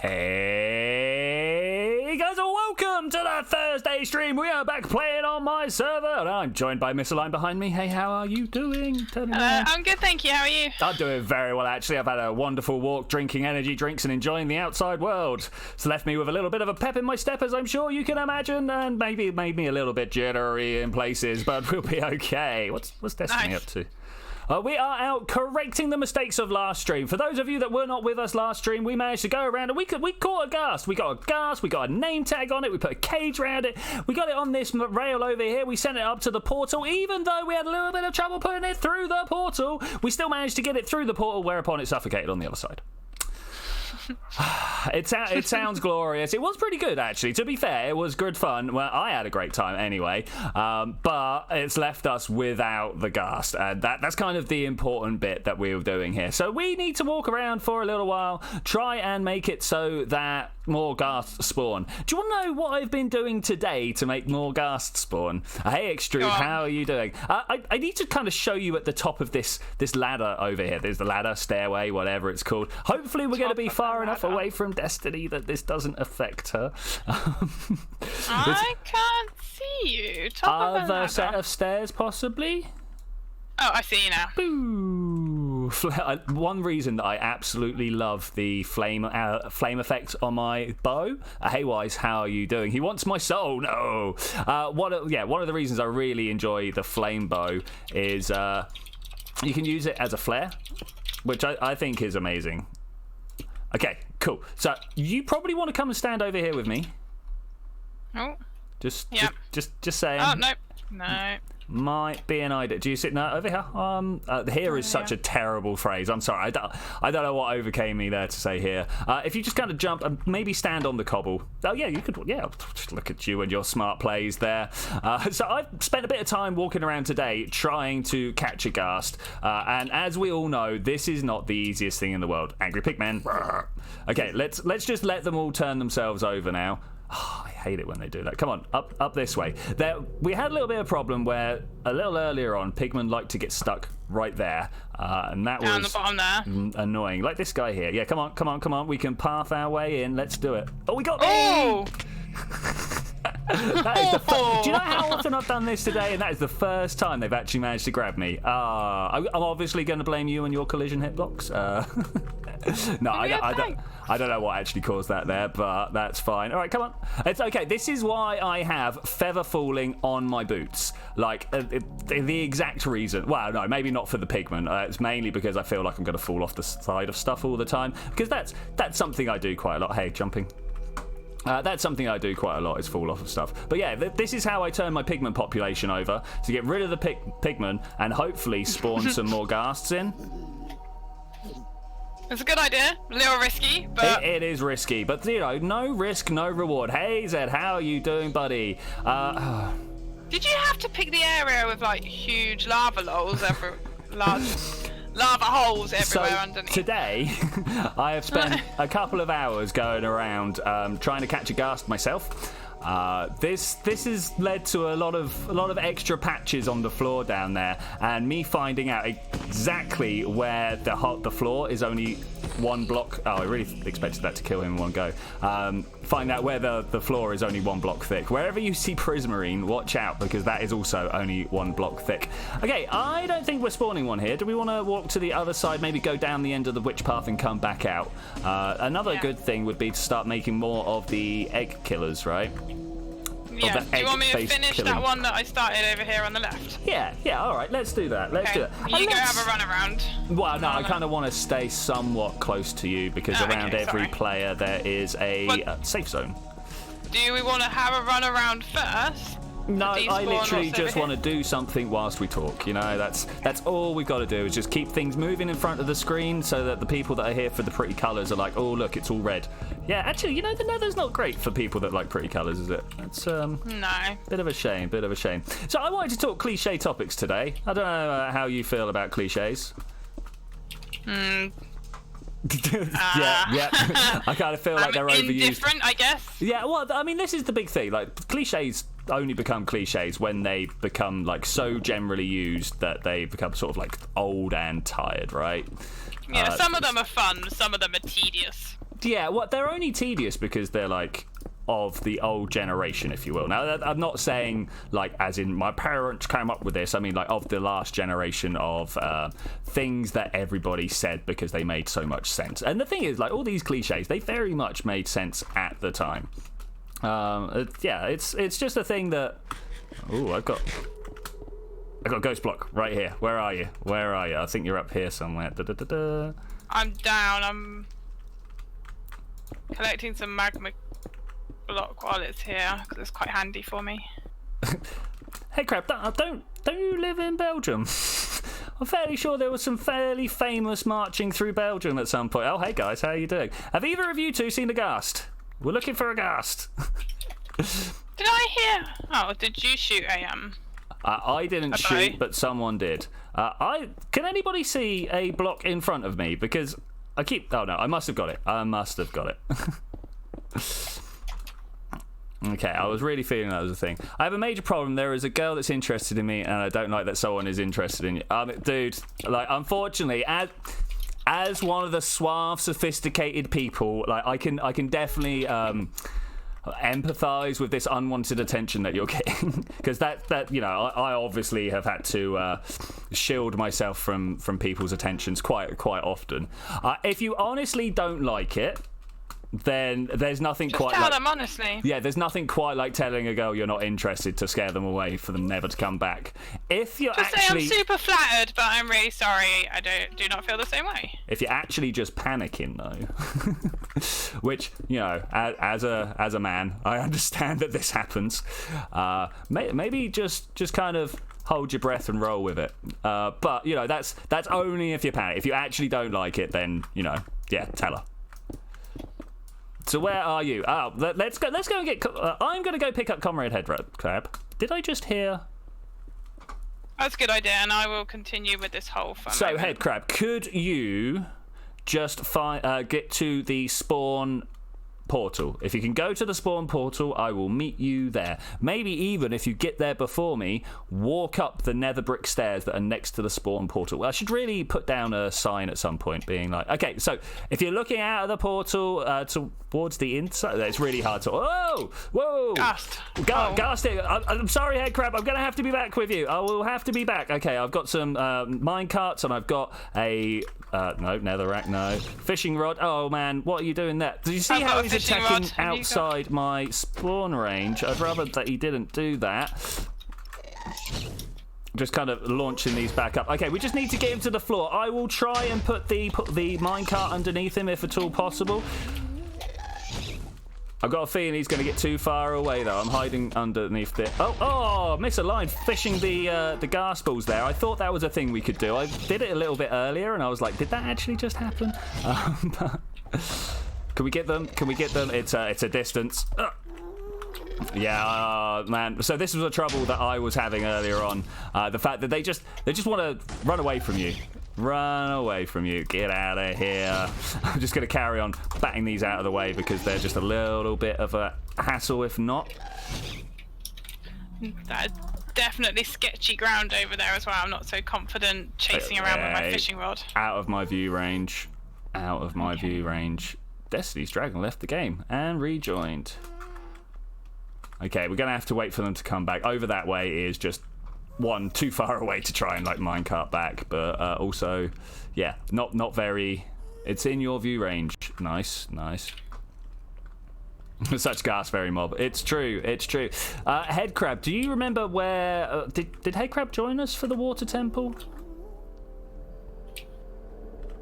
Hey guys, and welcome to the Thursday stream. We are back playing on my server, and I'm joined by Miss Align behind me. Hey, how are you doing? I'm good, thank you. How are you? I'm doing very well, actually. I've had a wonderful walk, drinking energy drinks and enjoying the outside world. It's left me with a little bit of a pep in my step, as I'm sure you can imagine, and maybe it made me a little bit jittery in places, but we'll be okay. What's Destiny up to? We are out correcting the mistakes of last stream. For those of you that were not with us last stream, we managed to go around and we caught a ghast. We got a ghast, we got a name tag on it, we put a cage around it, we got it on this rail over here, we sent it up to the portal. Even though we had a little bit of trouble putting it through the portal, we still managed to get it through the portal, whereupon it suffocated on the other side. It sounds glorious. It was pretty good, actually. To be fair, it was good fun. Well, I had a great time anyway, but it's left us without the ghast, and that's kind of the important bit that we were doing here. So we need to walk around for a little while, try and make it so that more ghasts spawn. Do you want to know what I've been doing today to make more ghasts spawn? Hey, Extrude, how are you doing? I need to kind of show you at the top of this ladder over here. There's the ladder, stairway, whatever it's called. Hopefully we're going to be far enough away from Destiny that this doesn't affect her. I can't see you. Top Other set of stairs, possibly? Oh, I see you now. Boo! One reason that I absolutely love the flame effect on my bow. Hey, Wise, how are you doing? He wants my soul. No. One of the reasons I really enjoy the flame bow is you can use it as a flare, which I think is amazing. Okay, cool. So you probably want to come and stand over here with me. Oh. Just saying. Oh no. Might be an idea. Do you sit over here? Here is such a terrible phrase. I'm sorry. I don't know what overcame me there to say here. If you just kind of jump and maybe stand on the cobble. Oh yeah, you could. Yeah, look at you and your smart plays there. So I've spent a bit of time walking around today trying to catch a ghast, and as we all know, this is not the easiest thing in the world. Angry pigmen. Okay, let's just let them all turn themselves over now. Oh, I hate it when they do that. Come on, up this way. We had a little bit of a problem where a little earlier on, pigmen like to get stuck right there, and that down was the bottom there. Annoying. Like this guy here. Yeah, come on. We can path our way in. Let's do it. Oh, we got me! Oh! That is do you know how often I've done this today? And that is the first time they've actually managed to grab me. I'm obviously going to blame you and your collision hitbox. No, I don't know what actually caused that there, but that's fine. All right, come on. It's okay. This is why I have feather falling on my boots. Like, the exact reason. Well, no, maybe not for the pigment. It's mainly because I feel like I'm going to fall off the side of stuff all the time. Because that's something I do quite a lot. Hey, jumping. That's something I do quite a lot, is fall off of stuff. But yeah, this is how I turn my pigment population over, to get rid of the pigment and hopefully spawn some more ghasts in. It's a good idea. A little risky, but... It is risky, but, you know, no risk, no reward. Hey, Zed, how are you doing, buddy? Did you have to pick the area with, like, huge lava holes lava holes everywhere underneath? Today, I have spent a couple of hours going around trying to catch a ghast myself. This has led to a lot of extra patches on the floor down there, and me finding out exactly where the floor is only one block. Oh, I really expected that to kill him in one go. Find out where the floor is only one block thick. Wherever you see prismarine, watch out, because that is also only one block thick. Okay, I don't think we're spawning one here. Do we want to walk to the other side, maybe go down the end of the witch path and come back out? Another good thing would be to start making more of the egg killers, right? Yeah. Do you want me to finish that one that I started over here on the left? Yeah, all right, let's do that. Let's do it. You go have a run around. Well, no, I kind of want to stay somewhat close to you, because around every player there is a safe zone. Do we want to have a run around first? No, I literally just want to do something whilst we talk. You know, that's all we've got to do, is just keep things moving in front of the screen so that the people that are here for the pretty colours are like, oh, look, it's all red. Yeah, actually, you know, the nether's not great for people that like pretty colours, is it? It's no. Bit of a shame. So I wanted to talk cliche topics today. I don't know how you feel about cliches. Yeah. I kind of feel like they're overused. Indifferent, I guess. Yeah, well, I mean, this is the big thing. Like, cliches only become cliches when they become, like, so generally used that they become sort of, like, old and tired, right? Yeah, some of them are fun, some of them are tedious. Yeah, well, they're only tedious because they're like of the old generation, if you will. Now, I'm not saying like as in my parents came up with this. I mean like of the last generation of things that everybody said because they made so much sense. And the thing is, like all these cliches, they very much made sense at the time. Yeah, it's just a thing that. Oh, I got a ghost block right here. Where are you? Where are you? I think you're up here somewhere. I'm down. I'm collecting some magma block while it's here because it's quite handy for me. Hey crap, don't you live in Belgium? I'm fairly sure there was some fairly famous marching through Belgium at some point. Oh, hey guys, how are you doing? Have either of you two seen a ghast? We're looking for a ghast. Did I hear? Oh, did you shoot a I didn't shoot, but someone did. Can anybody see a block in front of me? Because I keep. Oh no, I must have got it. I must have got it. Okay, I was really feeling that was a thing. I have a major problem. There is a girl that's interested in me, and I don't like that someone is interested in you. Dude, like, unfortunately, as one of the suave, sophisticated people, like, I can definitely empathize with this unwanted attention that you're getting, because that you know, I obviously have had to shield myself from people's attentions quite often. If you honestly don't like it, then there's nothing quite tell like them honestly. Yeah, there's nothing quite like telling a girl you're not interested to scare them away for them never to come back. If you're just actually say I'm super flattered, but I'm really sorry. I do not feel the same way. if you're actually just panicking though, which, you know, as a man, I understand that this happens. Maybe just kind of hold your breath and roll with it. But you know, that's only if you panic. If you actually don't like it, then, you know, yeah, tell her. So where are you? Oh, let's go and get. I'm going to go pick up Comrade Headcrab. Did I just hear? That's a good idea, and I will continue with this whole fun. So Headcrab, could you just get to the spawn portal? If you can go to the spawn portal, I will meet you there. Maybe even if you get there before me, walk up the nether brick stairs that are next to the spawn portal. Well, I should really put down a sign at some point being like, okay, so if you're looking out of the portal towards the inside, it's really hard to. Whoa! Ghast. Ghast here. I'm sorry, Headcrab. I'm going to have to be back with you. I will have to be back. Okay, I've got some mine carts and I've got a no, netherrack, no. Fishing rod. Oh man, what are you doing there? Did you see how he's attacking outside my spawn range? I'd rather that he didn't do that. Just kind of launching these back up. Okay, we just need to get him to the floor. I will try and put the minecart underneath him if at all possible. I've got a feeling he's going to get too far away, though. I'm hiding underneath it. Oh, misaligned, fishing the gas balls there. I thought that was a thing we could do. I did it a little bit earlier, and I was like, did that actually just happen? Can we get them? Can we get them? It's a distance. Yeah, man. So this was a trouble that I was having earlier on. The fact that they just want to run away from you. Run away from you. Get out of here. I'm just going to carry on batting these out of the way because they're just a little bit of a hassle if not. That's definitely sketchy ground over there as well. I'm not so confident chasing around with my fishing rod. Out of my view range. Out of my view range. Destiny's Dragon left the game and rejoined. Okay, we're going to have to wait for them to come back. Over that way is just too far away to try and like minecart back, but also, yeah, not very. It's in your view range. Nice. Such gas, very mob. It's true. Headcrab, do you remember where did Headcrab join us for the water temple?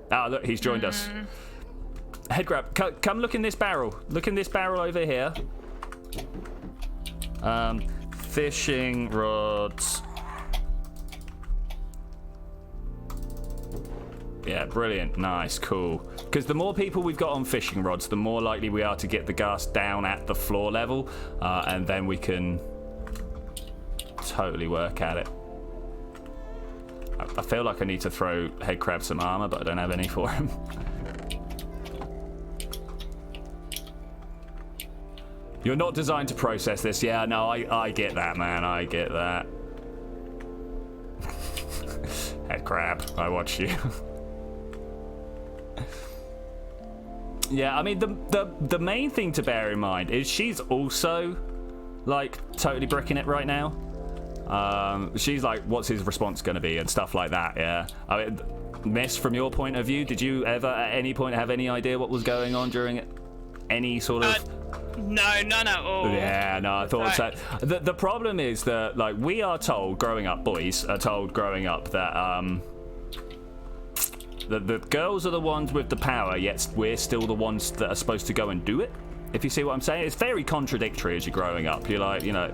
Ah, look, he's joined us. Headcrab, come look in this barrel. Look in this barrel over here. Fishing rods. Yeah, brilliant. Nice, cool. Because the more people we've got on fishing rods, the more likely we are to get the gas down at the floor level, and then we can totally work at it. I feel like I need to throw Headcrab some armor, but I don't have any for him. You're not designed to process this. Yeah, no, I get that, man. I get that. Headcrab, I watch you. Yeah, I mean, the main thing to bear in mind is she's also, like, totally bricking it right now. She's like, what's his response going to be and stuff like that, yeah. I mean, Miss, from your point of view, did you ever at any point have any idea what was going on during any sort of... No, none at all. Yeah, no, I thought so. The problem is that, like, we are told growing up, boys are told growing up that, the girls are the ones with the power, yet we're still the ones that are supposed to go and do it. If you see what I'm saying, it's very contradictory as you're growing up. You're like, you know,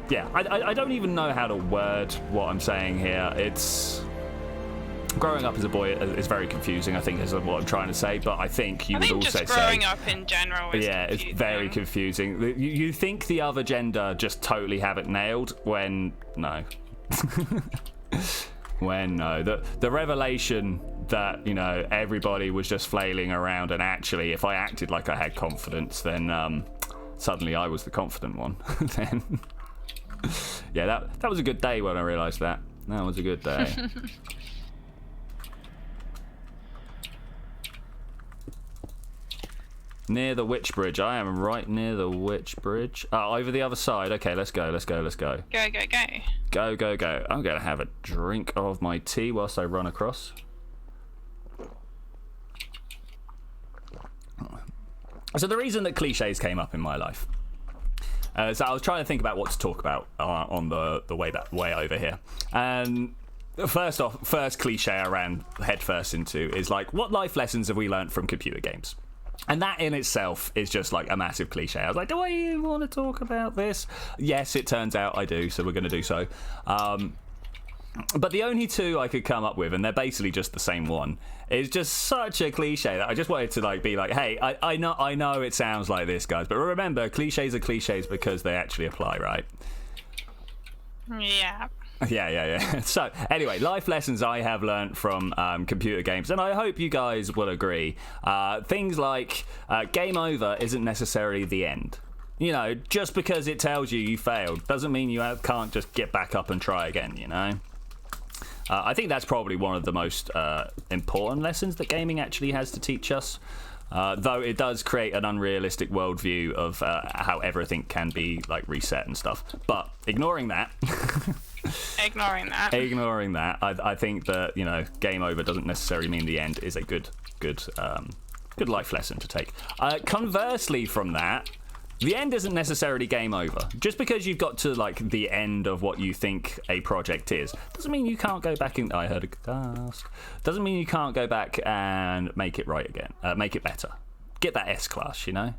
yeah. I don't even know how to word what I'm saying here. It's growing up as a boy is very confusing, I think, is what I'm trying to say. But I think you would also say, just growing up in general is confusing. It's very confusing. You think the other gender just totally have it nailed when no. When no, the revelation that, you know, everybody was just flailing around, and actually if I acted like I had confidence, then suddenly I was the confident one. Then yeah, that was a good day when I realised that. That was a good day. Near the witch bridge. I am right near the witch bridge. Oh, over the other side. Okay, let's go. Let's go. Let's go. Go, go, go. Go, go, go. I'm going to have a drink of my tea whilst I run across. So the reason that cliches came up in my life. So I was trying to think about what to talk about on the way over here. And first cliche I ran headfirst into is like, what life lessons have we learned from computer games? And that in itself is just like a massive cliche. I was like, do I even want to talk about this? Yes, it turns out I do, so we're going to do so. But the only two I could come up with, and they're basically just the same one, is just such a cliche that I just wanted to like be like, hey, I know it sounds like this, guys, but remember, cliches are cliches because they actually apply, right? Yeah. Yeah. So, anyway, life lessons I have learnt from computer games, and I hope you guys will agree. Things like game over isn't necessarily the end. You know, just because it tells you failed doesn't mean you can't just get back up and try again, you know? I think that's probably one of the most important lessons that gaming actually has to teach us. Though it does create an unrealistic worldview of how everything can be like reset and stuff. But ignoring that... Ignoring that, I think that, you know, game over doesn't necessarily mean the end is a good life lesson to take. Conversely from that, the end isn't necessarily game over. Just because you've got to like the end of what you think a project is doesn't mean you can't go back and I heard a ghast. Doesn't mean you can't go back and make it right again. Make it better. Get that S class, you know.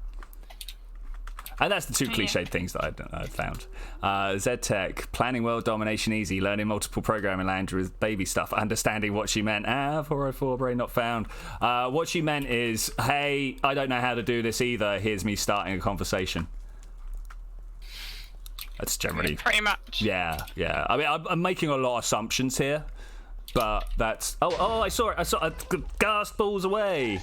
And that's the two cliched things that I found. ZTech, planning world domination easy, learning multiple programming languages, baby stuff, understanding what she meant. 404 brain not found. What she meant is, hey, I don't know how to do this either. Here's me starting a conversation. That's generally... Pretty much. Yeah. I mean, I'm making a lot of assumptions here, but that's... Oh, I saw it. Ghast balls away.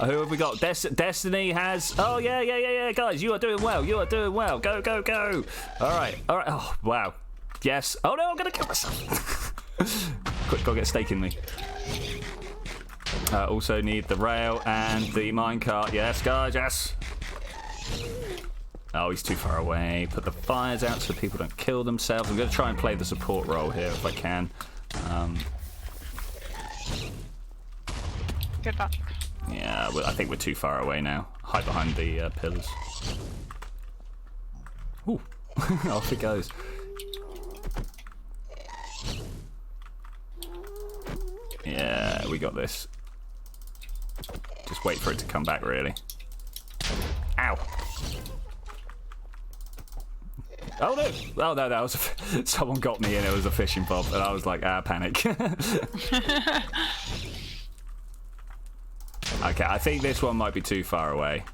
Who have we got? Destiny has... Oh, yeah. Guys, you are doing well. Go. All right. Oh, wow. Yes. Oh, no, I'm going to kill myself. Quick, go get a stake in me. Also need the rail and the minecart. Yes, guys, yes. Oh, he's too far away. Put the fires out so people don't kill themselves. I'm going to try and play the support role here if I can. Good luck. Yeah, I think we're too far away now. Hide behind the pillars. Ooh, off it goes. Yeah, we got this. Just wait for it to come back, really. Ow. Oh no! Oh no, that was someone got me and it was a fishing bob, and I was like, panic. Okay, I think this one might be too far away.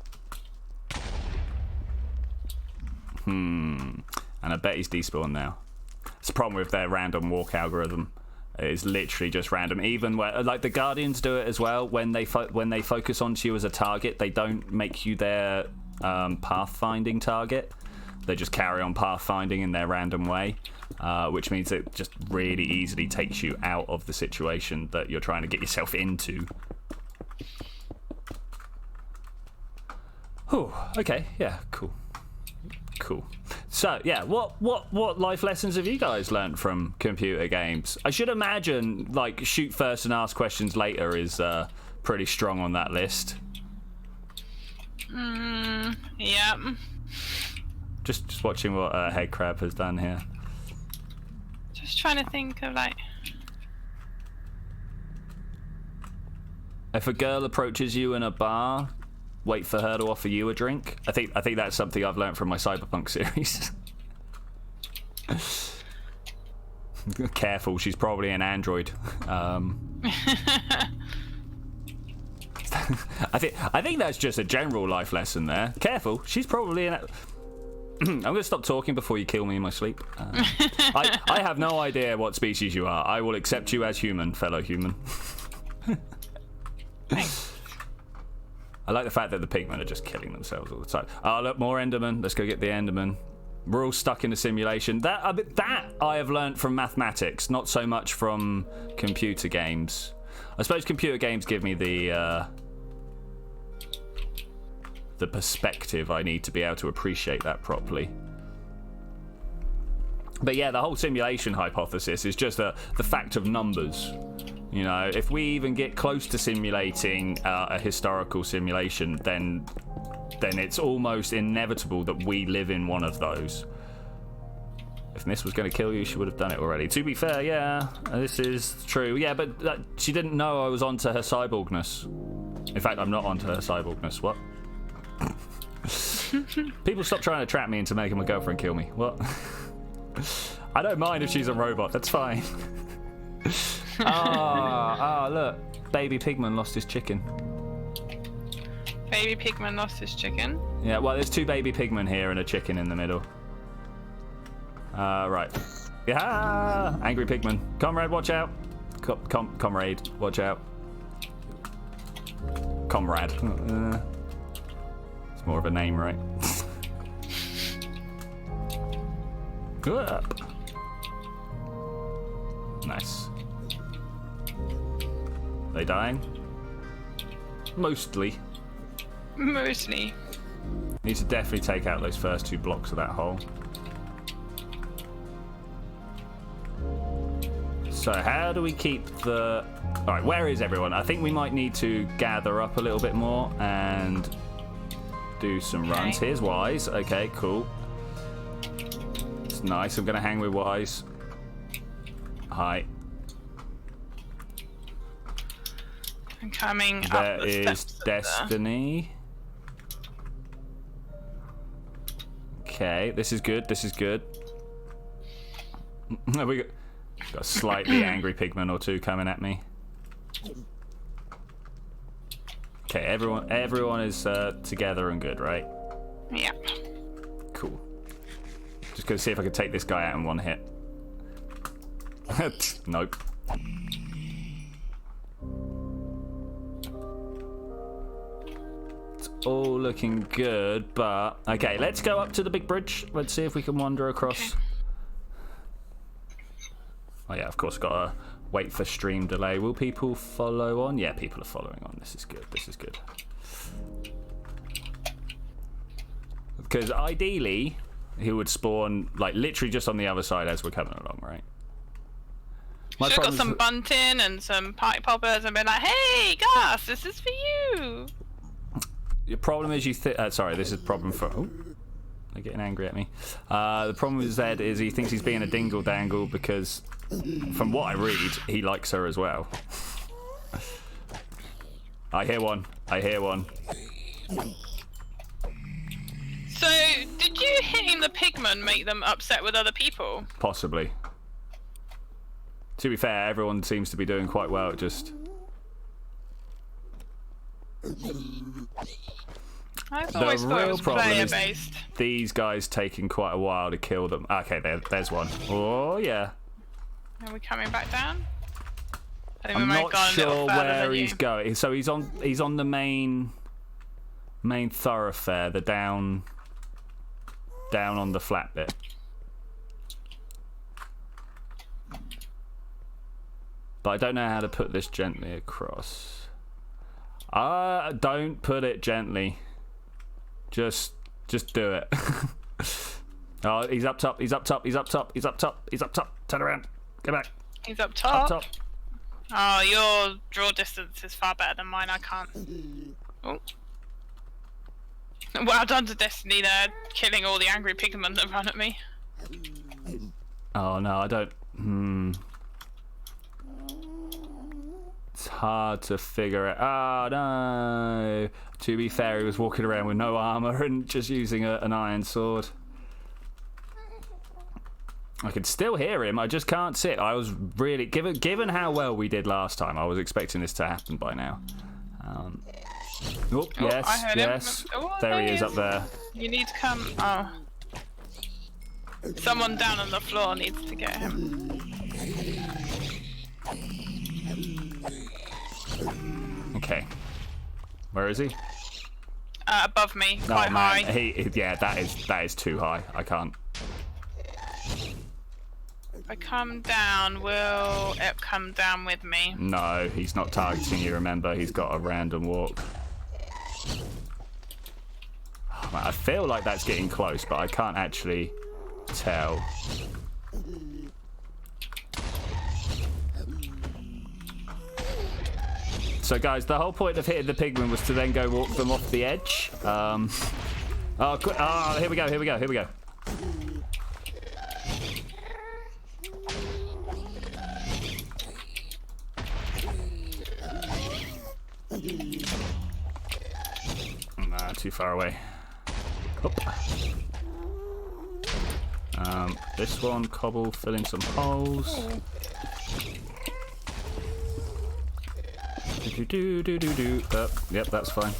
And I bet he's despawned now. It's the problem with their random walk algorithm. It's literally just random. Even where, like the Guardians do it as well. When they focus onto you as a target, they don't make you their pathfinding target. They just carry on pathfinding in their random way, which means it just really easily takes you out of the situation that you're trying to get yourself into. Whew, okay, yeah, cool. Cool. So, yeah, what life lessons have you guys learned from computer games? I should imagine, like, shoot first and ask questions later is pretty strong on that list. Yeah. Just watching what Headcrab has done here. Just trying to think of, like... If a girl approaches you in a bar, wait for her to offer you a drink. I think that's something I've learned from my Cyberpunk series. Careful, she's probably an android. I think that's just a general life lesson there. Careful, she's probably an. I'm going to stop talking before you kill me in my sleep. I have no idea what species you are. I will accept you as human, fellow human. Thanks. I like the fact that the pigmen are just killing themselves all the time. Oh, look, more Endermen. Let's go get the Enderman. We're all stuck in a simulation. That I have learned from mathematics, not so much from computer games. I suppose computer games give me the perspective I need to be able to appreciate that properly. But yeah, the whole simulation hypothesis is just the fact of numbers. You know, if we even get close to simulating a historical simulation, then it's almost inevitable that we live in one of those. If Miss was going to kill you, she would have done it already. To be fair, yeah, this is true. Yeah, but she didn't know I was onto her cyborgness. In fact, I'm not onto her cyborgness. What? People stop trying to trap me into making my girlfriend kill me. What? I don't mind if she's a robot. That's fine. Look. Baby Pigman lost his chicken. Baby Pigman lost his chicken? Yeah, well, there's two baby Pigmen here and a chicken in the middle. Right. Yeah! Angry Pigman. Comrade, watch out. Comrade, watch out. Comrade. It's more of a name, right? Go up. Nice. They dying? Mostly. Mostly. Need to definitely take out those first two blocks of that hole. So how do we keep the... Alright, where is everyone? I think we might need to gather up a little bit more and do some runs. Here's Wise. Okay, cool. It's nice. I'm going to hang with Wise. Hi. I'm coming there up the is steps. Destiny. Okay, this is good. This is good. We got a slightly angry pigman or two coming at me. Okay, everyone is together and good, right? Yeah. Cool. Just gonna see if I can take this guy out in one hit. Nope. It's all looking good, but okay, let's go up to the big bridge. Let's see if we can wander across. Okay. Oh yeah, of course, gotta wait for stream delay. Will people follow on? Yeah, people are following on. This is good. This is good. Because ideally, he would spawn like literally just on the other side as we're coming along, right? Should have got some bunting and some party poppers and been like, "Hey, Gus, this is for you." Your problem is sorry, this is a problem for. Oh, they're getting angry at me. The problem with Zed is he thinks he's being a dingle dangle because, from what I read, he likes her as well. I hear one. I hear one. So, did you hitting the pigmen make them upset with other people? Possibly. To be fair, everyone seems to be doing quite well at just... I've always thought it was player-based. These guys taking quite a while to kill them. Okay, there's one. Oh, yeah. Are we coming back down? I think I'm we might not have gone a little sure further where than he's you. going. So he's on the main thoroughfare, the down on the flat bit. But I don't know how to put this gently across. Don't put it gently. Just do it. Oh, he's up top. He's up top. He's up top. He's up top. He's up top. Turn around. Get back. He's up top. Up top. Oh, your draw distance is far better than mine. I can't. Oh. Well done to Destiny there, killing all the angry pigmen that run at me. Oh no, I don't. It's hard to figure it. Oh no. To be fair, he was walking around with no armor and just using an iron sword. I can still hear him. I just can't sit. I was really given how well we did last time. I was expecting this to happen by now. Oh yes, I heard yes. Him. Oh, there he is up there. You need to come. Oh, someone down on the floor needs to get him. Okay. Where is he? Above me, quite high. Yeah, that is too high. I can't. If I come down, will it come down with me? No, he's not targeting you. Remember, he's got a random walk. Oh, man, I feel like that's getting close, but I can't actually tell. So guys, the whole point of hitting the pigmen was to then go walk them off the edge. Here we go. Nah, too far away. This one, cobble, fill in some holes. Yep, that's fine.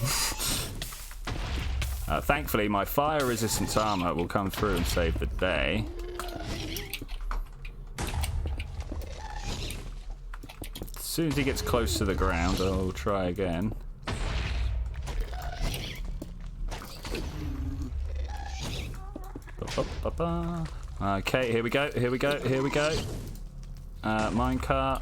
Thankfully, my fire resistance armor will come through and save the day. As soon as he gets close to the ground, I'll try again. Okay, here we go. Minecart.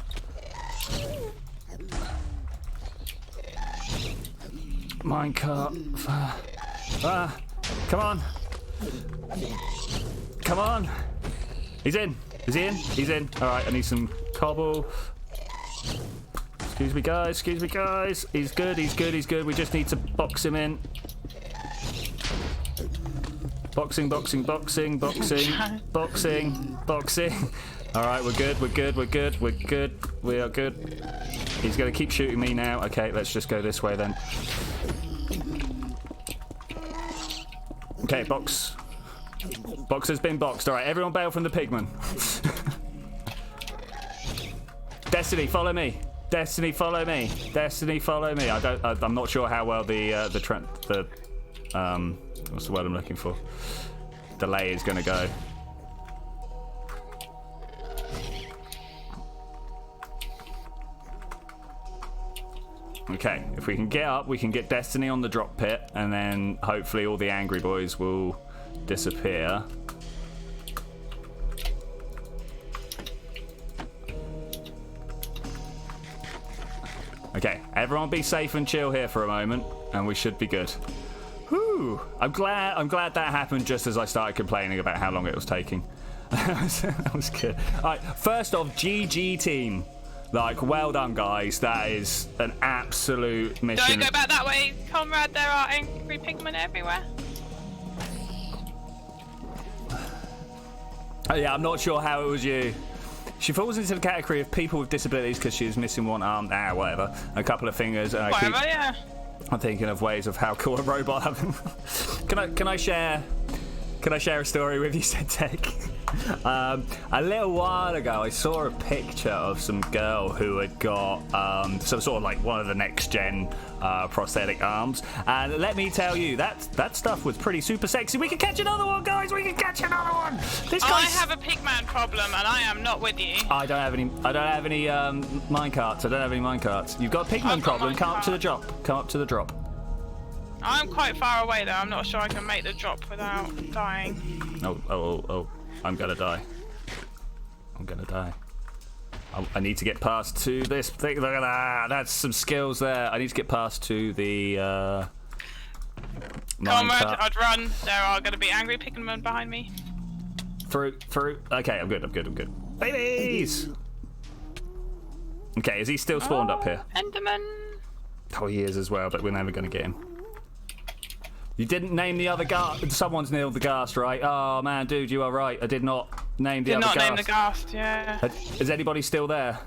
Come on. He's in. Is he in? He's in. Alright, I need some cobble. Excuse me guys. He's good. We just need to box him in. Boxing. Alright, we're good. We are good. He's gonna keep shooting me now. Okay, let's just go this way then. Okay, box. Box has been boxed. Alright, everyone bail from the pigman. Destiny, follow me. I'm not sure how well the what's the word I'm looking for? Delay is gonna go. Okay, if we can get up, we can get Destiny on the drop pit, and then hopefully all the angry boys will disappear. Okay, everyone be safe and chill here for a moment, and we should be good. Whew! I'm glad that happened just as I started complaining about how long it was taking. That was good. Alright, first off, GG team. Like, well done, guys. That is an absolute mission. Don't go back that way, comrade. There are angry pigmen everywhere. Oh, yeah, I'm not sure how it was you. She falls into the category of people with disabilities because she's missing one arm, whatever, a couple of fingers. And Yeah. I'm thinking of ways of how cool a robot. Can I share a story with you, Centec? A little while ago, I saw a picture of some girl who had got some sort of like one of the next gen prosthetic arms, and let me tell you, that stuff was pretty super sexy. We can catch another one, guys. I have a pigman problem, and I am not with you. I don't have any minecarts. You've got a pigman problem. Come up to the drop. I'm quite far away though. I'm not sure I can make the drop without dying. Oh. I'm gonna die. I need to get past to this thing. Look at that. That's some skills there. I need to get past to the Comrade, I'd run. There are going to be angry pigmen behind me. Through. Okay, I'm good. Babies! Okay, is he still spawned up here? Enderman. Oh, he is as well, but we're never going to get him. You didn't name the other ghast. Someone's nailed the ghast, right? Oh, man, dude, you are right. I did not name the other ghast. Did not name the ghast, yeah. Is anybody still there?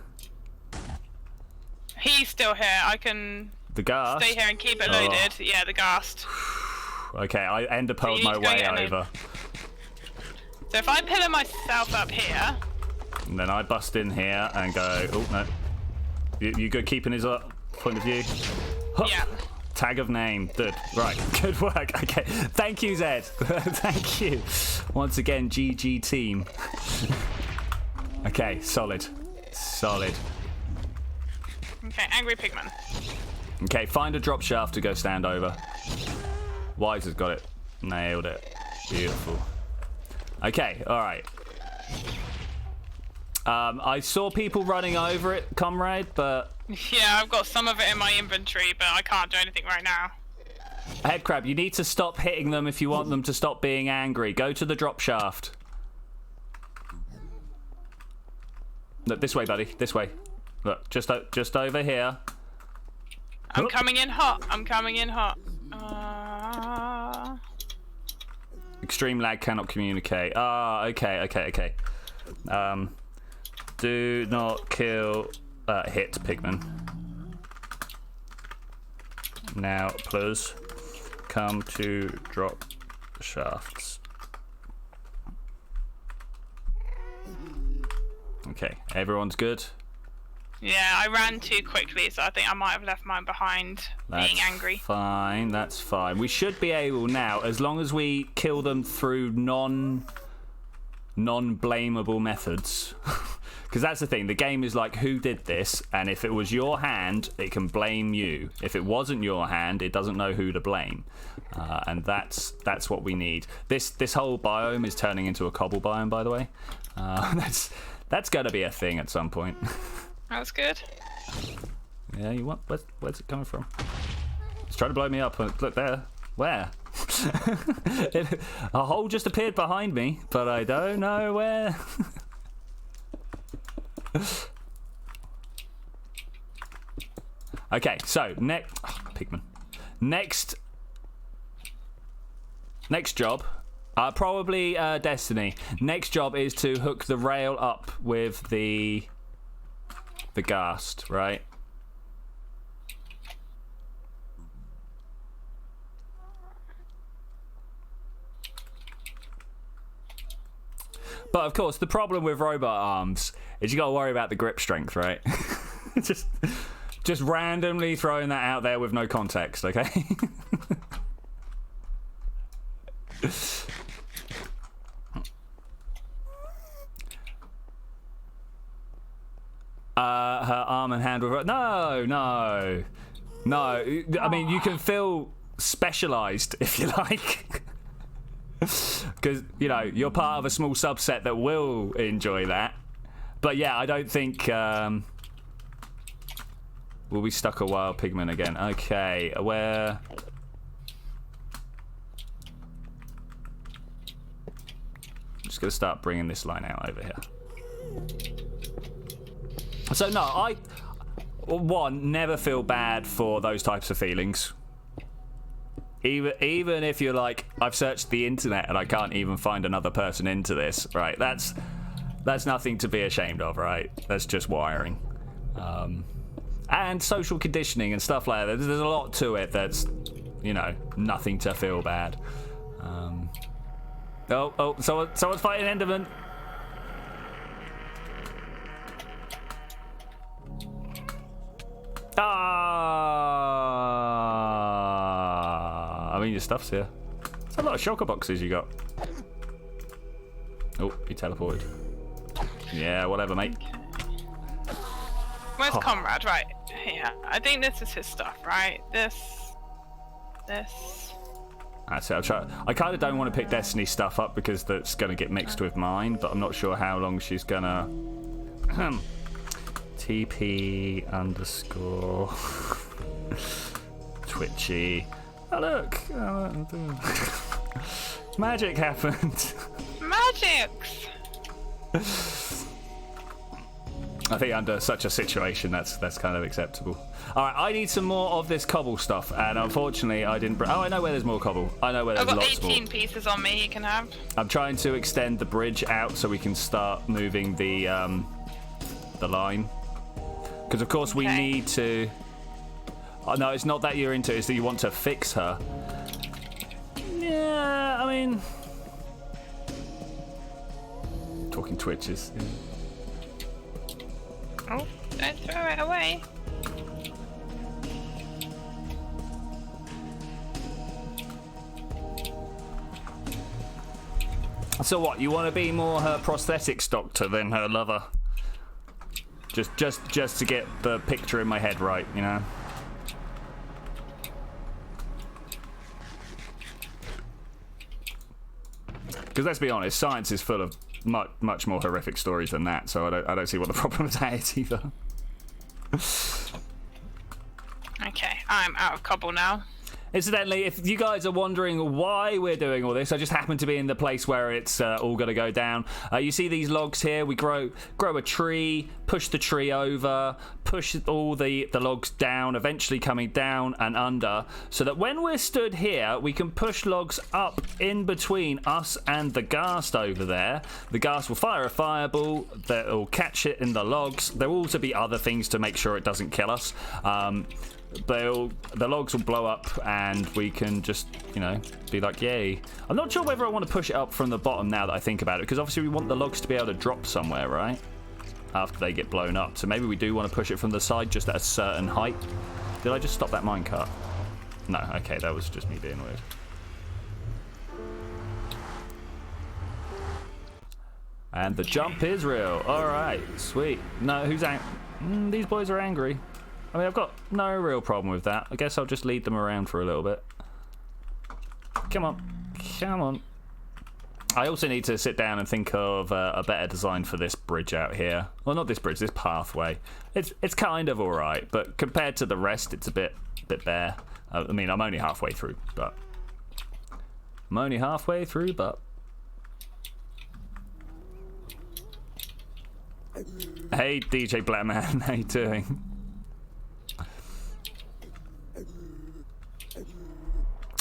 He's still here. I can the ghast? Stay here and keep it loaded. Yeah, the ghast. Okay, I ender-pearled my way over. So if I pillar myself up here... And then I bust in here and go... Oh, no. You good keeping his point of view? Huh. Yeah. Tag of name. Good. Right. Good work. Okay. Thank you, Zed. Thank you. Once again, GG team. Okay. Solid. Okay. Angry pigman. Okay. Find a drop shaft to go stand over. Wise has got it. Nailed it. Beautiful. Okay. All right. I saw people running over it, comrade, but... Yeah, I've got some of it in my inventory, but I can't do anything right now. Headcrab, you need to stop hitting them if you want them to stop being angry. Go to the drop shaft. Look, this way, buddy. This way. Look, just over here. I'm coming in hot. Extreme lag, cannot communicate. Okay. Do not kill... hit pigman. Now, please come to drop shafts. Okay, everyone's good. Yeah, I ran too quickly, so I think I might have left mine behind. Being angry. Fine, that's fine. We should be able now, as long as we kill them through non-blamable methods. Because that's the thing, the game is like, who did this? And if it was your hand, it can blame you. If it wasn't your hand, it doesn't know who to blame. And that's what we need. This whole biome is turning into a cobble biome, by the way. That's going to be a thing at some point. That's good. Yeah, you want? Where's it coming from? It's trying to blow me up. Look there. Where? A hole just appeared behind me, but I don't know where. Okay, so pigman. Next job, probably Destiny. Next job is to hook the rail up with the ghast, right? But of course, the problem with robot arms is you got to worry about the grip strength, right? just randomly throwing that out there with no context, okay? Her arm and hand were... No. I mean, you can feel specialized if you like. Because, you know, you're part of a small subset that will enjoy that. But yeah, I don't think... Will we stuck a wild pigman again? Okay, where... I'm just going to start bringing this line out over here. So no, I never feel bad for those types of feelings. Even if you're like, I've searched the internet and I can't even find another person into this, right? That's nothing to be ashamed of, right? That's just wiring. And social conditioning and stuff like that. There's a lot to it that's, you know, nothing to feel bad. Someone's fighting Enderman. I mean, your stuff's here. There's a lot of shulker boxes you got. Oh, he teleported. Yeah, whatever, mate. Where's Comrade? Right, yeah. I think this is his stuff, right? This. That's it. I kind of don't want to pick Destiny's stuff up because that's going to get mixed with mine, but I'm not sure how long she's going to... TP _ Twitchi. Oh, look. Magic happened. Magics. I think under such a situation, that's kind of acceptable. All right, I need some more of this cobble stuff, and unfortunately, I didn't. Oh, I know where there's more cobble. I know where there's lots more. I've got 18 pieces on me. You can have. I'm trying to extend the bridge out so we can start moving the line, because of course we need to. Oh, no, it's not that you're into it. It's that you want to fix her. Yeah, I mean, talking Twitches. Yeah. Oh, don't throw it away. So what? You want to be more her prosthetics doctor than her lover? Just to get the picture in my head right, you know? Because let's be honest, science is full of much more horrific stories than that, so I don't see what the problem with that is either. Okay, I'm out of cobble now. Incidentally, if you guys are wondering why we're doing all this, I just happen to be in the place where it's all going to go down. You see these logs here? We grow a tree, push the tree over, push all the logs down, eventually coming down and under, so that when we're stood here, we can push logs up in between us and the ghast over there. The ghast will fire a fireball that will catch it in the logs. There will also be other things to make sure it doesn't kill us. The logs will blow up and we can just, you know, be like, yay. I'm not sure whether I want to push it up from the bottom now that I think about it, because obviously we want the logs to be able to drop somewhere, right? After they get blown up. So maybe we do want to push it from the side just at a certain height. Did I just stop that minecart? No, okay, that was just me being weird. And the jump is real. Alright, sweet. No, who's angry? These boys are angry. I mean, I've got no real problem with that. I guess I'll just lead them around for a little bit. Come on. Come on. I also need to sit down and think of a better design for this bridge out here. Well, not this bridge, this pathway. It's kind of alright, but compared to the rest, it's a bit bare. I mean, I'm only halfway through, but... Hey, DJ Blackman, how you doing?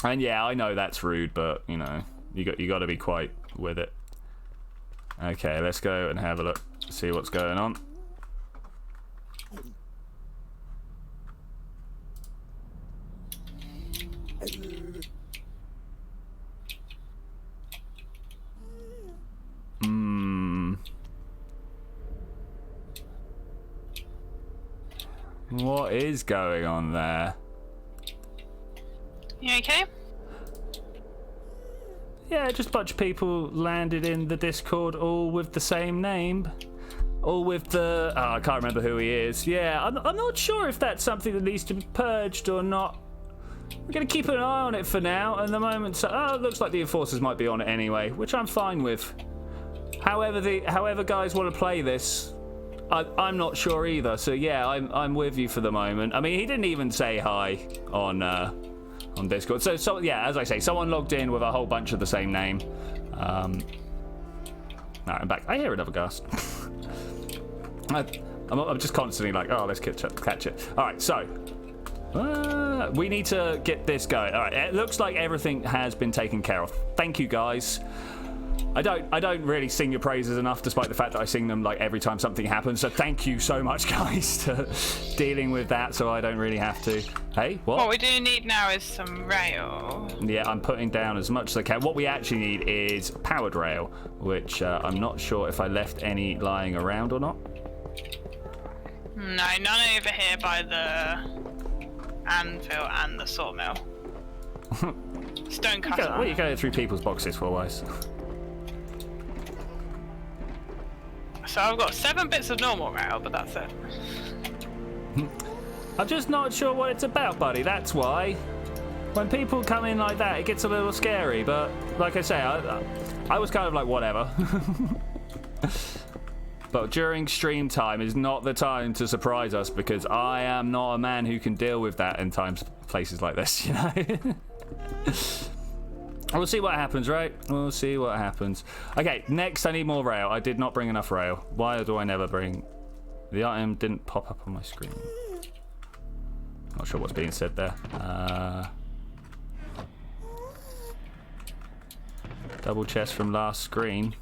And yeah, I know that's rude, but you know, you got to be quite with it. Okay, let's go and have a look, see what's going on. What is going on there? You okay? Yeah, just a bunch of people landed in the Discord, all with the same name. All with the... Oh, I can't remember who he is. Yeah, I'm not sure if that's something that needs to be purged or not. We're going to keep an eye on it for now. And the moment... So, oh, it looks like the Enforcers might be on it anyway, which I'm fine with. However guys want to play this, I'm not sure either. So, yeah, I'm with you for the moment. I mean, he didn't even say hi on Discord. So yeah, as I say, someone logged in with a whole bunch of the same name. Alright, I'm back. I hear another ghast. I'm just constantly like, oh, let's catch it. Alright, so we need to get this going. Alright, it looks like everything has been taken care of. Thank you, guys. I don't really sing your praises enough, despite the fact that I sing them like every time something happens. So thank you so much, guys, to dealing with that, so I don't really have to. Hey, what? What we do need now is some rail. Yeah, I'm putting down as much as I can. What we actually need is powered rail, which I'm not sure if I left any lying around or not. No, none over here by the anvil and the sawmill. Stone cutter. What are you going through people's boxes for, Wise? So I've got 7 bits of normal rail, but that's it. I'm just not sure what it's about, buddy, that's why. When people come in like that, it gets a little scary, but like I say, I was kind of like, whatever. But during stream time is not the time to surprise us, because I am not a man who can deal with that in places like this, you know? We'll see what happens, right? We'll see what happens. Okay, next I need more rail. I did not bring enough rail. Why do I never bring... The item didn't pop up on my screen. Not sure what's being said there. Double chest from last screen.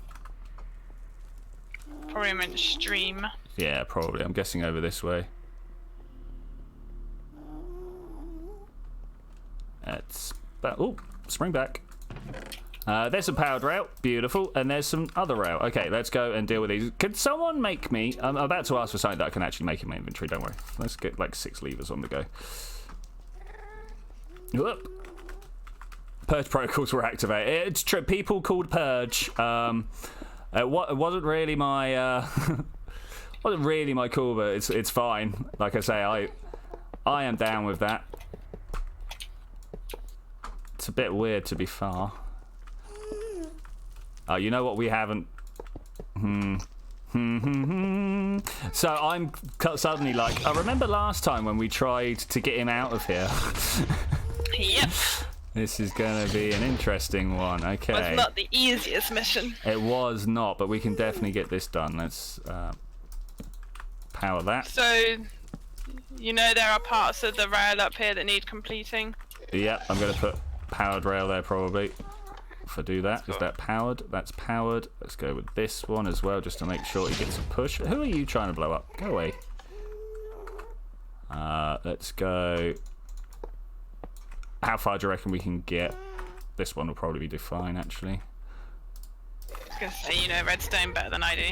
Probably meant stream. Yeah, probably. I'm guessing over this way. Oh, spring back. There's some powered rail. Beautiful. And there's some other rail. Okay, let's go and deal with these. Can someone make me... I'm about to ask for something that I can actually make in my inventory. Don't worry. Let's get like 6 levers on the go. Whoop. Purge protocols were activated. It's true. People called Purge. It wasn't really my... wasn't really my call, but it's fine. Like I say, I am down with that. It's a bit weird, to be fair. Oh, you know what we haven't... So I'm suddenly like... I remember last time when we tried to get him out of here. Yep. This is going to be an interesting one. Okay. It was not the easiest mission. It was not, but we can definitely get this done. Let's power that. So, you know there are parts of the rail up here that need completing? Yep, I'm going to put powered rail there probably. If I do that, is that powered? That's powered. Let's go with this one as well, just to make sure he gets a push. Who are you trying to blow up? Go away. Let's go... How far do you reckon we can get? This one will probably be fine, actually. I was going to say, you know redstone better than I do.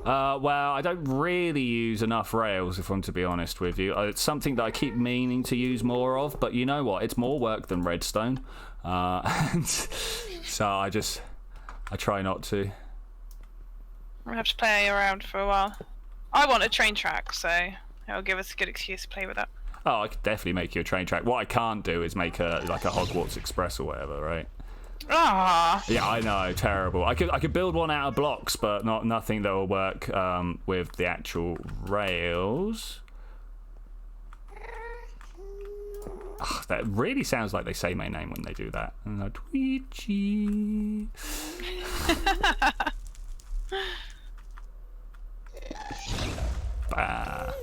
Well, I don't really use enough rails, if I'm to be honest with you. It's something that I keep meaning to use more of, but you know what? It's more work than redstone. And so I try not to. We'll have to play around for a while. I want a train track, so it'll give us a good excuse to play with that. Oh, I could definitely make you a train track. What I can't do is make a Hogwarts Express or whatever, right? Ah. Yeah, I know, terrible. I could build one out of blocks, but nothing that will work with the actual rails. Oh, that really sounds like they say my name when they do that. Twitchi. Bah.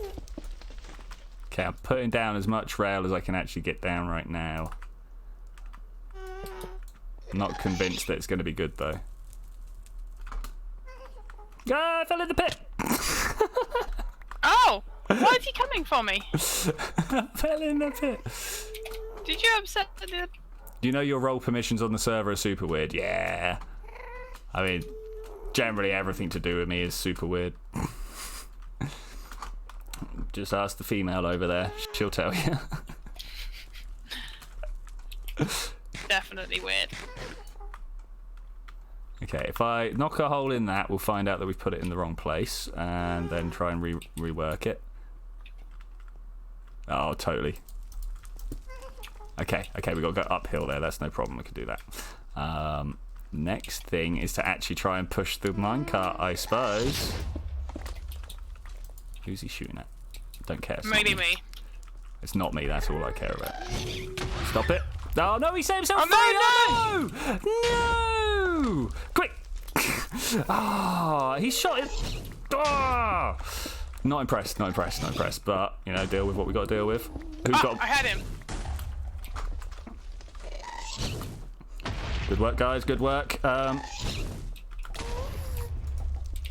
Okay, I'm putting down as much rail as I can actually get down right now. I'm not convinced that it's going to be good, though. Ah, I fell in the pit! Oh! Why is he coming for me? I fell in the pit. Did you upset the... You know your role permissions on the server are super weird? Yeah. I mean, generally everything to do with me is super weird. Just ask the female over there. She'll tell you. Definitely weird. Okay, if I knock a hole in that, we'll find out that we've put it in the wrong place, and then try and rework it. Oh, totally. Okay, we got to go uphill there. That's no problem. We can do that. Next thing is to actually try and push the minecart, I suppose. Who's he shooting at? Don't care. Maybe me. It's not me. That's all I care about. Stop it. Oh, no, he saved himself free. Oh, No! Quick! Ah, he shot him. Ah! Not impressed, but, you know, deal with what we got to deal with. I had him. Good work, guys, good work.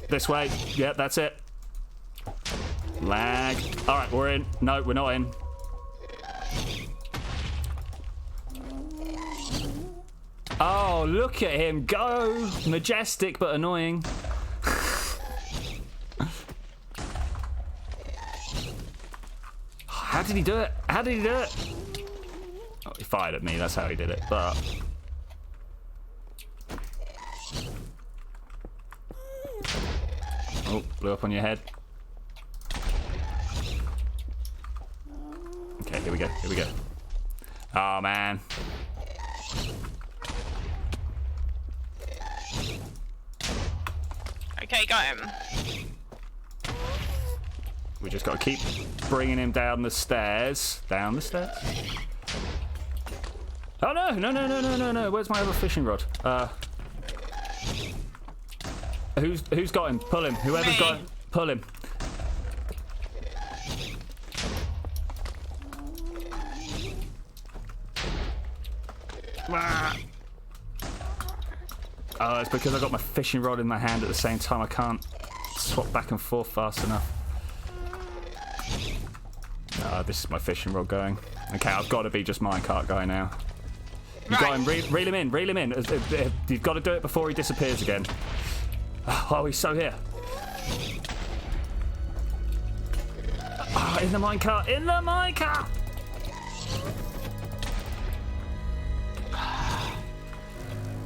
This way. Yep, that's it. Lag. All right, we're in. No, we're not in. Oh, look at him go. Majestic but annoying. How did he do it? Oh, he fired at me. That's how he did it. But... Oh, blew up on your head. Okay, here we go. Oh, man. Okay, got him. We just got to keep bringing him down the stairs. Down the stairs? Oh, no, no, no, no, no, no, no. Where's my other fishing rod? Who's got him? Pull him. Whoever's got him, pull him. Oh, it's because I got my fishing rod in my hand at the same time. I can't swap back and forth fast enough. This is my fishing rod going. Okay, I've got to be just minecart guy now. You got him. Reel him in. Reel him in. You've got to do it before he disappears again. Oh, he's so here. Oh, in the minecart. In the minecart.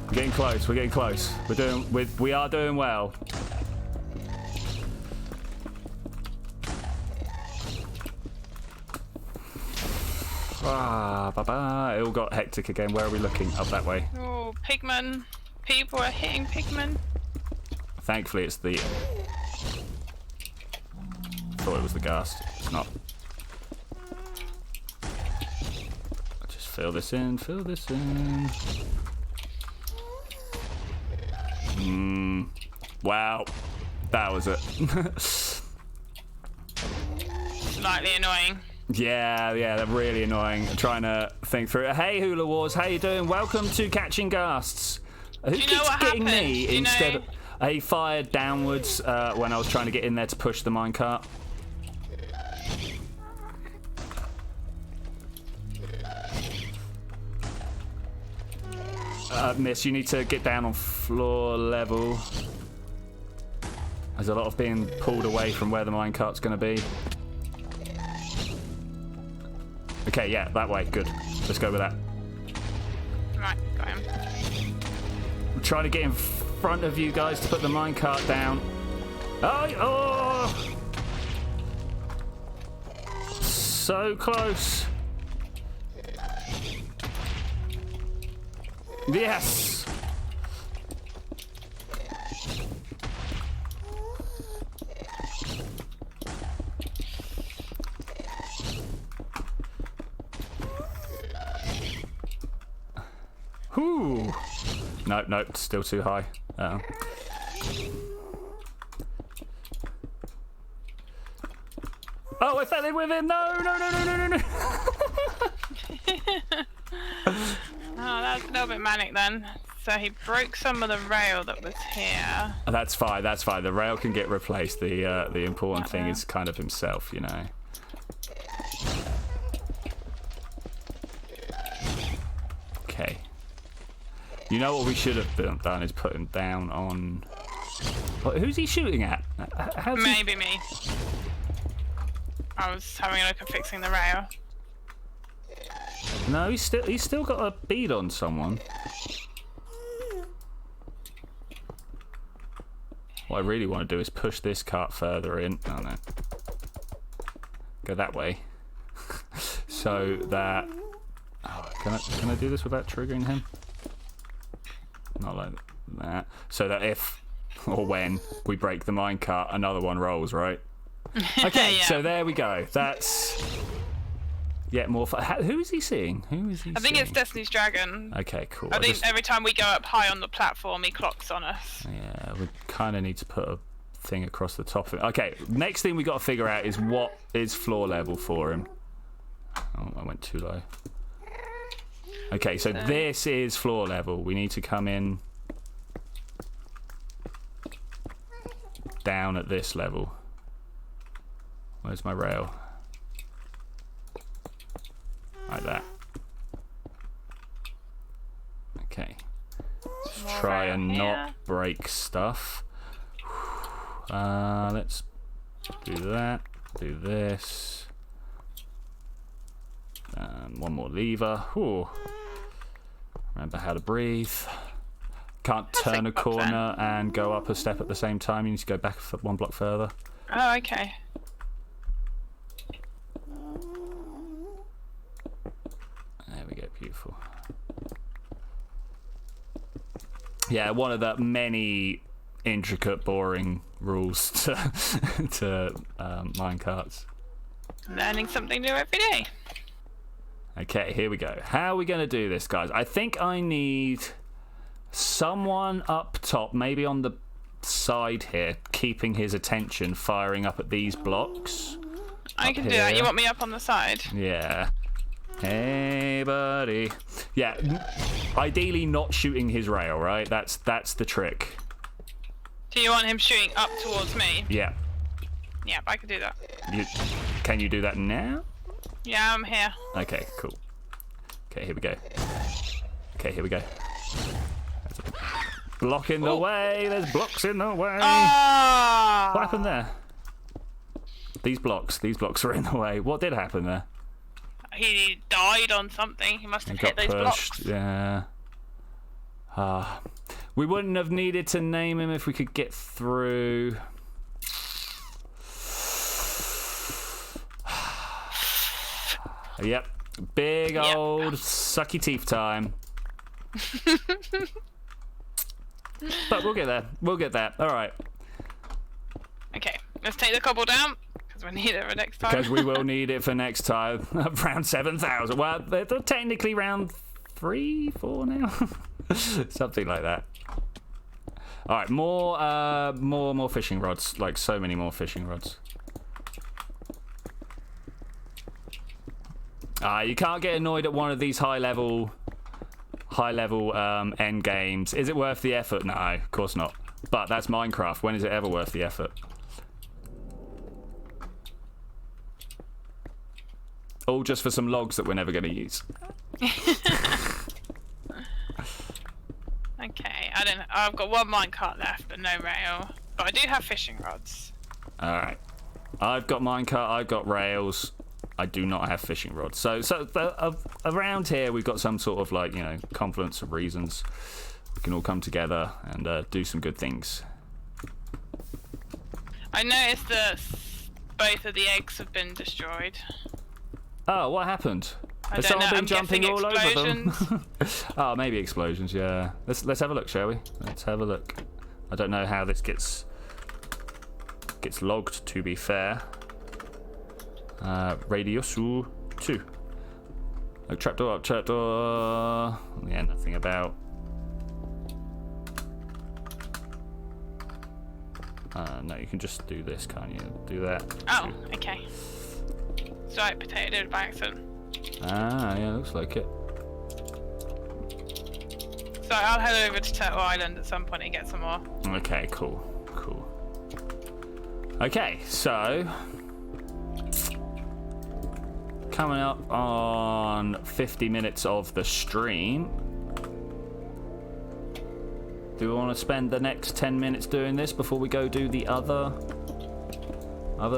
We're getting close. We're getting close. We are doing well. It all got hectic again. Where are we looking? Up that way. Oh, pigmen. People are hitting pigmen. Thankfully, it's the... thought it was the ghast. It's not. I'll just fill this in. Fill this in. Wow. That was it. Slightly annoying. Yeah, they're really annoying. I'm trying to think through it. Hey, Hula Wars, how you doing? Welcome to Catching Ghasts. Who keeps getting me instead of... He fired downwards when I was trying to get in there to push the minecart. Miss, you need to get down on floor level. There's a lot of being pulled away from where the minecart's going to be. Okay, yeah, that way. Good. Let's go with that. Right, got him. I'm trying to get in front of you guys to put the minecart down. Oh! So close. Yes! Whew. Nope, still too high. Oh, I fell in with him! No! Oh, that's a little bit manic then. So he broke some of the rail that was here. That's fine. The rail can get replaced. The important thing is kind of himself, you know. Okay. You know what we should have done is put him down on... Who's he shooting at? Maybe me. I was having a look at fixing the rail. No, he's still got a bead on someone. What I really want to do is push this cart further in. Oh no. Go that way. So that... Oh, can I do this without triggering him? Not like that. So that if or when we break the minecart, another one rolls, right? Okay, yeah. So there we go. That's yet more fun. Who is he seeing? I think it's Destiny's Dragon. Okay, cool. I think every time we go up high on the platform, he clocks on us. Yeah, we kind of need to put a thing across the top of it. Okay, next thing we got to figure out is what is floor level for him. Oh, I went too low. Okay, so this is floor level. We need to come in down at this level. Where's my rail? Like that. Okay. Let's try and not break stuff. Let's do that. Do this. One more lever. Ooh. Remember how to breathe. Can't turn a corner and go up a step at the same time. You need to go back one block further. Oh, okay. There we go. Beautiful. Yeah, one of the many intricate, boring rules to minecarts. Learning something new every day. Okay, here we go. How are we going to do this, guys? I think I need someone up top, maybe on the side here, keeping his attention, firing up at these blocks. I can do that. You want me up on the side? Yeah. Hey, buddy. Yeah, ideally not shooting his rail, right? That's the trick. Do you want him shooting up towards me? Yeah. Yeah, I can do that. Can you do that now? Yeah, I'm here. Okay, cool. Okay, here we go. Okay, here we go. Block in the way. There's blocks in the way. Ah! What happened there? These blocks were in the way. What did happen there? He died on something. He must have hit those blocks. Yeah. We wouldn't have needed to name him if we could get through. Yep. Big old sucky teeth time. But we'll get there. We'll get there. All right. Okay, let's take the cobble down because we need it for next time. Because we will need it for next time. Round 7,000. Well, they're technically round 3, 4 now. Something like that. All right, more fishing rods. Like so many more fishing rods. You can't get annoyed at one of these high level end games. Is it worth the effort? No, of course not. But that's Minecraft. When is it ever worth the effort? All just for some logs that we're never going to use. Okay, I've got one minecart left, but no rail. But I do have fishing rods. All right, I've got minecart. I've got rails. I do not have fishing rods. So around here we've got some sort of like, you know, confluence of reasons. We can all come together and do some good things. I noticed that both of the eggs have been destroyed. Oh, what happened? Has someone been jumping all over them? Oh, maybe explosions. Yeah. Let's have a look, shall we? Let's have a look. I don't know how this gets logged. To be fair. Radius 2. Oh, trapdoor up, trapdoor. Yeah, nothing about. No, you can just do this, can't you? Do that. Oh, okay. Sorry, potato did it by accident. Yeah, looks like it. So I'll head over to Turtle Island at some point and get some more. Okay, cool. Okay, so coming up on 50 minutes of the stream. Do we want to spend the next 10 minutes doing this before we go do the other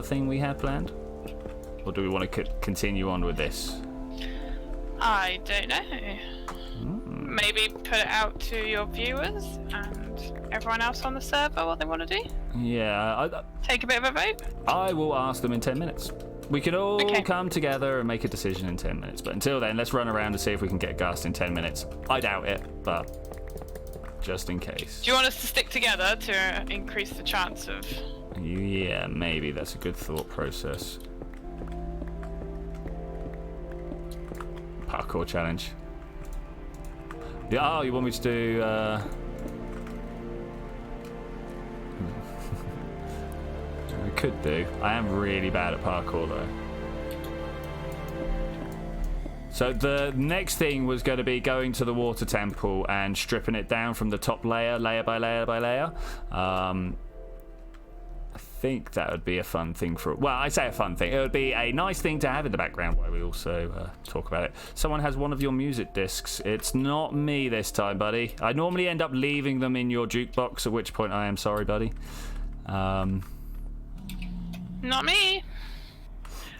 thing we had planned? Or do we want to continue on with this? I don't know. Maybe put it out to your viewers and everyone else on the server what they want to do? Yeah. Take a bit of a vote? I will ask them in 10 minutes. We can all come together and make a decision in 10 minutes. But until then, let's run around and see if we can get ghast in 10 minutes. I doubt it, but just in case. Do you want us to stick together to increase the chance of... Yeah, maybe. That's a good thought process. Parkour challenge. Yeah, oh, you want me to do... We could do. I am really bad at parkour though. So the next thing was going to be going to the water temple and stripping it down from the top layer by layer by layer. I think that would be a fun thing for... Well, I say a fun thing. It would be a nice thing to have in the background while we also talk about it. Someone has one of your music discs. It's not me this time, buddy. I normally end up leaving them in your jukebox, at which point I am sorry, buddy. Not me.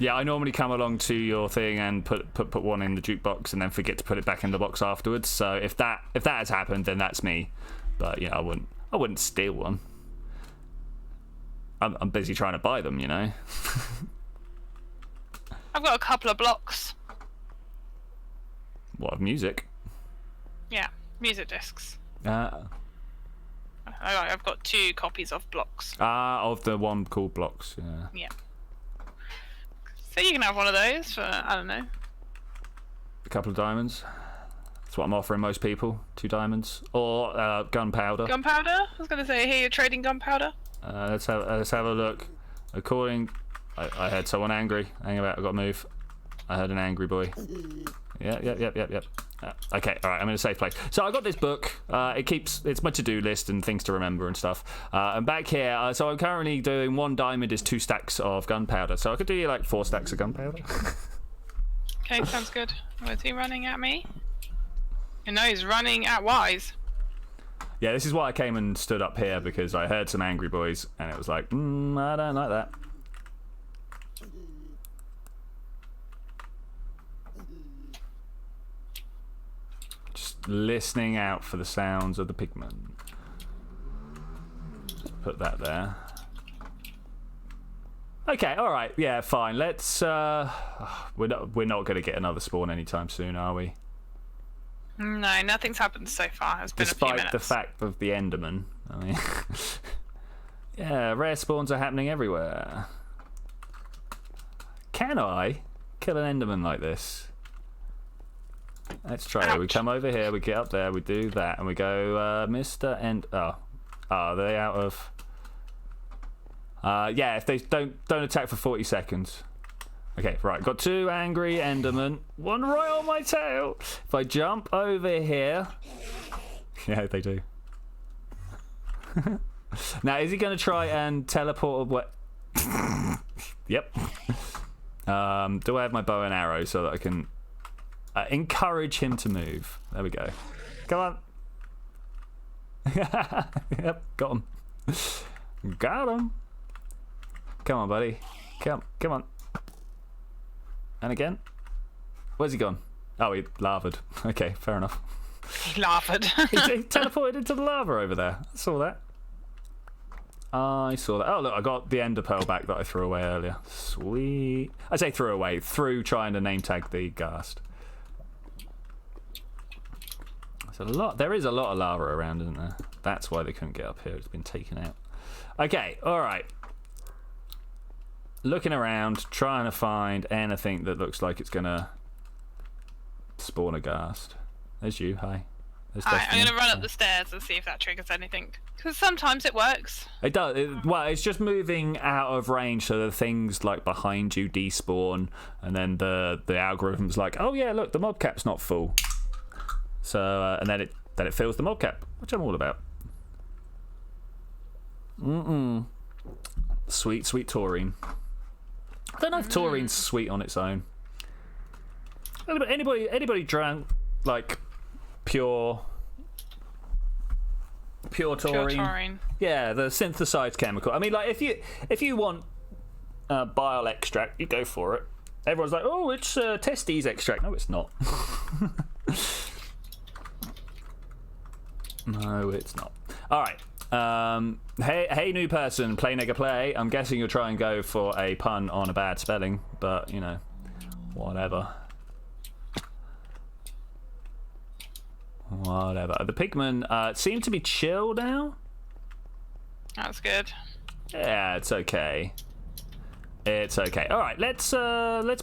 Yeah, I normally come along to your thing and put one in the jukebox and then forget to put it back in the box afterwards. So if that has happened, then that's me. But yeah, I wouldn't steal one. I'm busy trying to buy them, you know. I've got a couple of blocks. What, of music? Yeah, music discs. I I've got 2 copies of blocks. Of the one called blocks. Yeah. Yeah. So you can have one of those for, I don't know. A couple of diamonds. That's what I'm offering most people. 2 diamonds or gunpowder. Gunpowder? I was gonna say, here you're trading gunpowder. Let's have a look. According, I heard someone angry. Hang about. I got to move. I heard an angry boy. Yep. Okay, all right. I'm in a safe place. So I got this book. It's my to-do list and things to remember and stuff. And back here, so I'm currently doing 1 diamond is 2 stacks of gunpowder. So I could do you like 4 stacks of gunpowder. Okay, sounds good. Oh, is he running at me? No, he's running at Wise. Yeah, this is why I came and stood up here, because I heard some angry boys and it was like, I don't like that. Just listening out for the sounds of the pigmen. Just put that there. Okay, all right, yeah, fine. Let's. We're not going to get another spawn anytime soon, are we? No, nothing's happened so far. It's been a few minutes. Despite the fact of the Enderman. I mean, yeah, rare spawns are happening everywhere. Can I kill an Enderman like this? Let's try it. We come over here, we get up there, we do that, and we go, Mr. End. Oh, are they out of? Yeah, if they don't attack for 40 seconds. Okay, right, got 2 angry Endermen, 1 right on my tail. If I jump over here, yeah, they do. Now, is he going to try and teleport away? Yep. Do I have my bow and arrow so that I can encourage him to move? There we go. Come on. Yep, got him. Got him. Come on, buddy. Come on. And again. Where's he gone? Oh, he lavaed. Okay, fair enough. He lavaed. he teleported into the lava over there. I saw that. I saw that. Oh, look, I got the ender pearl back that I threw away earlier. Sweet. I say threw away. Through trying to name tag the ghast. There's a lot. There is a lot of lava around, isn't there? That's why they couldn't get up here. It's been taken out. Okay, all right. Looking around, trying to find anything that looks like it's gonna spawn a ghast. There's you. Hi. Hi, I'm gonna run up the stairs and see if that triggers anything. Because sometimes it works. It does. Well, it's just moving out of range, so the things like behind you despawn, and then the algorithm's like, oh yeah, look, the mod cap's not full. So and then it fills the mod cap, which I'm all about. Sweet, sweet taurine. I don't know if taurine's sweet on its own. Anybody drank like pure taurine? Pure taurine. Yeah, the synthesized chemical. I mean, like if you want bile extract, you go for it. Everyone's like, oh, it's testes extract. No, it's not. No, it's not. All right. Hey, new person, play nigga play. I'm guessing you'll try and go for a pun on a bad spelling, but you know, whatever. Whatever. The pigmen seem to be chill now. That's good. Yeah, it's okay. It's okay. All right, let's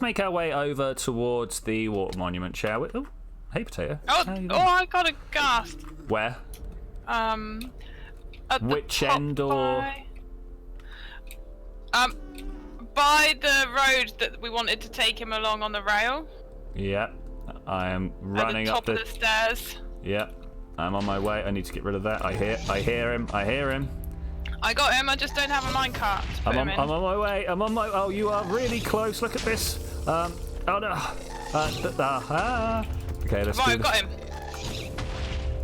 make our way over towards the water monument, shall we? Oh, hey, potato. Oh, I got a ghast. Where? At which end or? By the road that we wanted to take him along on the rail. Yep, I am running up the stairs. Yep, I'm on my way. I need to get rid of that. I hear him. I got him. I just don't have a minecart. I'm on my way. Oh, you are really close. Look at this. Oh no. Okay, let's do I've got him.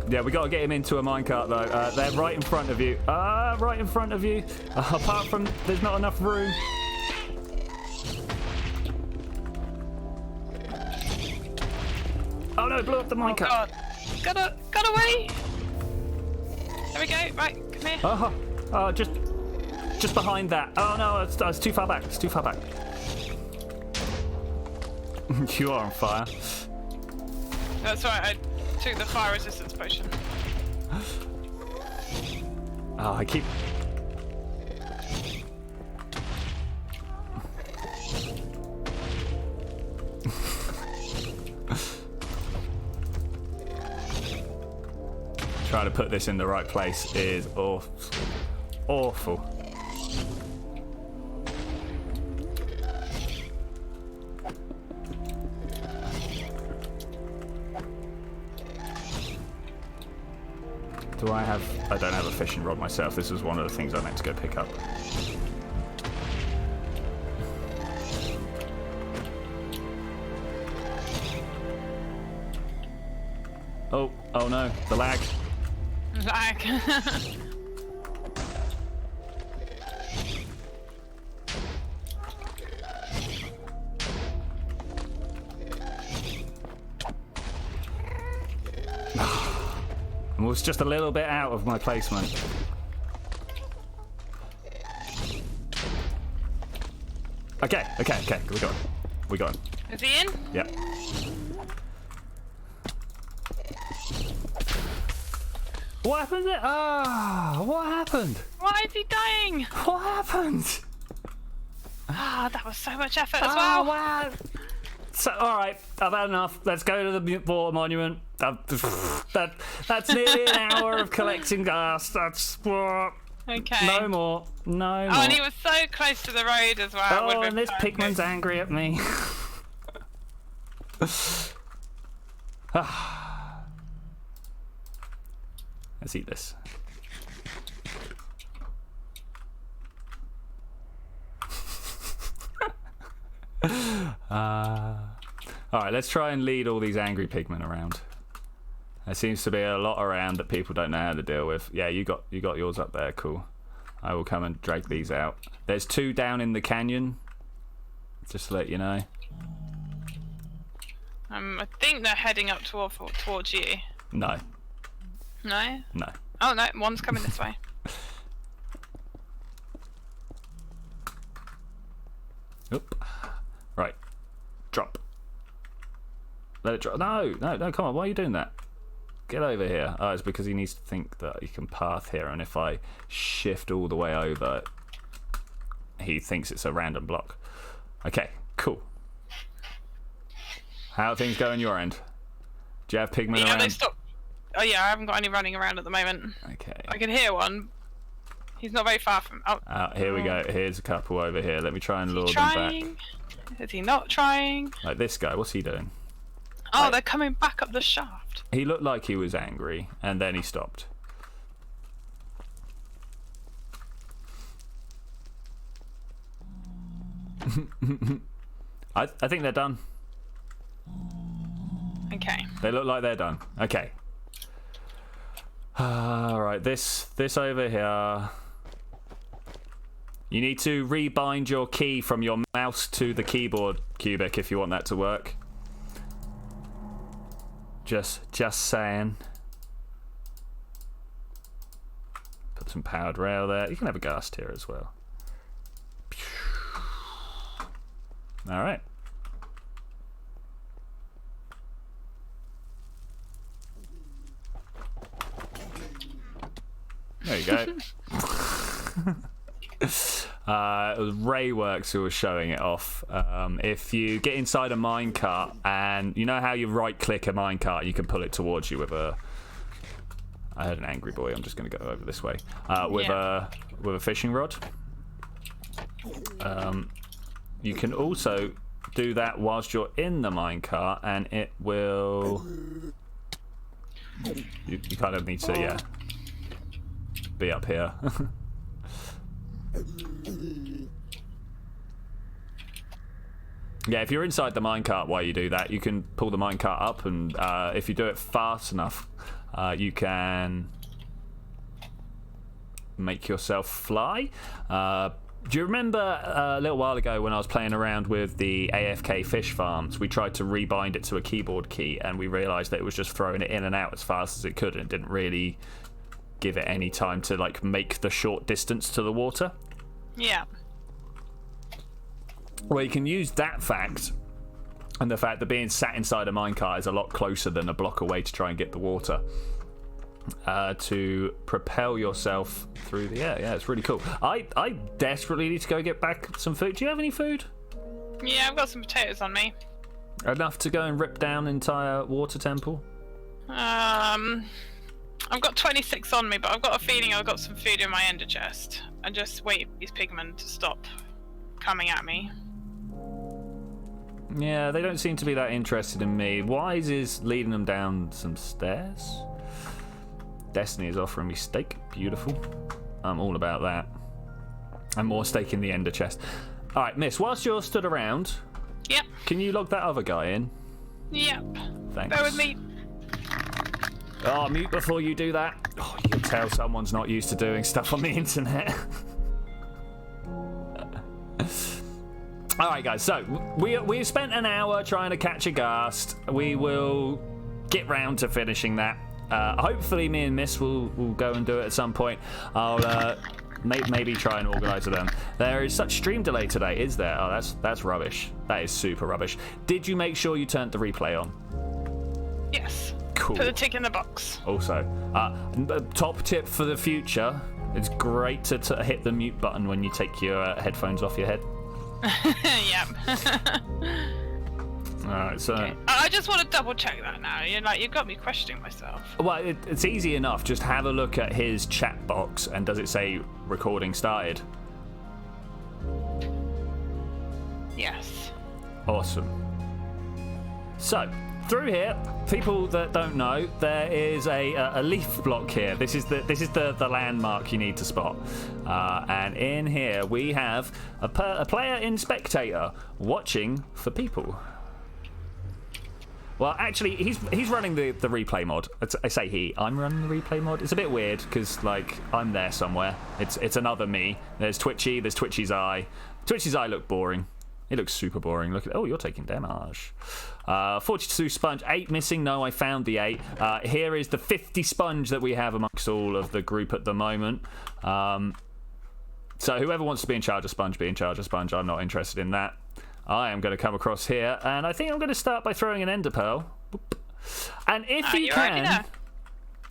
Yeah, we got to get him into a minecart though. They're right in front of you. Right in front of you. Apart from, there's not enough room. Oh no! Blew up the minecart. Oh god! Got away. There we go. Right, come here. Just behind that. Oh no! It's too far back. It's too far back. You are on fire. That's right. I took the fire resistance potion. Oh, I keep... Trying to put this in the right place is awful. Do I have... I don't have a fishing rod myself. This was one of the things I meant to go pick up. Oh no, the lag. Lag. I was just a little bit out of my placement. Okay. We got him. Is he in? Yep. What happened there? What happened? Why is he dying? What happened? That was so much effort as well. Wow. So, all right, I've had enough. Let's go to the water monument. That's nearly an hour of collecting ghast. That's Okay. no more. No more. Oh, and he was so close to the road as well. Oh, and this pigman's angry at me. Let's eat this. Alright, let's try and lead all these angry pigmen around. There seems to be a lot around that people don't know how to deal with. Yeah, you got yours up there, cool. I will come and drag these out. There's 2 down in the canyon, just to let you know. I think they're heading up towards you. No. No? No. Oh no, one's coming this way. Oop. Right. Drop. Let it drop. No, come on. Why are you doing that? Get over here. Oh, it's because he needs to think that he can path here, and if I shift all the way over, he thinks it's a random block. Okay, cool. How are things going your end? Do you have pigmen around? They stopped. Oh yeah, I haven't got any running around at the moment. Okay. I can hear one. He's not very far from... Oh, here we go. Here's a couple over here. Let me try and lure them back. Is he not trying? Like this guy, what's he doing? Oh, they're coming back up the shaft. He looked like he was angry, and then he stopped. I think they're done. Okay. They look like they're done. Okay. Alright, this over here. You need to rebind your key from your mouse to the keyboard, Cubic, if you want that to work. Just saying. Put some powered rail there. You can have a ghast here as well. Alright. There you go. It was Rayworks who was showing it off. If you get inside a minecart, and you know how you right click a minecart, you can pull it towards you with a... I heard an angry boy. I'm just going to go over this way. With a fishing rod. You can also do that whilst you're in the minecart, and it will... You kind of need to, be up here. Yeah, if you're inside the minecart while you do that, you can pull the minecart up, and if you do it fast enough, you can make yourself fly. Do you remember a little while ago when I was playing around with the AFK fish farms, we tried to rebind it to a keyboard key, and we realised that it was just throwing it in and out as fast as it could, and it didn't really give it any time to like make the short distance to the water? Yeah. Well, you can use that fact and the fact that being sat inside a minecart is a lot closer than a block away to try and get the water. to propel yourself through the air. Yeah, it's really cool. I desperately need to go get back some food. Do you have any food? Yeah, I've got some potatoes on me. Enough to go and rip down an entire water temple? I've got 26 on me, but I've got a feeling I've got some food in my ender chest. And just wait for these pigmen to stop coming at me. Yeah, they don't seem to be that interested in me. Wise is leading them down some stairs. Destiny is offering me steak. Beautiful. I'm all about that. And more steak in the ender chest. All right, miss, whilst you're stood around... Yep. Can you log that other guy in? Yep. Thanks. Bear with me. Oh, mute before you do that. Oh, you can tell someone's not used to doing stuff on the internet. Alright, guys, so we spent an hour trying to catch a ghast. We will get round to finishing that. Hopefully me and Miss will go and do it at some point. I'll maybe try and organise it then. There is such stream delay today, is there? Oh, that's rubbish. That is super rubbish. Did you make sure you turned the replay on? Yes. Cool. Put a tick in the box. Also, top tip for the future, it's great to hit the mute button when you take your headphones off your head. Yep. Alright, so... Okay. I just want to double check that now. You've got me questioning myself. Well, it's easy enough. Just have a look at his chat box, and does it say recording started? Yes. Awesome. So, through here, people that don't know, there is a leaf block here. This is the landmark you need to spot. And in here we have a player in spectator watching for people. Well, actually, he's running the replay mod. I say he. I'm running the replay mod. It's a bit weird because like I'm there somewhere. It's another me. There's Twitchy. There's Twitchy's eye. Twitchy's eye looked boring. It looks super boring. Look at you're taking damage. 42 sponge, 8 missing. No, I found the 8. Here is the 50 sponge that we have amongst all of the group at the moment. So whoever wants to be in charge of sponge, be in charge of sponge. I'm not interested in that. I am going to come across here, and I think I'm going to start by throwing an ender pearl. And if you can,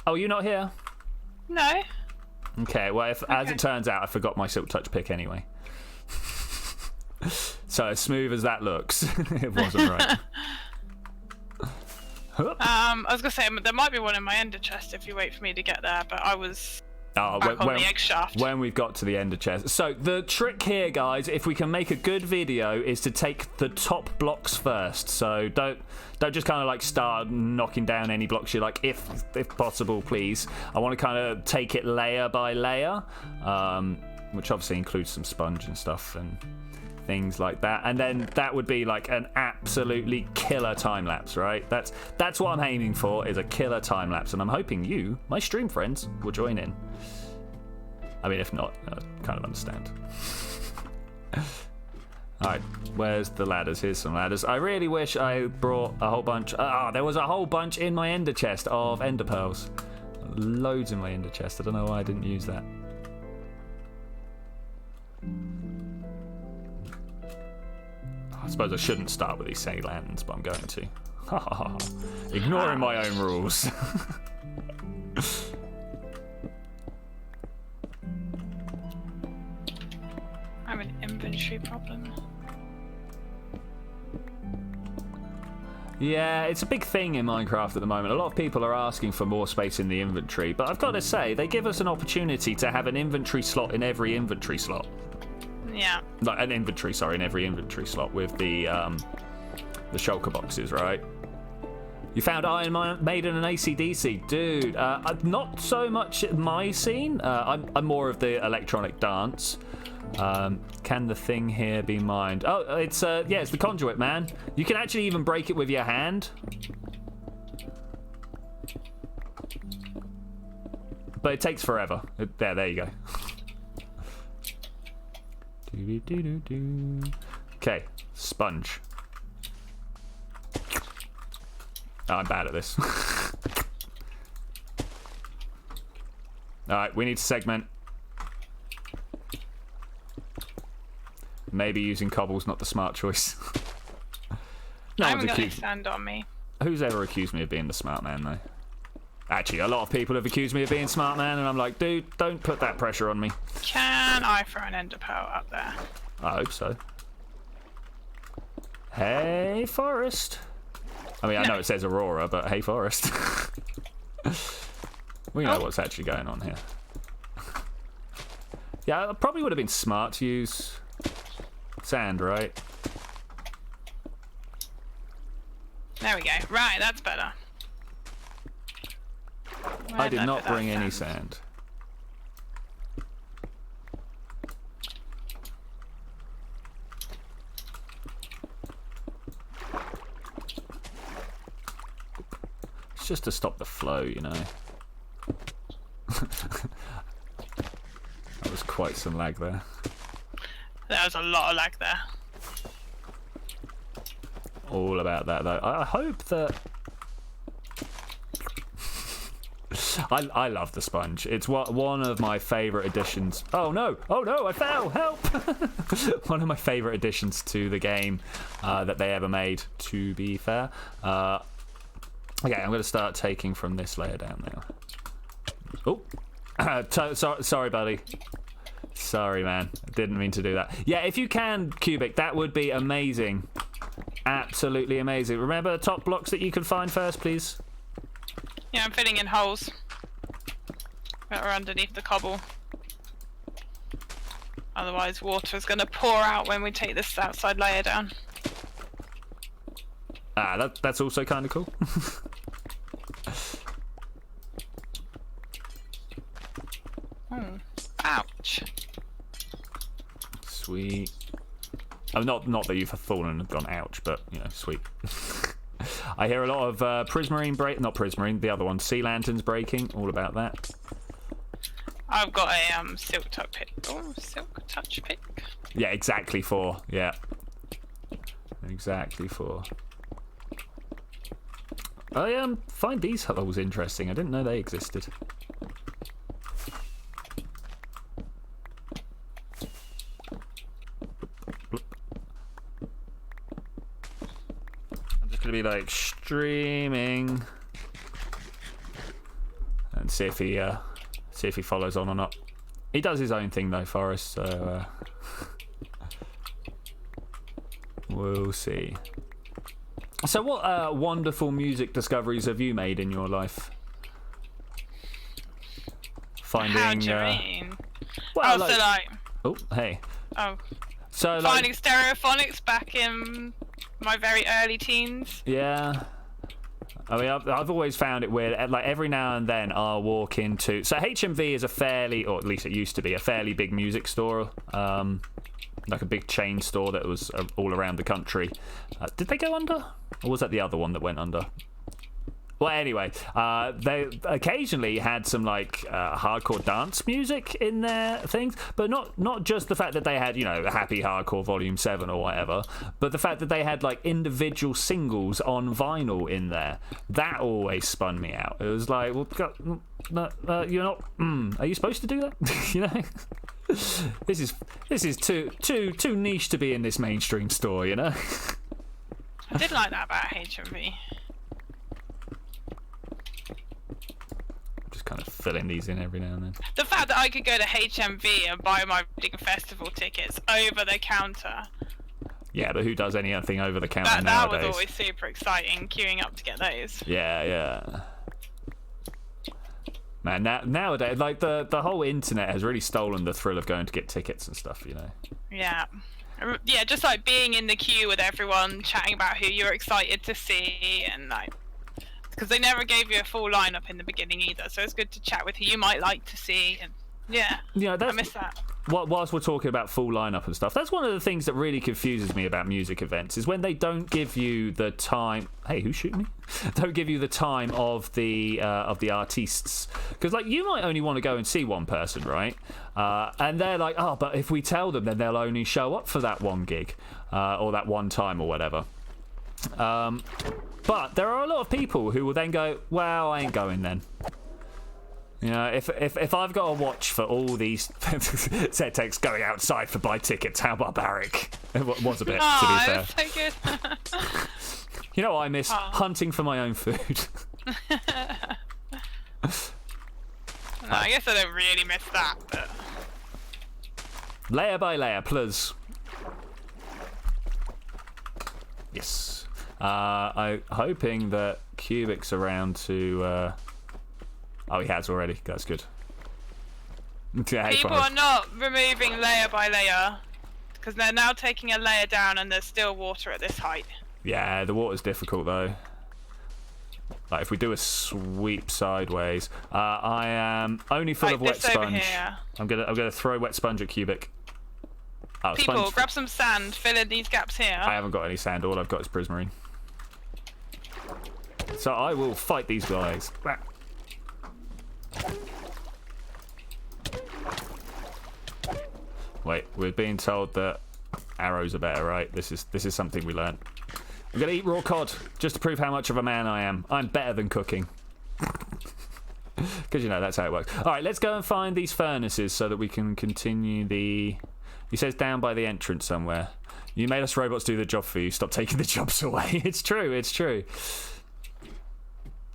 oh, you're not here? No. Okay. Well, as it turns out, I forgot my silk touch pick anyway. So as smooth as that looks, it wasn't right. I was gonna say there might be one in my ender chest if you wait for me to get there, but I was back on the egg shaft. When we've got to the ender chest. So the trick here, guys, if we can make a good video, is to take the top blocks first. So don't just kind of like start knocking down any blocks you like. If possible, please. I want to kind of take it layer by layer, which obviously includes some sponge and stuff and things like that, and then that would be like an absolutely killer time lapse, right? That's what I'm aiming for, is a killer time lapse, and I'm hoping you, my stream friends, will join in. I mean, if not, I kind of understand. Alright, where's the ladders? Here's some ladders. I really wish I brought a whole bunch. There was a whole bunch in my ender chest of ender pearls. Loads in my ender chest. I don't know why I didn't use that. I suppose I shouldn't start with these sandy lanterns, but I'm going to. Ignoring my own rules. I have an inventory problem. Yeah, it's a big thing in Minecraft at the moment. A lot of people are asking for more space in the inventory, but I've got to say, they give us an opportunity to have an inventory slot in every inventory slot. Yeah. Like an inventory, sorry, in every inventory slot with the shulker boxes, right? You found Iron Maiden and AC/DC, dude. Not so much my scene. I'm more of the electronic dance. Can the thing here be mined? Oh, it's the conduit, man. You can actually even break it with your hand. But it takes forever. There you go. Okay, sponge. Oh, I'm bad at this. Alright, we need to segment. Maybe using cobble's not the smart choice. No one's accused. Stand on me. Who's ever accused me of being the smart man, though? Actually, a lot of people have accused me of being smart, man, and I'm like, dude, don't put that pressure on me. Can I throw an ender pearl up there? I hope so. Hey, Forest. I mean, I know it says Aurora, but hey, Forest. We know what's actually going on here. Yeah, it probably would have been smart to use sand, right? There we go. Right, that's better. I did not bring any sand. It's just to stop the flow, you know. That was quite some lag there. There was a lot of lag there. All about that, though. I hope that... I love the sponge. It's one of my favourite additions. Oh no! Oh no! I fell! Help! One of my favourite additions to the game that they ever made. To be fair, okay, I'm going to start taking from this layer down now. Oh, sorry, buddy. Sorry, man. Didn't mean to do that. Yeah, if you can, Cubic, that would be amazing. Absolutely amazing. Remember the top blocks that you can find first, please. Yeah, I'm filling in holes that are underneath the cobble. Otherwise, water is going to pour out when we take this outside layer down. Ah, that's also kind of cool. Ouch. Sweet. Oh, not that you've fallen and gone ouch, but, you know, sweet. I hear a lot of prismarine not prismarine, the other one, sea lanterns breaking, all about that. I've got a silk touch pick. Oh, silk touch pick. Yeah, exactly 4. Yeah. Exactly 4. I find these holes interesting. I didn't know they existed. Gonna be like streaming and see if he follows on or not. He does his own thing though, Forrest, so we'll see. So what wonderful music discoveries have you made in your life? Finding How do you mean? Well, so like oh, hey. Oh. So finding stereophonics back in my very early teens. Yeah. I mean, I've always found it weird. Like, every now and then I'll walk into... So HMV is a fairly, or at least it used to be, a fairly big music store. Like a big chain store that was all around the country. Did they go under? Or was that the other one that went under? Well, anyway, they occasionally had some like hardcore dance music in their things, but not just the fact that they had, you know, Happy Hardcore Volume 7 or whatever, but the fact that they had like individual singles on vinyl in there. That always spun me out. It was like, well, you're not. Are you supposed to do that? You know, this is too niche to be in this mainstream store. You know. I did like that about HMV. Kind of filling these in every now and then. The fact that I could go to HMV and buy my reading festival tickets over the counter. Yeah, but who does anything over the counter that nowadays? That was always super exciting, queuing up to get those. Yeah. Man, nowadays, like the whole internet has really stolen the thrill of going to get tickets and stuff, you know. Yeah. Yeah, just like being in the queue with everyone, chatting about who you're excited to see, and like. Because they never gave you a full lineup in the beginning either, so it's good to chat with who you might like to see. And yeah, I miss that. Whilst we're talking about full lineup and stuff, that's one of the things that really confuses me about music events is when they don't give you the time. Hey, who's shooting me? Don't give you the time of the artists, because like you might only want to go and see one person, right? And they're like, oh, but if we tell them, then they'll only show up for that one gig or that one time or whatever. But there are a lot of people who will then go, well, I ain't going then. You know, if I've got to watch for all these set takes going outside for buy tickets, how barbaric. It was a bit, to be fair. It was so good. You know what I miss? Hunting for my own food. I guess I don't really miss that, but... Layer by layer, plus. Yes. I'm hoping that Cubic's around to... Oh, he has already. That's good. Okay, People are not removing layer by layer, because they're now taking a layer down and there's still water at this height. Yeah, the water's difficult, though. Like, if we do a sweep sideways... I am only full of wet sponge. I'm gonna throw wet sponge at Cubic. Oh, People, sponge. grab some sand, fill in these gaps here. I haven't got any sand. All I've got is prismarine. So I will fight these guys. Wait, we're being told that arrows are better, right? This is something we learned. I'm gonna eat raw cod just to prove how much of a man I am. I'm better than cooking. Because, you know, that's how it works. All right, let's go and find these furnaces so that we can continue the... He says down by the entrance somewhere. You made us robots do the job for you. Stop taking the jobs away. It's true, it's true.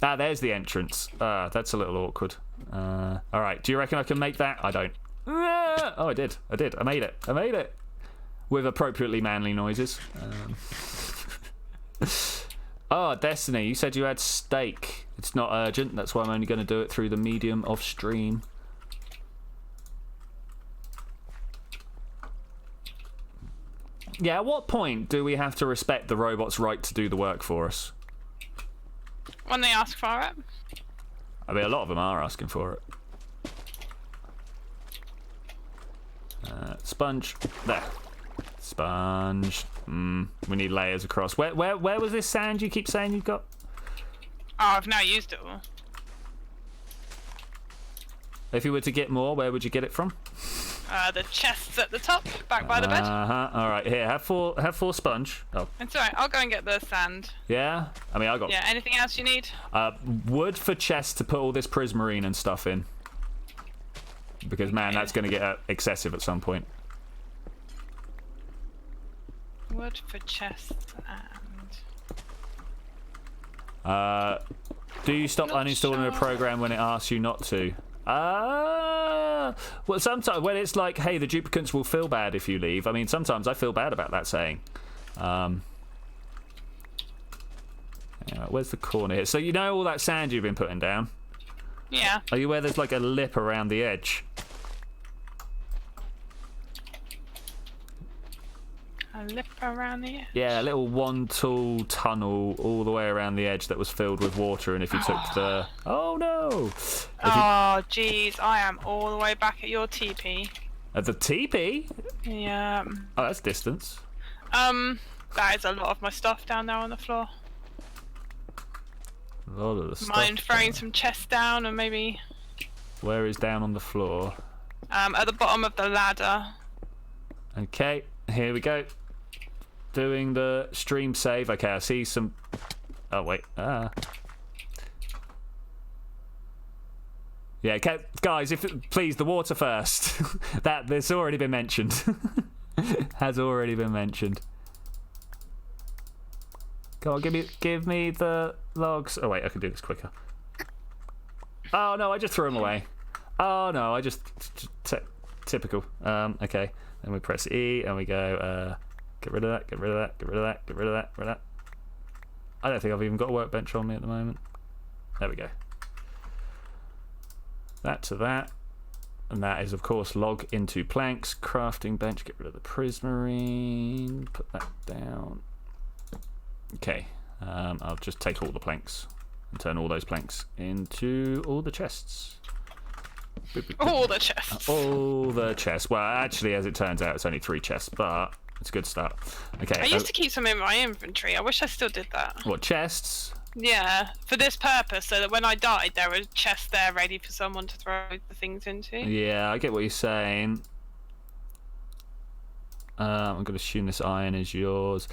Ah, there's the entrance. That's a little awkward. All right, do you reckon I can make that? I don't. Oh, I did. I made it. With appropriately manly noises. Oh, Destiny, you said you had steak. It's not urgent. That's why I'm only going to do it through the medium of stream. Yeah, at what point do we have to respect the robot's right to do the work for us? When they ask for it. I mean, a lot of them are asking for it. Sponge. There. Sponge. We need layers across. Where was this sand you keep saying you've got? Oh, I've now used it all. If you were to get more, where would you get it from? The chests at the top, back by the bed. All right, here, have four sponge. Oh. It's alright, I'll go and get the sand. Yeah? I mean, I got... Yeah, anything else you need? Wood for chests to put all this prismarine and stuff in. Because, man, that's going to get excessive at some point. Wood for chests and... Do you stop uninstalling a program when it asks you not to? Well, sometimes when it's like, hey, the duplicates will feel bad if you leave. I mean, sometimes I feel bad about that saying. Yeah, where's the corner here? So you know all that sand you've been putting down? Yeah. Are you aware there's like a lip around the edge? A lip around the edge? Yeah, a little one-tool tunnel all the way around the edge that was filled with water, and if you took the... Oh, no! Oh, jeez, I am all the way back at your teepee. At the teepee? Yeah. Oh, that's distance. That is a lot of my stuff down there on the floor. A lot of the stuff. Mind throwing some chests down and maybe... Where is down on the floor? At the bottom of the ladder. Okay, here we go. Doing the stream save. Okay, I see some... Oh, wait. Yeah, okay, guys, please, the water first. That's already been mentioned. Has already been mentioned. Come on, give me the logs. Oh, wait, I can do this quicker. Oh, no, I just threw them away. Oh, no, I just typical. Okay, then we press E and we go... Get rid of that, get rid of that, get rid of that, get rid of that, get rid of that. I don't think I've even got a workbench on me at the moment. There we go. That to that. And that is, of course, log into planks. Crafting bench, get rid of the prismarine. Put that down. Okay. I'll just take all the planks and turn all those planks into all the chests. All the chests. All the chests. Well, actually, as it turns out, it's only 3 chests, but... It's a good start. Okay. I used to keep some in my inventory. I wish I still did that. What, chests? Yeah, for this purpose, so that when I died, there were chests there ready for someone to throw the things into. Yeah, I get what you're saying. I'm going to assume this iron is yours.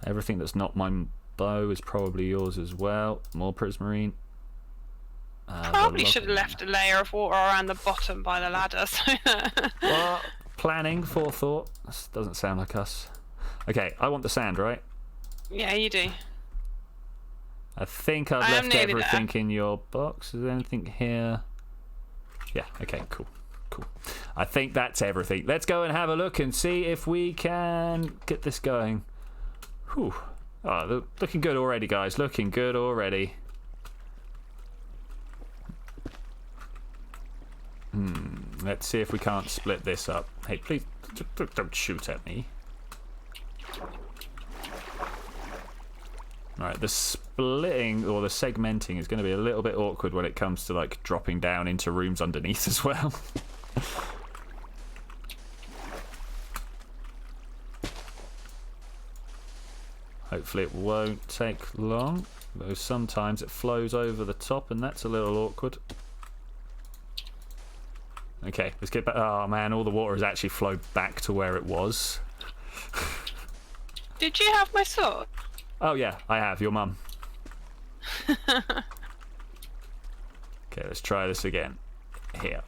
Everything that's not my bow is probably yours as well. More prismarine. Probably should have left a layer of water around the bottom by the ladder. So what? Planning, forethought. This doesn't sound like us. Okay, I want the sand, right? Yeah, you do. I think I've left everything in your box. Is there anything here? Yeah, okay, cool. I think that's everything. Let's go and have a look and see if we can get this going. Whew. Oh, looking good already, guys. Looking good already. Let's see if we can't split this up. Hey, please don't shoot at me. Alright, the splitting or the segmenting is going to be a little bit awkward when it comes to like dropping down into rooms underneath as well. Hopefully it won't take long, though sometimes it flows over the top and that's a little awkward. Okay, let's get back. Oh man, all the water has actually flowed back to where it was. Did you have my sword? Oh yeah, I have, your mum. Okay, let's try this again. Here.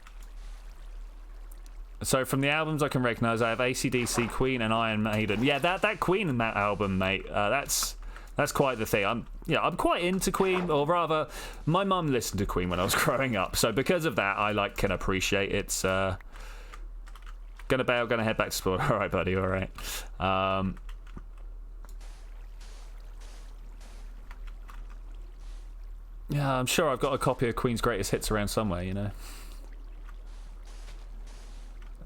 So from the albums I can recognise, I have AC/DC, Queen, and Iron Maiden. Yeah, that Queen album, mate. That's quite the thing. I'm quite into Queen, or rather, my mum listened to Queen when I was growing up. So because of that, I can appreciate it's. Gonna bail, gonna head back to sport. All right, buddy. All right. Yeah, I'm sure I've got a copy of Queen's Greatest Hits around somewhere. You know.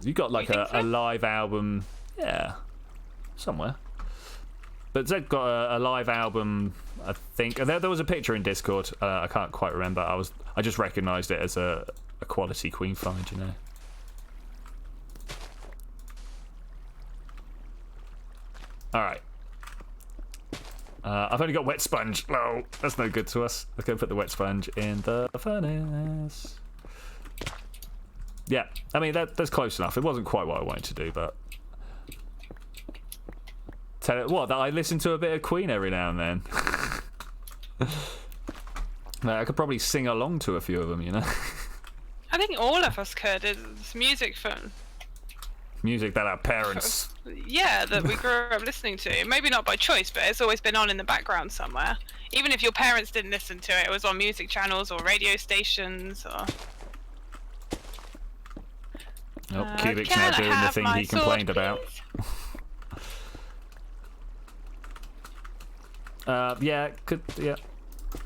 You got like a live album, yeah, somewhere. But Zed got a live album, I think. There was a picture in Discord. I can't quite remember. I just recognised it as a quality Queen find, you know. All right. I've only got wet sponge. No, that's no good to us. Let's go put the wet sponge in the furnace. Yeah, I mean, that's close enough. It wasn't quite what I wanted to do, but... Tell it what, that I listen to a bit of Queen every now and then. I could probably sing along to a few of them, you know? I think all of us could. It's music from... Music that our parents... Yeah, that we grew up listening to. Maybe not by choice, but it's always been on in the background somewhere. Even if your parents didn't listen to it, it was on music channels or radio stations or... Oh, Cubic's now doing the thing he complained about. Yeah, yeah.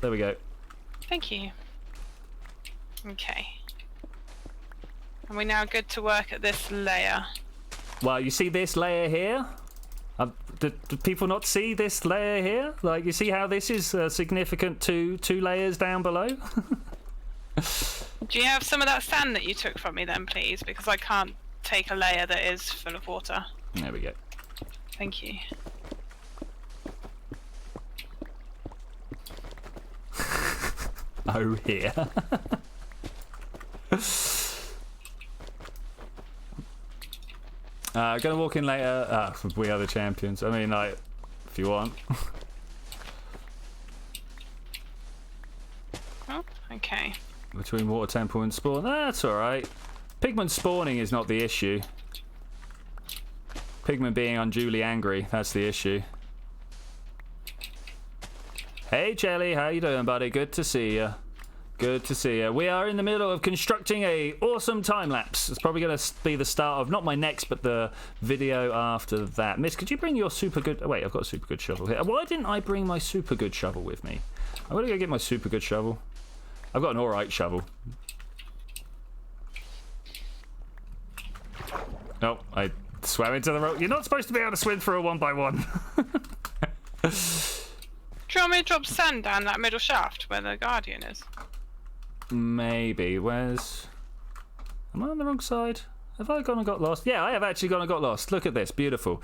There we go. Thank you. Okay. And we're now good to work at this layer. Well, you see this layer here? Do people not see this layer here? Like, you see how this is significant to two layers down below? Do you have some of that sand that you took from me then, please? Because I can't take a layer that is full of water. There we go. Thank you. Oh, here. Gonna walk in later. We are the champions. I mean, like, if you want. Oh, okay. Between water temple and spawn. That's alright. Pigment spawning is not the issue. Pigment being unduly angry, that's the issue. Hey Jelly, how you doing, buddy? Good to see you. Good to see you. We are in the middle of constructing a awesome time lapse. It's probably going to be the start of not my next, but the video after that. Miss, could you bring your super good... Oh, wait, I've got a super good shovel here. Why didn't I bring my super good shovel with me? I'm going to go get my super good shovel. I've got an alright shovel. Oh, I swam into the rope. You're not supposed to be able to swim through a 1x1. Do you want me to drop sand down that middle shaft where the Guardian is? Maybe. Where's... Am I on the wrong side? Have I gone and got lost? Yeah, I have actually gone and got lost. Look at this. Beautiful.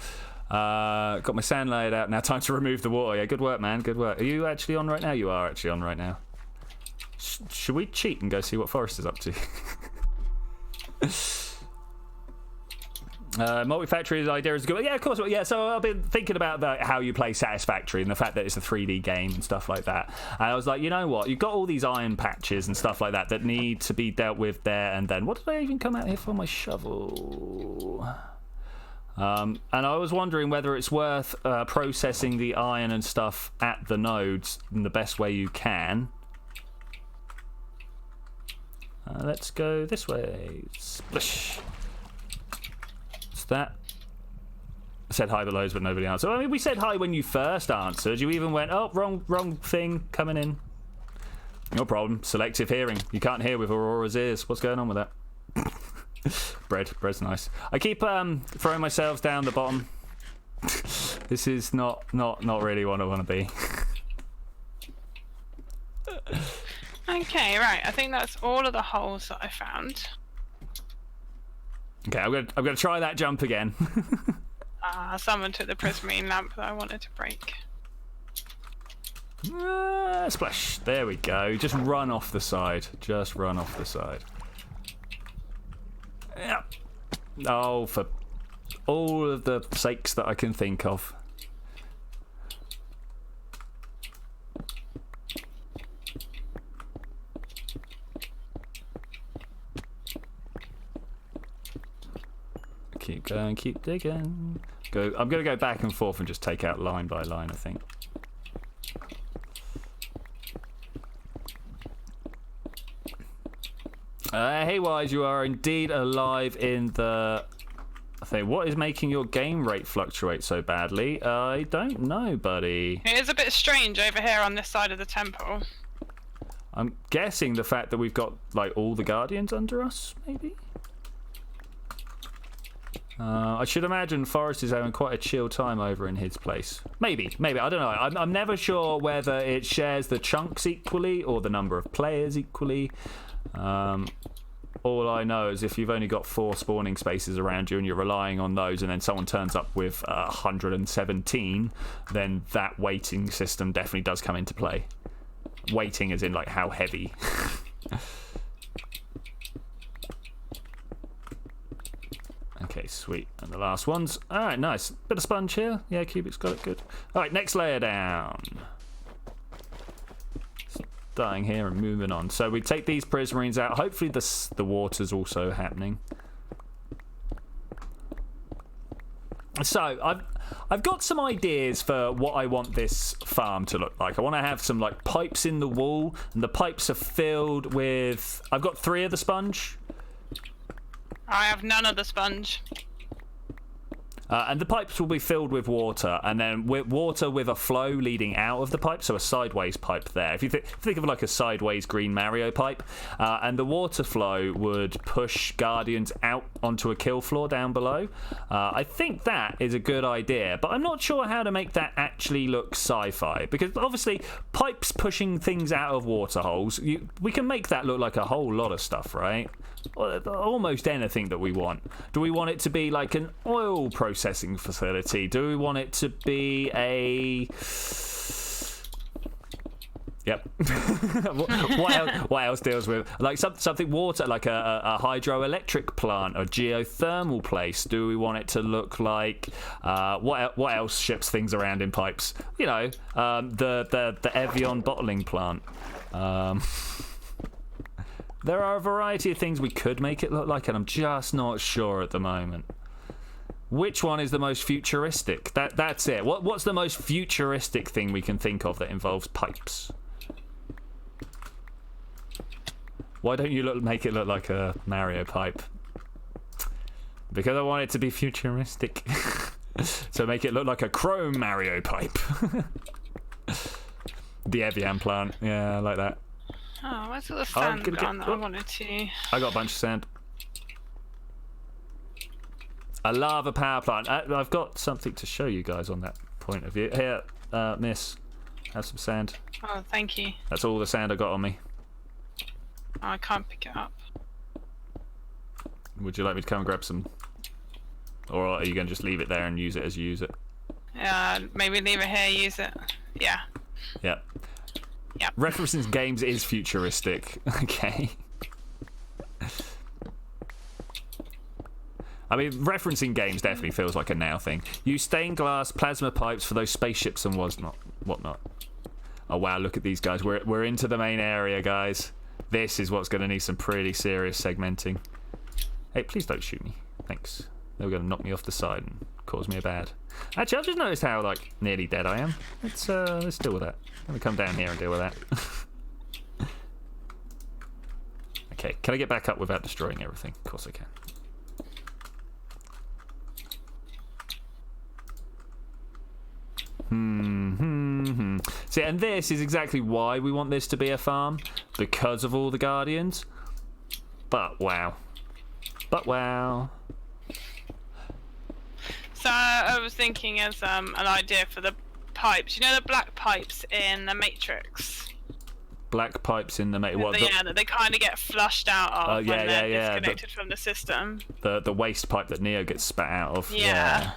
Got my sand laid out. Now time to remove the water. Yeah, good work, man. Good work. Are you actually on right now? You are actually on right now. Should we cheat and go see what Forrest is up to? Multi-factory's idea is good. Yeah, of course. Yeah, so I've been thinking about how you play Satisfactory and the fact that it's a 3D game and stuff like that. And I was like, you know what? You've got all these iron patches and stuff like that need to be dealt with there and then. What did I even come out here for my shovel? And I was wondering whether it's worth processing the iron and stuff at the nodes in the best way you can. Let's go this way. Splish. What's that? I said hi below, but nobody answered. I mean, we said hi when you first answered. You even went, oh, wrong thing coming in. No problem. Selective hearing. You can't hear with Aurora's ears. What's going on with that? Bread's nice. I keep throwing myself down the bottom. This is not really what I want to be. Okay, right. I think that's all of the holes that I found. Okay, I'm gonna try that jump again. Someone took the prismarine lamp that I wanted to break. Splash. There we go. Just run off the side. Just run off the side. Yeah. Oh, for all of the sakes that I can think of. Keep going, keep digging. I'm going to go back and forth and just take out line by line, I think. Hey, Wise, you are indeed alive in the... I think, what is making your game rate fluctuate so badly? I don't know, buddy. It is a bit strange over here on this side of the temple. I'm guessing the fact that we've got, like, all the Guardians under us, maybe? I should imagine Forrest is having quite a chill time over in his place. Maybe, I don't know. I'm never sure whether it shares the chunks equally or the number of players equally. All I know is if you've only got 4 spawning spaces around you and you're relying on those, and then someone turns up with 117, then that weighting system definitely does come into play. Weighting as in, like, how heavy. Okay, sweet. And the last ones. Alright, nice. Bit of sponge here. Yeah, Cubic's got it good. Alright, next layer down. Starting here and moving on. So we take these prismarines out. Hopefully the water's also happening. So I've got some ideas for what I want this farm to look like. I want to have some like pipes in the wall, and the pipes are filled with... I've got 3 of the sponge. I have none of the sponge. And the pipes will be filled with water, and then with water with a flow leading out of the pipe, so a sideways pipe there. If you think of like a sideways green Mario pipe, and the water flow would push Guardians out onto a kill floor down below. I think that is a good idea, but I'm not sure how to make that actually look sci-fi, because obviously pipes pushing things out of water holes, we can make that look like a whole lot of stuff, right? Almost anything that we want. Do we want it to be like an oil processing facility? Do we want it to be a... Yep. what else deals with like something water, like a hydroelectric plant or geothermal place? Do we want it to look like what else ships things around in pipes? You know, the Evian bottling plant. There are a variety of things we could make it look like, and I'm just not sure at the moment. Which one is the most futuristic? That's it. What's the most futuristic thing we can think of that involves pipes? Why don't you make it look like a Mario pipe? Because I want it to be futuristic. So make it look like a chrome Mario pipe. The Evian plant. Yeah, I like that. Oh, where's all the sand gone that I wanted to... I got a bunch of sand. A lava power plant. I've got something to show you guys on that point of view. Here, miss, have some sand. Oh, thank you. That's all the sand I got on me. Oh, I can't pick it up. Would you like me to come and grab some? Or are you going to just leave it there and use it as you use it? Yeah, maybe leave it here, use it. Yeah. Yeah. Yeah. Referencing games is futuristic. Okay. I mean, referencing games definitely feels like a now thing. Use stained glass plasma pipes for those spaceships and whatnot. Oh wow, look at these guys. We're into the main area, guys. This is what's going to need some pretty serious segmenting. Hey, please don't shoot me. Thanks. They were going to knock me off the side and cause me a bad. Actually, I've just noticed how like nearly dead I am. Let's deal with that. Let me come down here and deal with that. Okay, can I get back up without destroying everything? Of course I can. See, and this is exactly why we want this to be a farm, because of all the guardians. But wow. So I was thinking as an idea for the pipes. You know the black pipes in the Matrix? Black pipes in the Matrix. Yeah, that they kind of get flushed out of when they're disconnected from the system. The waste pipe that Neo gets spat out of. Yeah.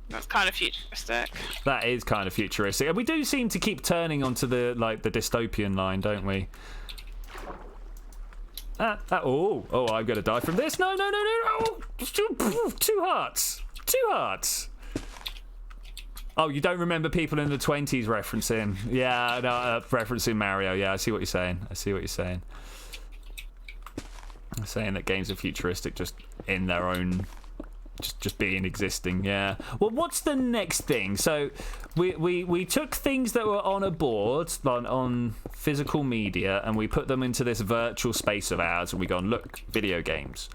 That's kind of futuristic. That is kind of futuristic. And we do seem to keep turning onto the dystopian line, don't we? Oh, I'm going to die from this. No. 2 hearts. 2 hearts. Oh, you don't remember people in the 20s referencing? Yeah, no, referencing Mario. Yeah, I see what you're saying. I'm saying that games are futuristic just in their own... Just being existing, yeah. Well, what's the next thing? So we took things that were on a board, on physical media, and we put them into this virtual space of ours, and we go and look, video games.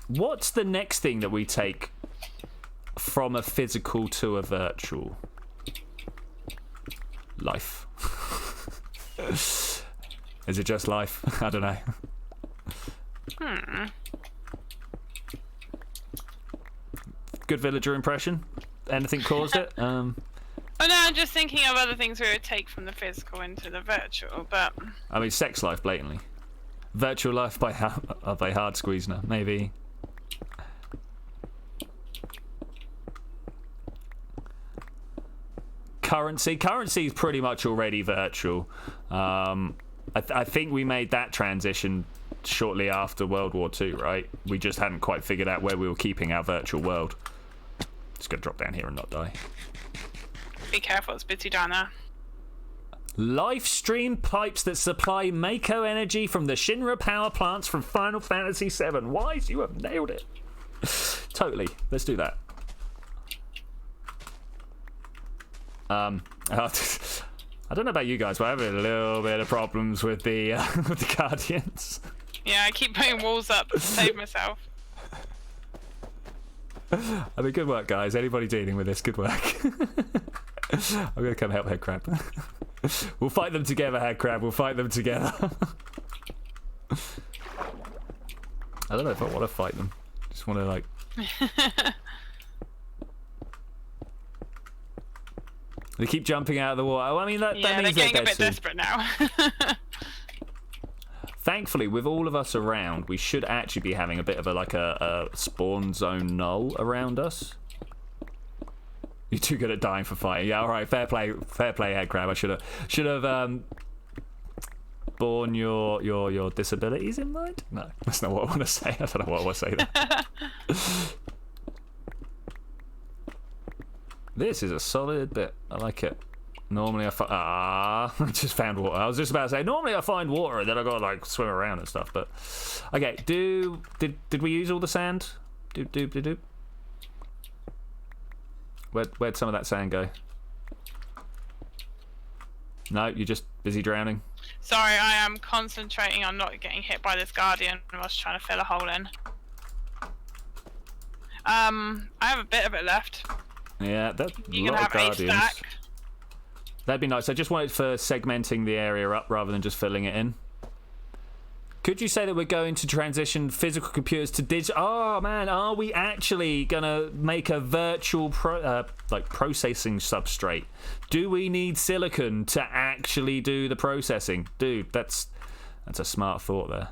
What's the next thing that we take from a physical to a virtual? Life. Is it just life? I don't know. Good villager impression? Anything caused it? Oh no, I'm just thinking of other things we would take from the physical into the virtual, but... I mean, sex life, blatantly. Virtual life by Hard Squeezener, maybe. Currency is pretty much already virtual. I think we made that transition shortly after World War II, right? We just hadn't quite figured out where we were keeping our virtual world. Just gonna drop down here and not die. Be careful, it's busy down there. Life stream pipes that supply Mako energy from the Shinra power plants from Final Fantasy VII. Wise, you have nailed it. Totally. Let's do that. I don't know about you guys, but I have a little bit of problems with the with the Guardians. Yeah, I keep putting walls up to save myself. I mean, good work, guys. Anybody dealing with this, good work. I'm going to come help Headcrab. We'll fight them together, Headcrab. We'll fight them together. I don't know if I want to fight them. Just want to, like... They keep jumping out of the water. Oh, I mean, that means they're getting a bit desperate now. Thankfully, with all of us around, we should actually be having a bit of a spawn zone null around us. You're too good at dying for fighting. Yeah, all right, fair play, Headcrab. I should have borne your disabilities in mind. No, that's not what I want to say. I don't know what I want to say there. This is a solid bit. I like it. Normally I just found water. I was just about to say, normally I find water and then I gotta like swim around and stuff, but okay, did we use all the sand? Doop. Where'd some of that sand go? No, you're just busy drowning. Sorry, I am concentrating on not getting hit by this guardian. I was trying to fill a hole in. I have a bit of it left. Yeah, that's you can have Guardians. 8 stack. That'd be nice. I just wanted for segmenting the area up rather than just filling it in. Could you say that we're going to transition physical computers to digital? Oh man, are we actually gonna make a virtual processing substrate? Do we need silicon to actually do the processing? Dude, that's a smart thought there.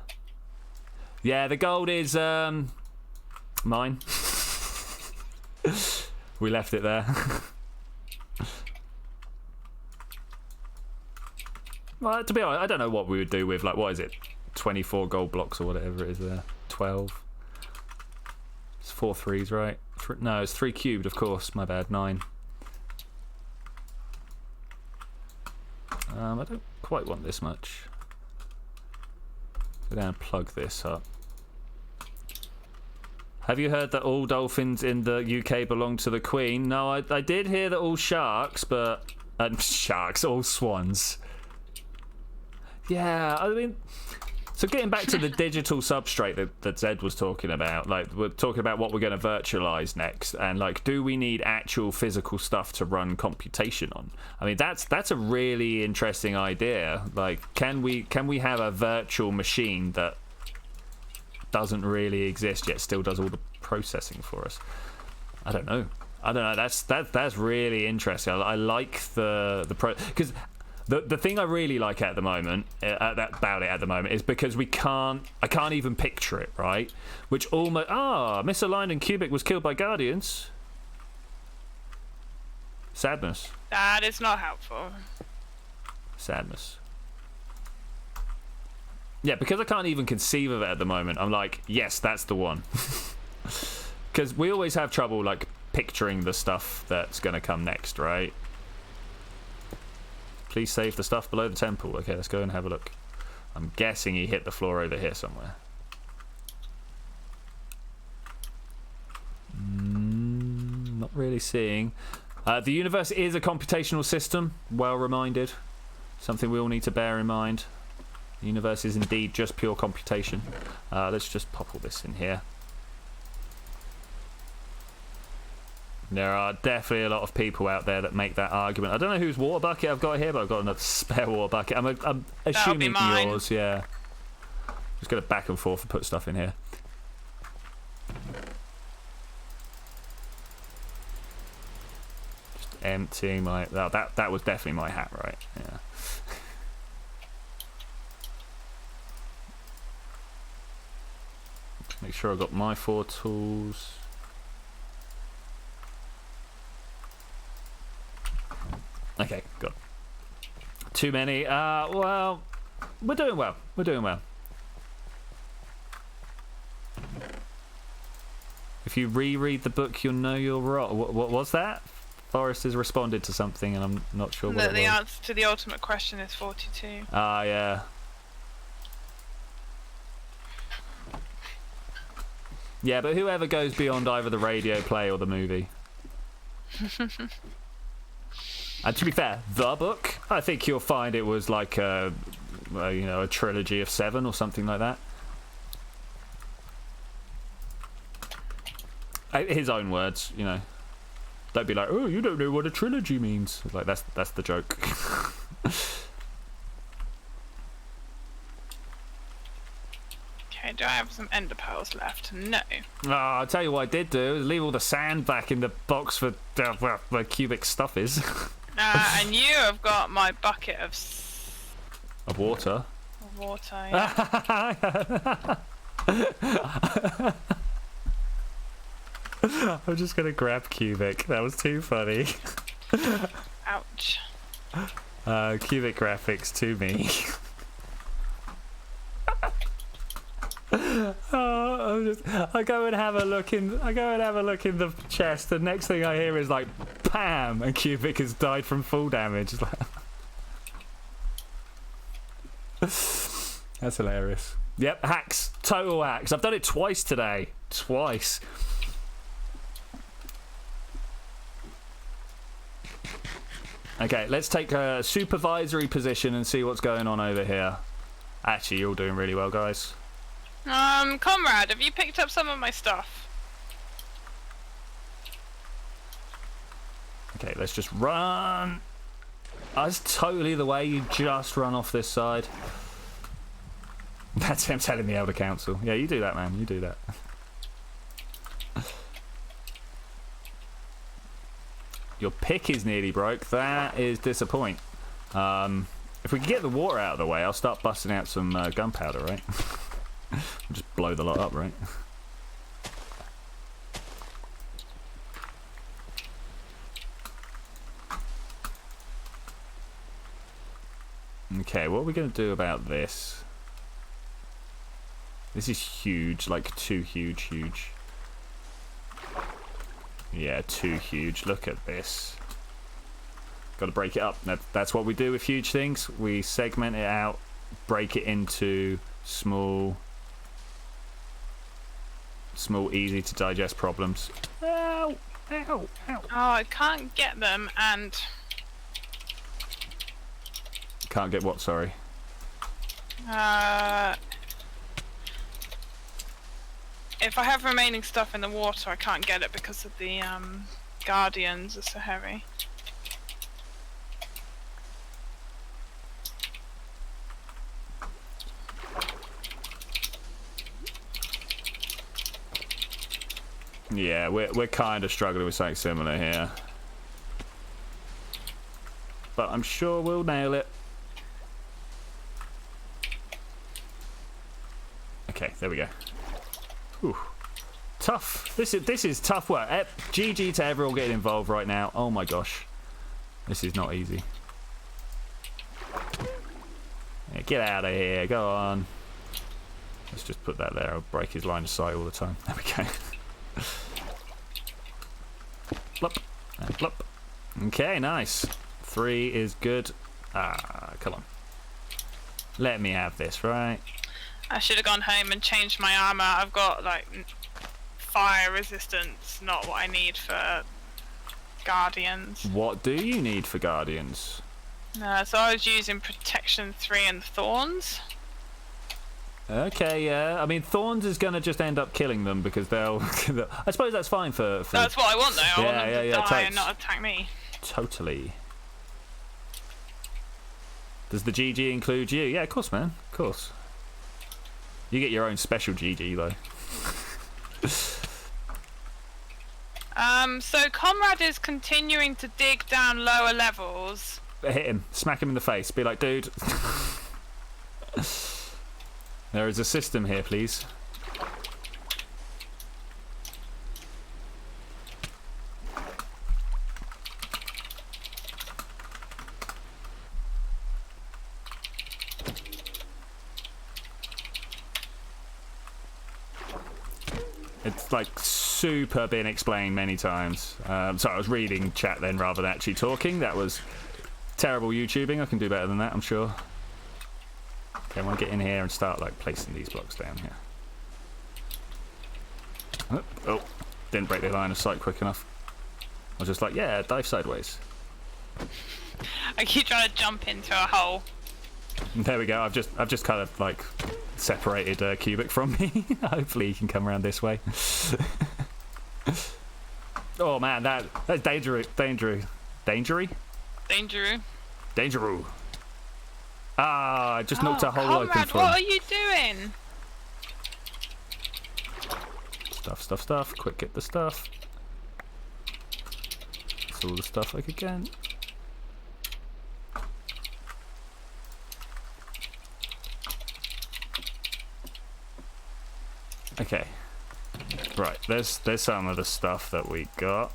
Yeah, the gold is mine. We left it there. Well, to be honest, I don't know what we would do with, like, what is it? 24 gold blocks or whatever it is there. 12. It's 4 threes, right? No, it's 3 cubed, of course. My bad. 9. I don't quite want this much. Go down and plug this up. Have you heard that all dolphins in the UK belong to the Queen? No, I did hear that all sharks, but... all swans. Yeah, I mean, so getting back to the digital substrate that Zed was talking about, like we're talking about what we're going to virtualize next, and like, do we need actual physical stuff to run computation on? I mean, that's a really interesting idea. Like, can we have a virtual machine that doesn't really exist yet still does all the processing for us? I don't know. That's really interesting. I like the because the thing I really like at the moment about it at the moment is because I can't even picture it, right? Which almost misaligned and Cubic was killed by Guardians. Sadness. That is not helpful. Sadness. Yeah, because I can't even conceive of it at the moment. I'm like, yes, that's the one. Because we always have trouble like picturing the stuff that's going to come next, right? Please save the stuff below the temple. Okay, let's go and have a look. I'm guessing he hit the floor over here somewhere. Not really seeing. The universe is a computational system, well reminded. Something we all need to bear in mind. The universe is indeed just pure computation. Let's just pop all this in here. There are definitely a lot of people out there that make that argument. I don't know whose water bucket I've got here, but I've got another spare water bucket. I'm assuming yours, yeah. Just go back and forth and put stuff in here. Just emptying my... Oh, that was definitely my hat, right? Yeah. Make sure I've got my 4 tools. Okay, good. Too many. Well, we're doing well. We're doing well. If you reread the book, you'll know you're wrong. What was that? Forrest has responded to something, and I'm not sure what it was. The answer to the ultimate question is 42. Ah, yeah. Yeah, but whoever goes beyond either the radio play or the movie. And to be fair, the book, I think you'll find it was like a trilogy of 7 or something like that. His own words, you know. Don't be like, oh, you don't know what a trilogy means. Like that's the joke. Okay, do I have some ender pearls left? No. I'll tell you what I did do is leave all the sand back in the box for where cubic stuff is. And you have got my bucket of water. Of water, yeah. I'm just gonna grab cubic. That was too funny. Ouch. Cubic graphics to me. I go and have a look in the chest. The next thing I hear is like, "Pam!" and Cubic has died from full damage. That's hilarious. Yep, hacks, total hacks. I've done it twice today. Twice. Okay, let's take a supervisory position and see what's going on over here. Actually, you're all doing really well, guys. Comrade, have you picked up some of my stuff? Okay, let's just run. That's totally the way you just run off this side. That's him telling me Elder Council. Yeah, you do that, man. You do that. Your pick is nearly broke. That is disappointing. If we can get the water out of the way, I'll start busting out some gunpowder, right? We'll just blow the lot up, right? Okay, what are we going to do about this? This is huge, like too huge. Yeah, too huge. Look at this. Got to break it up. That's what we do with huge things. We segment it out, break it into small, easy to digest problems. Ow! Ow! Ow! Oh, I can't get them, and can't get what? Sorry. If I have remaining stuff in the water, I can't get it because of the guardians are so heavy. Yeah, we're kind of struggling with something similar here. But I'm sure we'll nail it. Okay, there we go. Whew. Tough. This is tough work. GG to everyone getting involved right now. Oh my gosh. This is not easy. Yeah, get out of here. Go on. Let's just put that there. I'll break his line of sight all the time. There we go. Plop. And plop. Okay, nice. 3 is good. Ah, come on. Let me have this, right? I should have gone home and changed my armor. I've got like fire resistance, not what I need for guardians. What do you need for guardians? So I was using protection 3 and thorns. Okay, yeah. I mean, thorns is gonna just end up killing them because they'll. I suppose that's fine for. That's what I want, though. I want them to die totes. and not attack me. Totally. Does the GG include you? Yeah, of course, man. Of course. You get your own special GG though. So Comrade is continuing to dig down lower levels. Hit him. Smack him in the face. Be like, dude. There is a system here, please. It's like super been explained many times. So I was reading chat then rather than actually talking. That was terrible YouTubing. I can do better than that, I'm sure. Okay, I want to get in here and start like placing these blocks down here. Oh, didn't break the line of sight quick enough. I was just like, yeah, dive sideways. I keep trying to jump into a hole. There we go. I've just kind of like separated Cubic from me. Hopefully he can come around this way. Oh man, that's dangerous. Dangerous. Ah, I just knocked a hole Comrade, open for him. what are you doing? Stuff. Quick, get the stuff. That's all the stuff I could get. Okay. Right, there's some of the stuff that we got.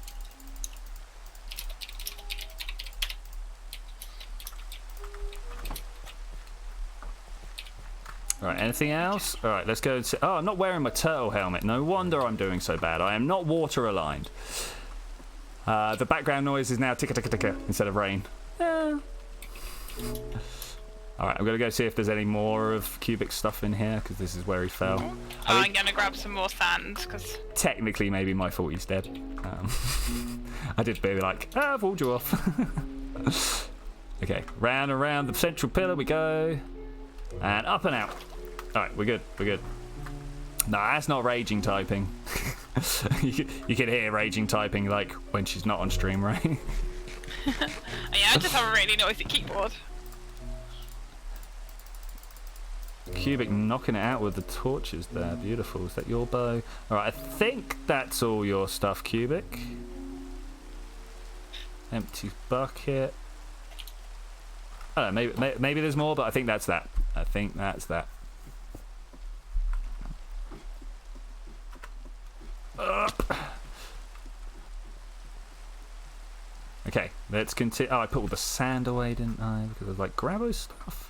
Right, anything else? Alright, let's go and see. Oh, I'm not wearing my turtle helmet. No wonder I'm doing so bad. I am not water aligned. The background noise is now ticka ticka ticka instead of rain. Yeah. Alright, I'm going to go see if there's any more of Cubic's stuff in here, because this is where he fell. I'm going to grab some more sand, because... Technically, maybe my fault he's dead. I did be like, I pulled you off. Okay, round and round the central pillar we go. And up and out. Alright, we're good. Nah, that's not raging typing. You can hear raging typing, like, when she's not on stream, right? Yeah, I just have a really noisy keyboard. Cubic knocking it out with the torches there. Beautiful. Is that your bow? Alright, I think that's all your stuff, Cubic. Empty bucket. I don't know, maybe there's more, but I think that's that. Up. Okay, let's continue. Oh, I put all the sand away, didn't I? Because I was like, grab those stuff.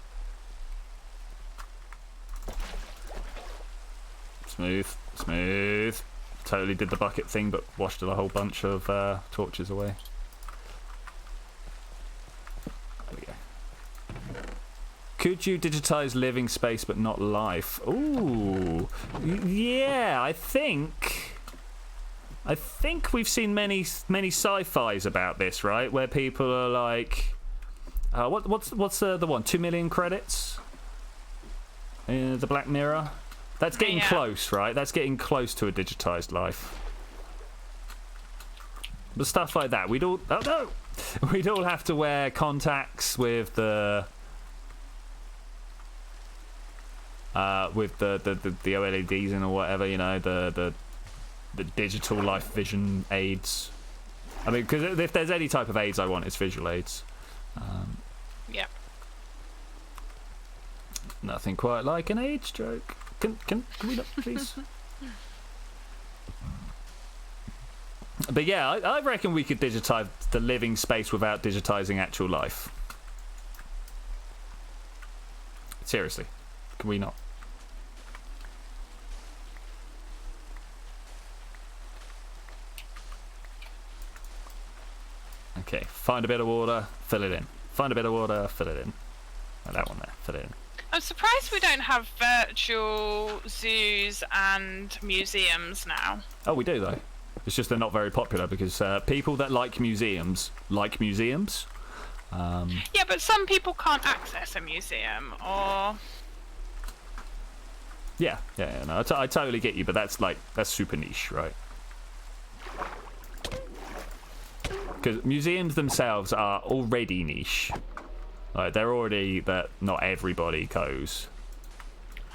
Smooth. Totally did the bucket thing, but washed a whole bunch of torches away. There we go. Could you digitize living space but not life? Ooh, yeah. I think we've seen many sci-fis about this, right? Where people are like, what's the one? 2 million credits. The Black Mirror. That's getting close, right? That's getting close to a digitized life. But stuff like that, we'd all we'd all have to wear contacts with the OLEDs in or whatever, you know, the digital life vision aids. I mean, because if there's any type of aids I want, it's visual aids. Yeah. Nothing quite like an AIDS joke. Can we not, please? But yeah, I reckon we could digitize the living space without digitizing actual life. Seriously, can we not? Okay, find a bit of water, fill it in. Find a bit of water, fill it in. Oh, that one there, fill it in. I'm surprised we don't have virtual zoos and museums now. Oh, we do though. It's just they're not very popular because people that like museums like museums. Yeah, but some people can't access a museum, or... Yeah, no, I totally get you, but that's super niche, right? Because museums themselves are already niche. Like, they're already that not everybody goes.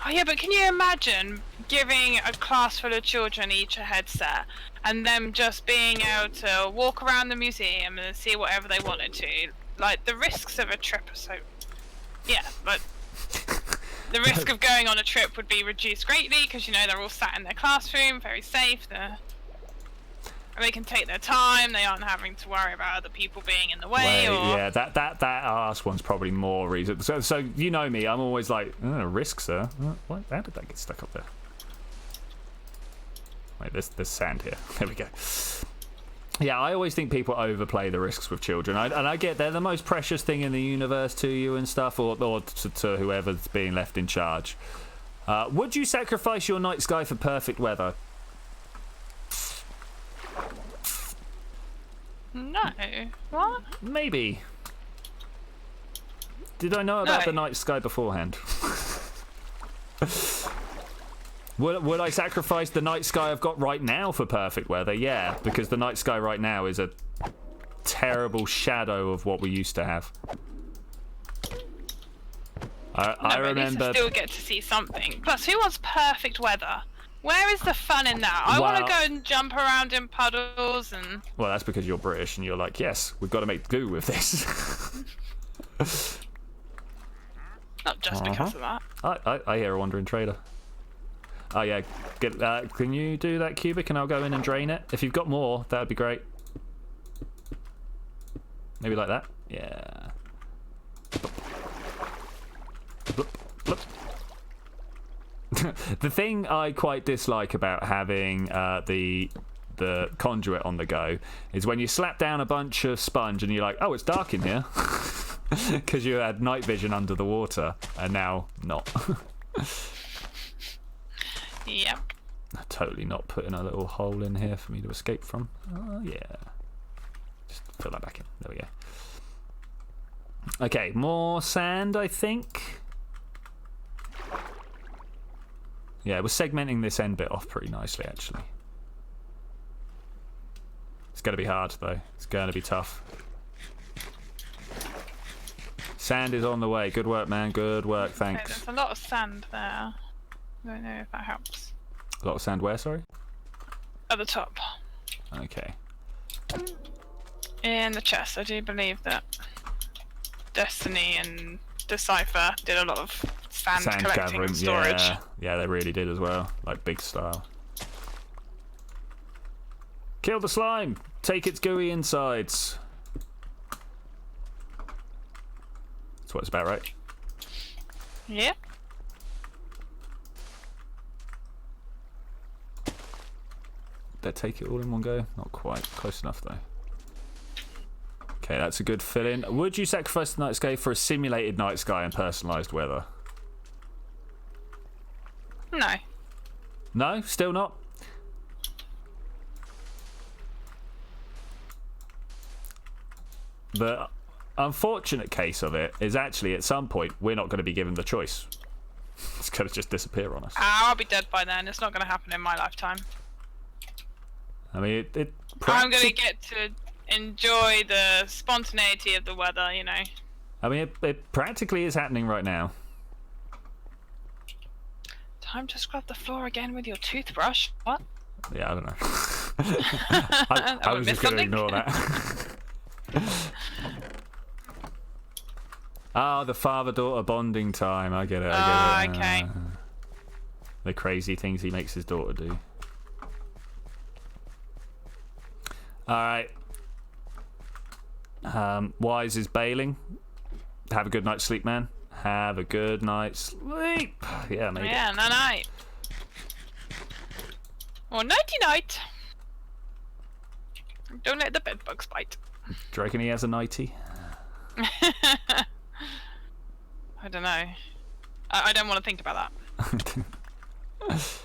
Oh yeah, but can you imagine giving a class full of children each a headset and them just being able to walk around the museum and see whatever they wanted to? Like, the risks of a trip are so... Yeah, but the risk of going on a trip would be reduced greatly because, you know, they're all sat in their classroom, very safe. They can take their time. They aren't having to worry about other people being in the way. Yeah, that last one's probably more reason. So you know me, I'm always like, risk, sir. What? How did that get stuck up there? Wait, there's sand here. There we go. Yeah, I always think people overplay the risks with children, and I get they're the most precious thing in the universe to you and stuff, or to whoever's being left in charge. Would you sacrifice your night sky for perfect weather? No. What? Maybe. Did I know about the night sky beforehand? Would I sacrifice the night sky I've got right now for perfect weather? Yeah, because the night sky right now is a terrible shadow of what we used to have. I remember. Still get to see something. Plus, who wants perfect weather? Where is the fun in that? I want to go and jump around in puddles and... Well, that's because you're British and you're like, yes, we've got to make do with this. Not just because of that. I hear a wandering trader. Oh, yeah. Can you do that cubic and I'll go in and drain it? If you've got more, that would be great. Maybe like that? Yeah. Bloop, bloop. The thing I quite dislike about having the conduit on the go is when you slap down a bunch of sponge and you're like, oh, it's dark in here, because you had night vision under the water and now not. Yep. Totally not putting a little hole in here for me to escape from. Oh yeah. Just fill that back in. There we go. Okay, more sand, I think. Yeah, we're segmenting this end bit off pretty nicely, actually. It's going to be hard, though. It's going to be tough. Sand is on the way. Good work, man. Good work. Thanks. Okay, there's a lot of sand there. I don't know if that helps. A lot of sand where, sorry? At the top. Okay. In the chest, I do believe that Destiny and Decipher did a lot of sand collecting gathering, and storage. Yeah, they really did as well. Like, big style. Kill the slime! Take its gooey insides. That's what it's about, right? Yep. Did I take it all in one go? Not quite. Close enough, though. Okay, that's a good fill-in. Would you sacrifice the night sky for a simulated night sky and personalised weather? No. No? Still not? The unfortunate case of it is actually at some point we're not going to be given the choice. It's gonna just disappear on us. I'll be dead by then. It's not gonna happen in my lifetime. I mean, I'm gonna get to enjoy the spontaneity of the weather, you know. I mean, it practically is happening right now. Time to scrub the floor again with your toothbrush. What? Yeah, I don't know. I was just going to ignore that. The father-daughter bonding time. I get it. Okay. The crazy things he makes his daughter do. All right. Wise is bailing. Have a good night's sleep, man. Have a good night's sleep. Yeah, maybe. Yeah, night. Or nighty-night. Don't let the bedbugs bite. Do you reckon he has a nighty? I don't know. I don't want to think about that.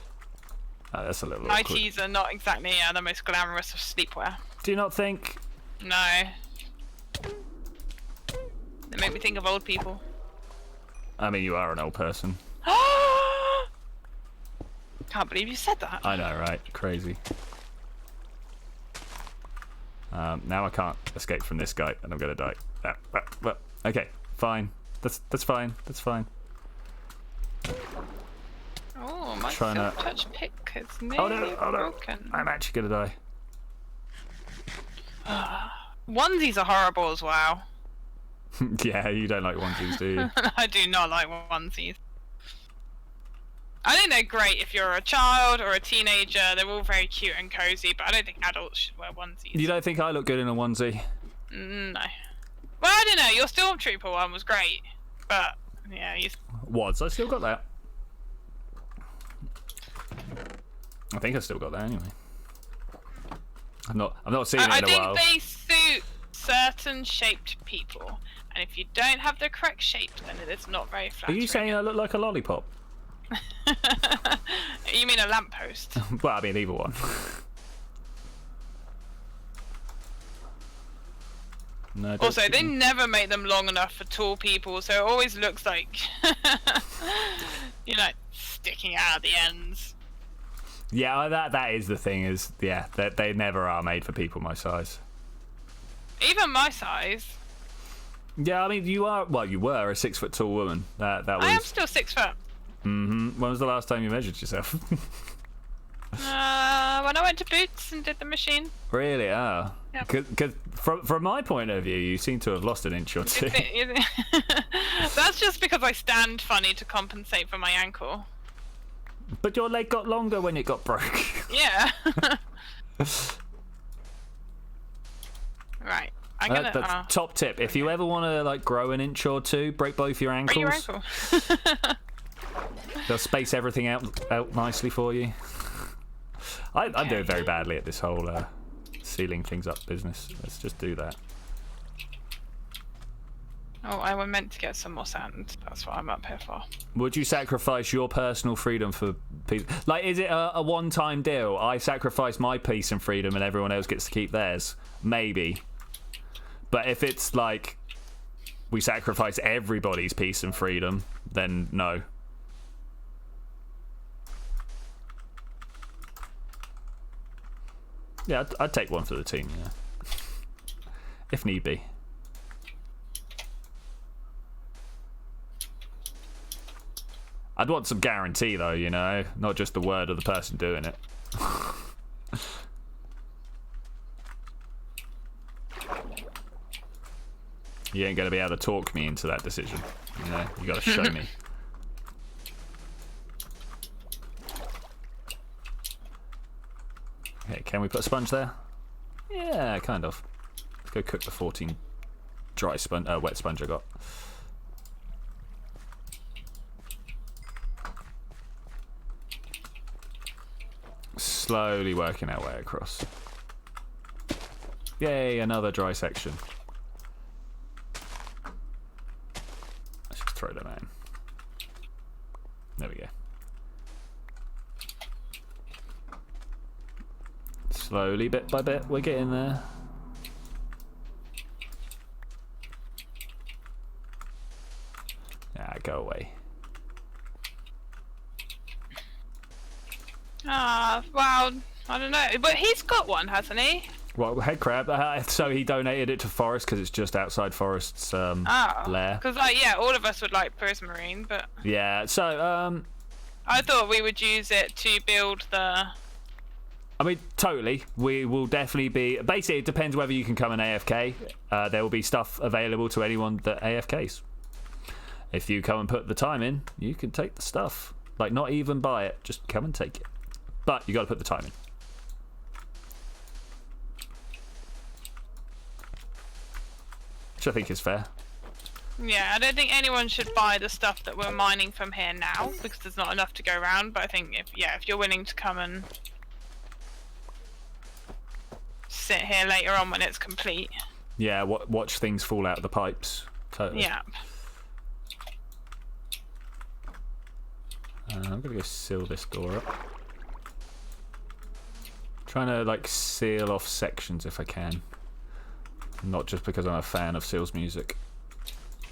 That's a little Nighties are not exactly the most glamorous of sleepwear. Do you not think? No. They make me think of old people. I mean, you are an old person. Can't believe you said that. I know, right? Crazy. Now I can't escape from this guy, and I'm gonna die. Okay, fine. That's fine. That's fine. Oh, my Trying touch pick is nearly broken. I'm actually gonna die. Onesies are horrible as well. Yeah, you don't like onesies, do you? I do not like onesies. I think they're great if you're a child or a teenager. They're all very cute and cozy, but I don't think adults should wear onesies. You don't think I look good in a onesie? No. Well, I don't know. Your Stormtrooper one was great, but yeah, you. Was I still got that? I think I still got that anyway. I've not seen it in a while. I think they suit certain shaped people, and if you don't have the correct shape, then it is not very Are flattering. you saying I look like a lollipop? You mean a lamppost? Well, I mean either one. No, also, they never make them long enough for tall people, so it always looks like you're like sticking out at the ends. Yeah, that is the thing. Is that they never are made for people my size. Even my size. Yeah, I mean you are. Well, you were a 6 foot tall woman. That was. I am still 6 foot. When was the last time you measured yourself? When I went to Boots and did the machine. Really? Oh. Yep. Because from my point of view, you seem to have lost an inch or two. That's just because I stand funny to compensate for my ankle. But your leg got longer when it got broke. Yeah. Right. I'm gonna. That's top tip. If you ever want to like grow an inch or two, break both your ankles. Break your ankle. They'll space everything out nicely for you. I'm doing very badly at this whole sealing things up business. Let's just do that. Oh, I was meant to get some more sand. That's what I'm up here for. Would you sacrifice your personal freedom for peace? Like, is it a one-time deal? I sacrifice my peace and freedom and everyone else gets to keep theirs? Maybe. But if it's like we sacrifice everybody's peace and freedom, then no. Yeah, I'd take one for the team, yeah. If need be. I'd want some guarantee, though, you know? Not just the word of the person doing it. You ain't going to be able to talk me into that decision. You know? You got to show me. Okay, can we put a sponge there? Yeah, kind of. Let's go cook the 14 dry sponge, wet sponge I got. Slowly working our way across. Yay, another dry section. Let's just throw them in. There we go. Slowly, bit by bit, we're getting there. Yeah, go away. Well, I don't know. But he's got one, hasn't he? Well, head crab. So he donated it to Forest because it's just outside Forest's lair. Because, yeah, all of us would like Prismarine, but... Yeah, so, I thought we would use it to build the... I mean, totally. We will definitely be... Basically, it depends whether you can come and AFK. There will be stuff available to anyone that AFKs. If you come and put the time in, you can take the stuff. Like, not even buy it. Just come and take it. But you got to put the time in. Which I think is fair. Yeah, I don't think anyone should buy the stuff that we're mining from here now, because there's not enough to go around. But I think if you're willing to come and sit here later on when it's complete. Yeah, watch things fall out of the pipes. Totally. Yeah. I'm gonna go seal this door up. Trying to like seal off sections if I can. Not just because I'm a fan of Seal's music.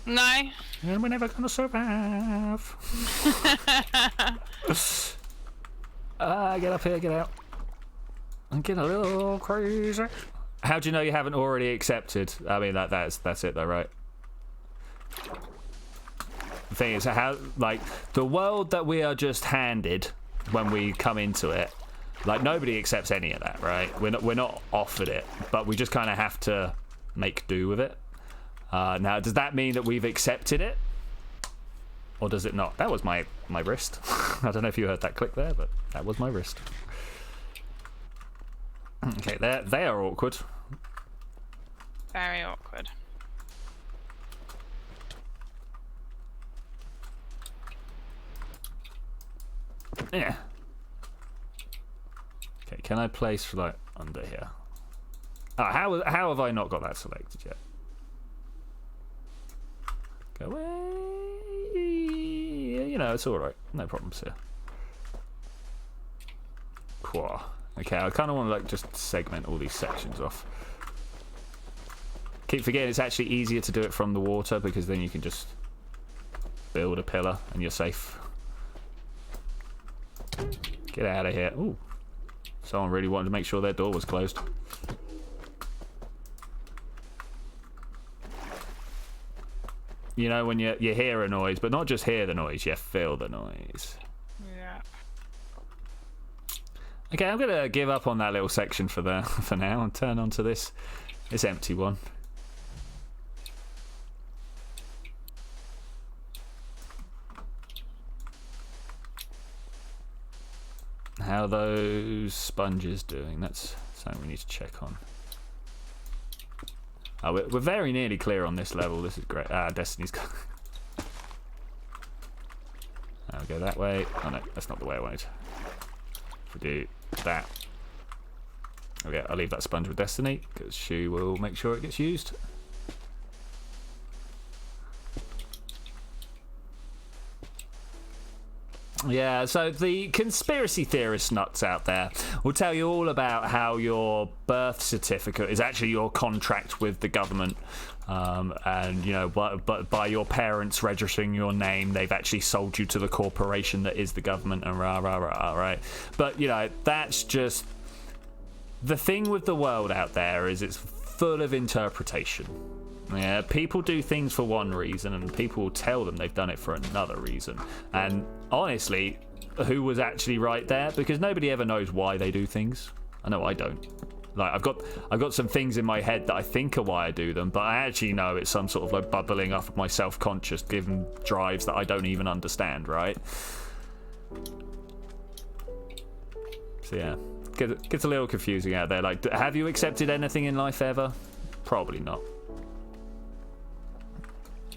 No. And we're never gonna survive. Get up here, get out. I'm getting a little crazy. How do you know you haven't already accepted? I mean, that's it though, right? The thing is, how like the world that we are just handed when we come into it, like nobody accepts any of that, right? We're not offered it, but we just kind of have to make do with it. Now, does that mean that we've accepted it, or does it not? That was my wrist. I don't know if you heard that click there, but that was my wrist. Okay, they are awkward. Very awkward. Yeah. Okay, can I place like under here? How have I not got that selected yet? Go away. You know, it's all right. No problems here. Cool. Okay, I kind of want to like just segment all these sections off. Keep forgetting it's actually easier to do it from the water because then you can just build a pillar and you're safe. Get out of here. Ooh. Someone really wanted to make sure their door was closed. You know, when you hear a noise, but not just hear the noise, you feel the noise. Yeah. Okay, I'm gonna give up on that little section for now and turn onto this empty one. How are those sponges doing? That's something we need to check on. Oh, we're very nearly clear on this level. This is great. Destiny's got... I'll go that way. Oh no, that's not the way I wanted. If we do that. Okay, I'll leave that sponge with Destiny, because she will make sure it gets used. Yeah, so the conspiracy theorist nuts out there will tell you all about how your birth certificate is actually your contract with the government, and you know, but by your parents registering your name, they've actually sold you to the corporation that is the government, and rah rah rah, right? But you know, that's just the thing with the world out there, is it's full of interpretation. Yeah, people do things for one reason and people will tell them they've done it for another reason. And honestly, who was actually right there? Because nobody ever knows why they do things. I know I don't. Like I've got some things in my head that I think are why I do them, but I actually know it's some sort of like bubbling up of my self-conscious given drives that I don't even understand, right? So yeah, gets a little confusing out there. Like, have you accepted anything in life ever? Probably not.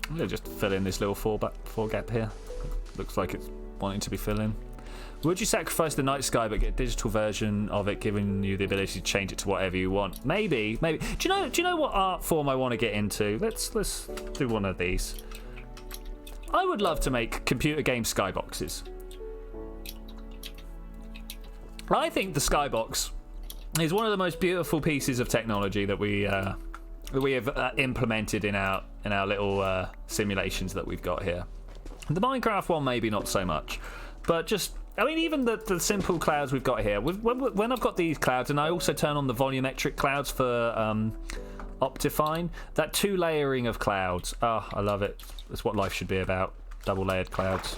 I'm going to just fill in this little four gap here. Looks like it's wanting to be filled in. Would you sacrifice the night sky but get a digital version of it, giving you the ability to change it to whatever you want? Maybe. Do you know what art form I want to get into? Let's do one of these. I would love to make computer game skyboxes. I think the skybox is one of the most beautiful pieces of technology that we have implemented in our little simulations that we've got here. The Minecraft one maybe not so much, but just I mean, even the simple clouds we've got here. When I've got these clouds, and I also turn on the volumetric clouds for Optifine, that 2 layering of clouds. Oh, I love it. That's what life should be about. Double layered clouds.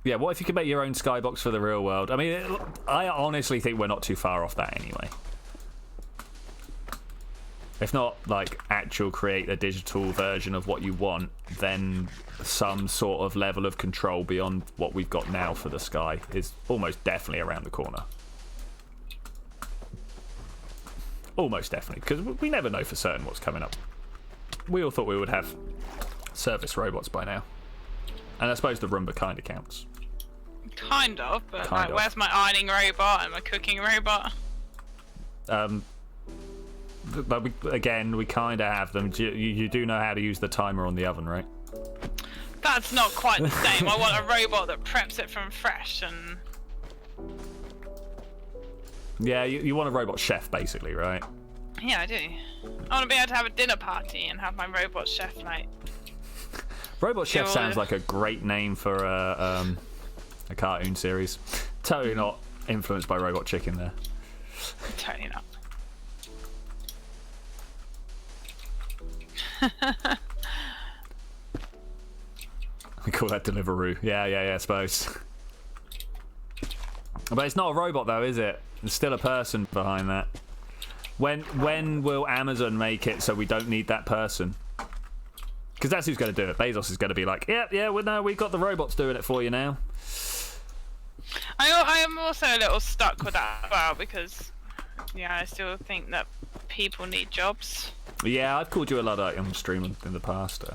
Yeah, what if you could make your own skybox for the real world? I mean, I honestly think we're not too far off that anyway. If not, like, actual create a digital version of what you want, then some sort of level of control beyond what we've got now for the sky is almost definitely around the corner. Almost definitely, because we never know for certain what's coming up. We all thought we would have service robots by now. And I suppose the Roomba kind of counts. Kind of, but like, where's my ironing robot and my cooking robot? But we kind of have them. You do know how to use the timer on the oven, right? That's not quite the same. I want a robot that preps it from fresh and... Yeah, you want a robot chef, basically, right? Yeah, I do. I want to be able to have a dinner party and have my robot chef, like... Robot Chef sounds like a great name for a cartoon series. Totally not influenced by Robot Chicken there. Totally not. We call that Deliveroo. Yeah, I suppose. But it's not a robot though, is it? There's still a person behind that. When will Amazon make it so we don't need that person? Because that's who's going to do it. Bezos is going to be like, well, no, we've got the robots doing it for you now. I am also a little stuck with that as well, because, yeah, I still think that people need jobs. Yeah, I've called you a lot on stream in the past.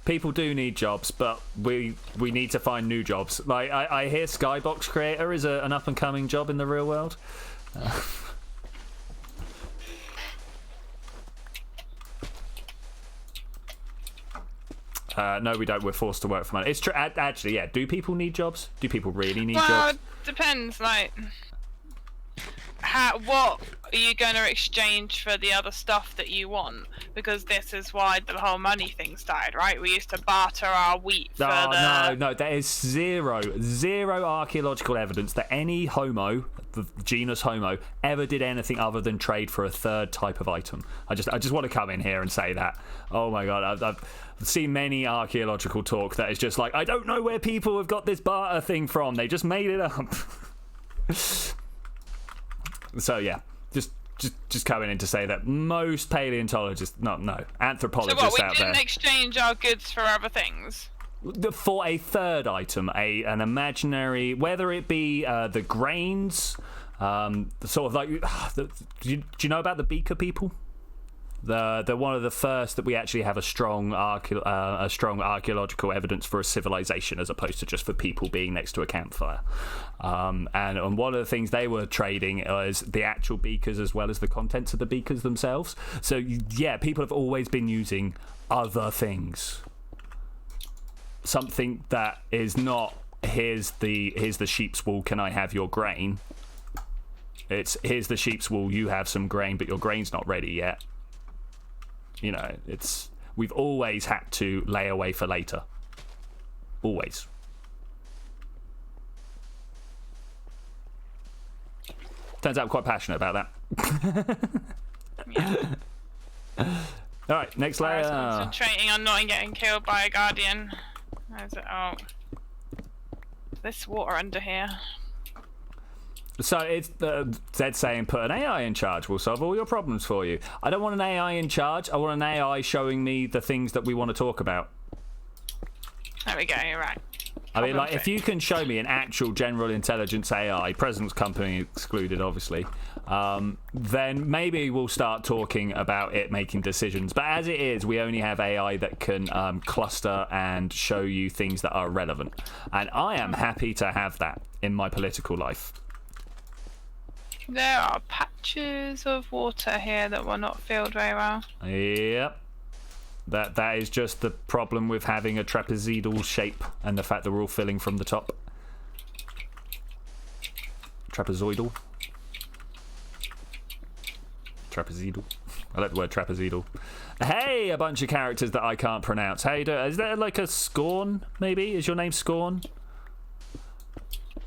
People do need jobs, but we need to find new jobs. Like, I hear Skybox Creator is an up-and-coming job in the real world. No, we don't. We're forced to work for money. It's true. Actually, yeah. Do people need jobs? Do people really need jobs? Well, it depends. Like, what are you going to exchange for the other stuff that you want? Because this is why the whole money thing started, right? We used to barter our wheat for No. There is zero archaeological evidence that any Homo, the genus Homo, ever did anything other than trade for a third type of item. I just want to come in here and say that. Oh my god, I've seen many archaeological talk that is just like, I don't know where people have got this barter thing from. They just made it up. So yeah, just coming in to say that most paleontologists, no, anthropologists out there. So what, we didn't exchange our goods for other things? For a third item, an imaginary, whether it be the grains, sort of like, do you know about the Beaker people? They're one of the first that we actually have a strong archaeological evidence for a civilization, as opposed to just for people being next to a campfire. And one of the things they were trading is the actual beakers as well as the contents of the beakers themselves. So yeah, people have always been using other things. Something that is not here's the sheep's wool, can I have your grain? It's here's the sheep's wool, you have some grain, but your grain's not ready yet. You know, we've always had to lay away for later. Always. Turns out I'm quite passionate about that. Yeah. Alright, next layer. Concentrating on not getting killed by a guardian. Oh. This water under here. So it's Zed saying put an AI in charge, will solve all your problems for you. I don't want an AI in charge. I want an AI showing me the things that we want to talk about. There we go, you're right. I mean, like, if you can show me an actual general intelligence AI, President's Company excluded, obviously, then maybe we'll start talking about it making decisions. But as it is, we only have AI that can cluster and show you things that are relevant. And I am happy to have that in my political life. There are patches of water here that were not filled very well. Yep. That is just the problem with having a trapezoidal shape and the fact that we're all filling from the top. Trapezoidal. Trapezoidal. I like the word trapezoidal. Hey, a bunch of characters that I can't pronounce. Hey, is there like a Scorn, maybe? Is your name Scorn?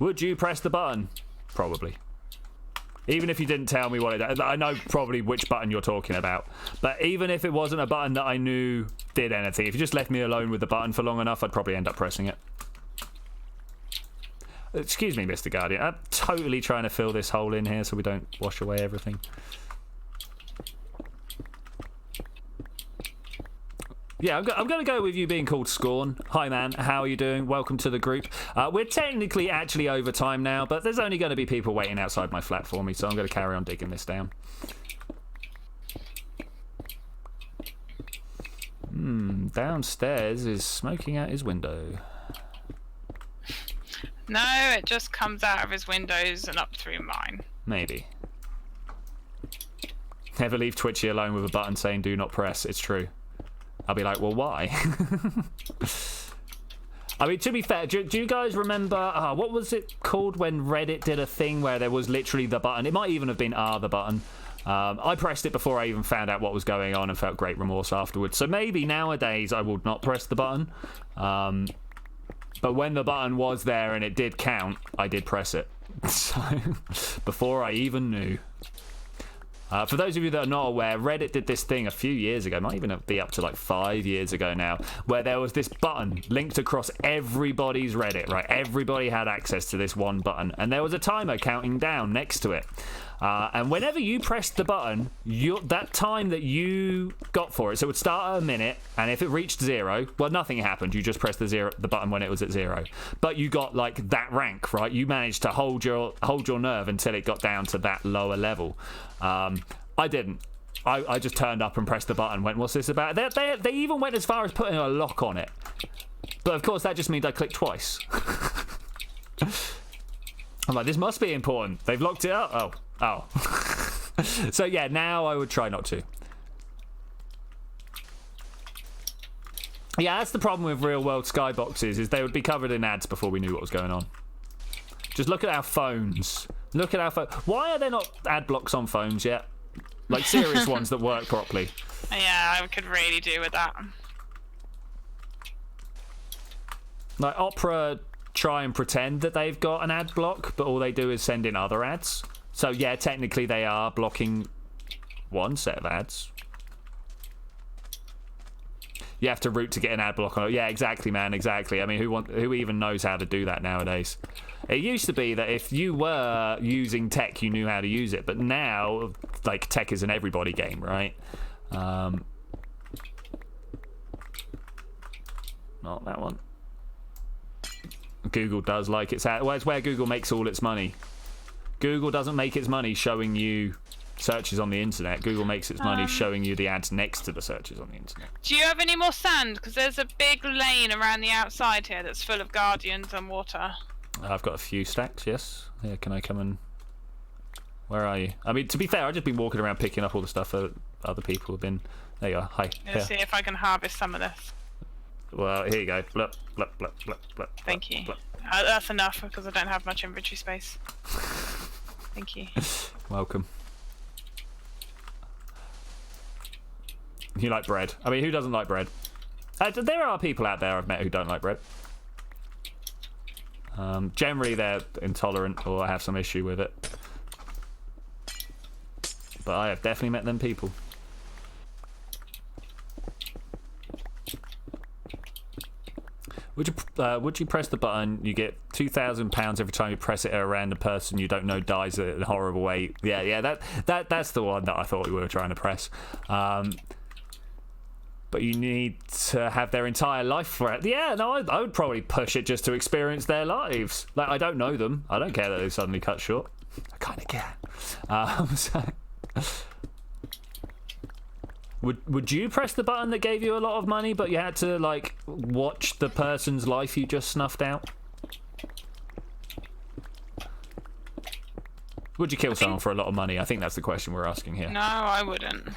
Would you press the button? Probably. Even if you didn't tell me what it is. I know probably which button you're talking about. But even if it wasn't a button that I knew did anything, if you just left me alone with the button for long enough, I'd probably end up pressing it. Excuse me, Mr. Guardian. I'm totally trying to fill this hole in here so we don't wash away everything. Yeah, I'm going to go with you being called Scorn. Hi, man. How are you doing? Welcome to the group. We're technically actually over time now, but there's only going to be people waiting outside my flat for me, so I'm going to carry on digging this down. Downstairs is smoking out his window. No, it just comes out of his windows and up through mine. Maybe. Never leave Twitchy alone with a button saying do not press. It's true. I'll be like, well, why? I mean, to be fair, do you guys remember, what was it called when Reddit did a thing where there was literally the button? It might even have been the button. I pressed it before I even found out what was going on and felt great remorse afterwards. So maybe nowadays I would not press the button. But when the button was there and it did count, I did press it. So, before I even knew. For those of you that are not aware, Reddit did this thing a few years ago, might even be up to like 5 years ago now, where there was this button linked across everybody's Reddit, right? Everybody had access to this one button, and there was a timer counting down next to it. And whenever you pressed the button, that time that you got for it, so it would start at a minute, and if it reached 0, well, nothing happened. You just pressed the button when it was at 0. But you got like that rank, right? You managed to hold your nerve until it got down to that lower level. I didn't. I just turned up and pressed the button. Went, what's this about? They even went as far as putting a lock on it. But of course, that just means I clicked twice. I'm like, this must be important. They've locked it up. Oh. So yeah, now I would try not to. Yeah, that's the problem with real world skyboxes, is they would be covered in ads before we knew what was going on. Just look at our phones. Look at our phone. Why are there not ad blocks on phones yet? Like serious ones that work properly. Yeah, I could really do with that. Like Opera try and pretend that they've got an ad block, but all they do is send in other ads. So yeah, technically they are blocking one set of ads. You have to root to get an ad block on it. Yeah, exactly, man, exactly. I mean, who even knows how to do that nowadays? It used to be that if you were using tech, you knew how to use it. But now, like, tech is an everybody game, right? Not that one. Google does like its ad. Well, it's where Google makes all its money. Google doesn't make its money showing you searches on the internet. Google makes its money showing you the ads next to the searches on the internet. Do you have any more sand? Because there's a big lane around the outside here that's full of guardians and water. I've got a few stacks, yes. Yeah, can I come and... Where are you? I mean, to be fair, I've just been walking around picking up all the stuff that other people have been... There you are. Hi. Let's see if I can harvest some of this. Well, here you go. Blup, blup, blup, blup, blup, Thank you. Blup. That's enough because I don't have much inventory space. Thank you. Welcome. You like bread? I mean, who doesn't like bread? There are people out there I've met who don't like bread. Generally, they're intolerant or have some issue with it. But I have definitely met them people. Would you press the button? You get £2,000 every time you press it at a random person you don't know dies in a horrible way. Yeah. That's the one that I thought we were trying to press. But you need to have their entire life for it. Yeah, no, I would probably push it just to experience their lives. Like, I don't know them. I don't care that they suddenly cut short. I kind of care. Would you press the button that gave you a lot of money, but you had to, like, watch the person's life you just snuffed out? Would you kill someone for a lot of money? I think that's the question we're asking here. No, I wouldn't.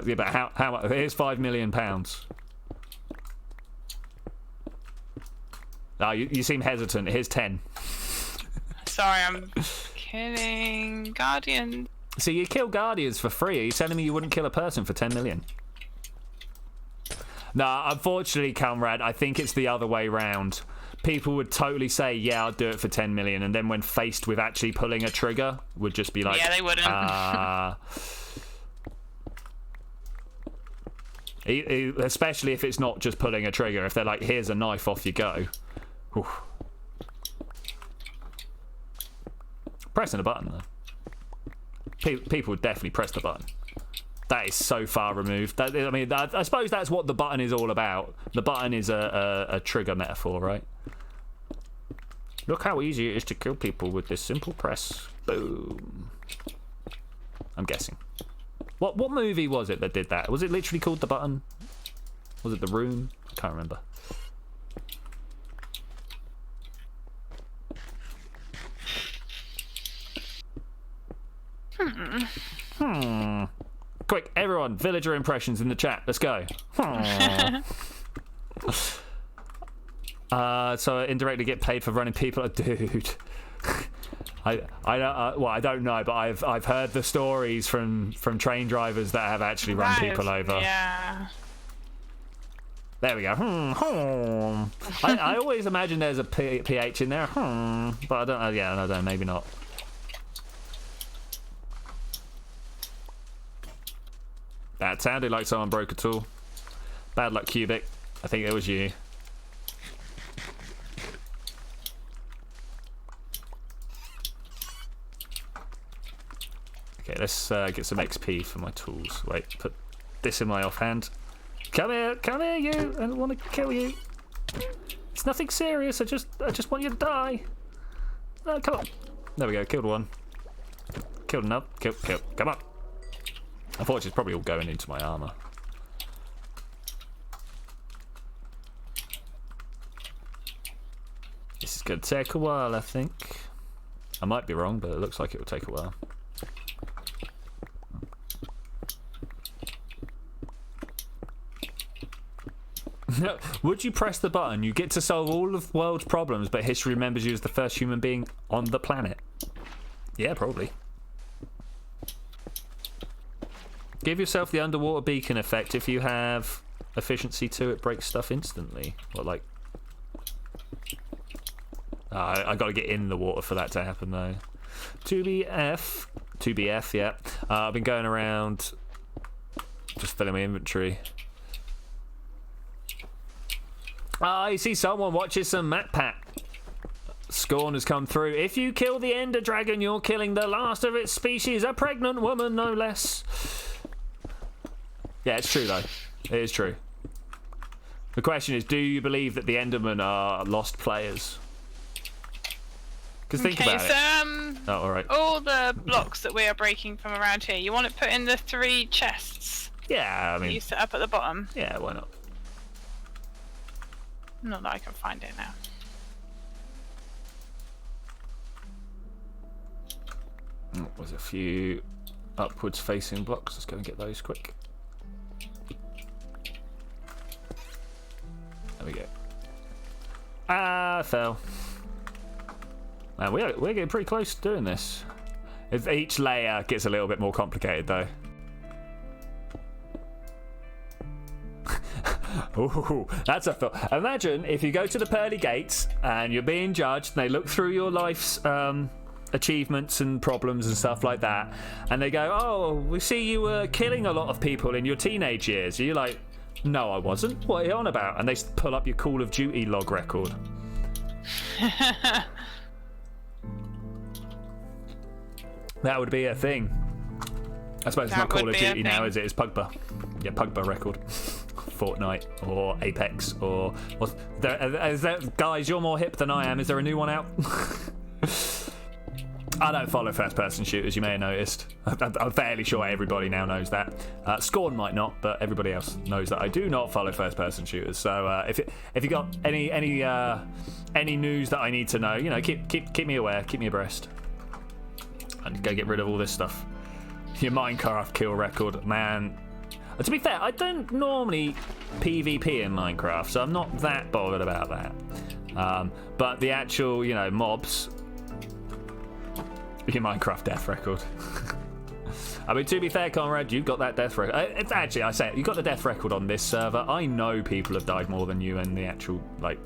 Yeah, but how much? Here's £5 million. Oh, you seem hesitant. Here's 10. Sorry, I'm Killing Guardian. So you kill Guardians for free. Are you telling me you wouldn't kill a person for 10 million? No, unfortunately, Comrade, I think it's the other way round. People would totally say, yeah, I'll do it for 10 million. And then when faced with actually pulling a trigger, would just be like... Yeah, they wouldn't. Especially if it's not just pulling a trigger. If they're like, here's a knife, off you go. Whew. Pressing a button, though. People would definitely press the button. That is so far removed. I suppose that's what the button is all about. The button is a trigger metaphor, right? Look how easy it is to kill people with this simple press. Boom. I'm guessing. What movie was it that did that? Was it literally called The Button? Was it The Room? I can't remember. Quick, everyone, villager impressions in the chat. Let's go. So I indirectly get paid for running people. Dude. I don't know, but I've heard the stories from train drivers that have actually run people over. Yeah. There we go. I always imagine there's a PH in there. But I don't know. Yeah, I don't know. Maybe not. That sounded like someone broke a tool. Bad luck, Cubic. I think it was you. Okay, let's get some XP for my tools. Wait, put this in my offhand. Come here, you! I don't want to kill you. It's nothing serious. I just want you to die. Oh, come on. There we go. Killed one. Killed another. Kill. Come on. Unfortunately, it's probably all going into my armor. This is going to take a while, I think. I might be wrong, but it looks like it will take a while. Would you press the button? You get to solve all of the world's problems, but history remembers you as the first human being on the planet. Yeah, probably. Give yourself the underwater beacon effect. If you have efficiency 2, it breaks stuff instantly. What, like... I got to get in the water for that to happen, though. 2BF, yeah. I've been going around just filling my inventory. I see someone watches some MatPat. Scorn has come through. If you kill the Ender Dragon, you're killing the last of its species, a pregnant woman, no less. Yeah, it's true, though. It is true. The question is, do you believe that the Endermen are lost players? Because think about it. Oh, all right. All the blocks that we are breaking from around here, you want to put in the 3 chests? Yeah, I mean... You set up at the bottom? Yeah, why not? Not that I can find it now. There's a few upwards facing blocks. Let's go and get those quick. There we go. Ah, I fell. Man, we're getting pretty close to doing this. If each layer gets a little bit more complicated, though. Ooh, that's a thought. Imagine if you go to the pearly gates and you're being judged, and they look through your life's achievements and problems and stuff like that, and they go, "Oh, we see you were killing a lot of people in your teenage years." You're like, "No, I wasn't. What are you on about?" And they pull up your Call of Duty log record. That would be a thing. I suppose it's not Call of Duty now, is it? It's Pugba. Yeah, Pugba record. Fortnite or Apex or guys, you're more hip than I am. Is there a new one out? I don't follow first-person shooters, you may have noticed. I'm fairly sure everybody now knows that. Scorn might not, but everybody else knows that I do not follow first-person shooters. So if you got any news that I need to know, you know, keep me aware, keep me abreast, and go get rid of all this stuff. Your Minecraft kill record, man. To be fair, I don't normally PvP in Minecraft, so I'm not that bothered about that. But the actual, you know, mobs, your Minecraft death record. I mean, to be fair, Conrad, you've got that death record. It's actually, I say it, you've got the death record on this server. I know people have died more than you in the actual, like,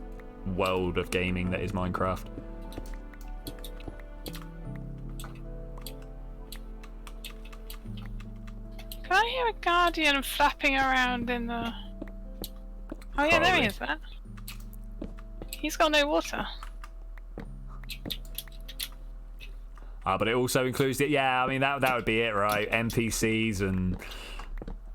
world of gaming that is Minecraft. Can I hear a guardian flapping around in the... Oh yeah, there he is, that. He's got no water. But it also includes it. Yeah, I mean that would be it, right? NPCs and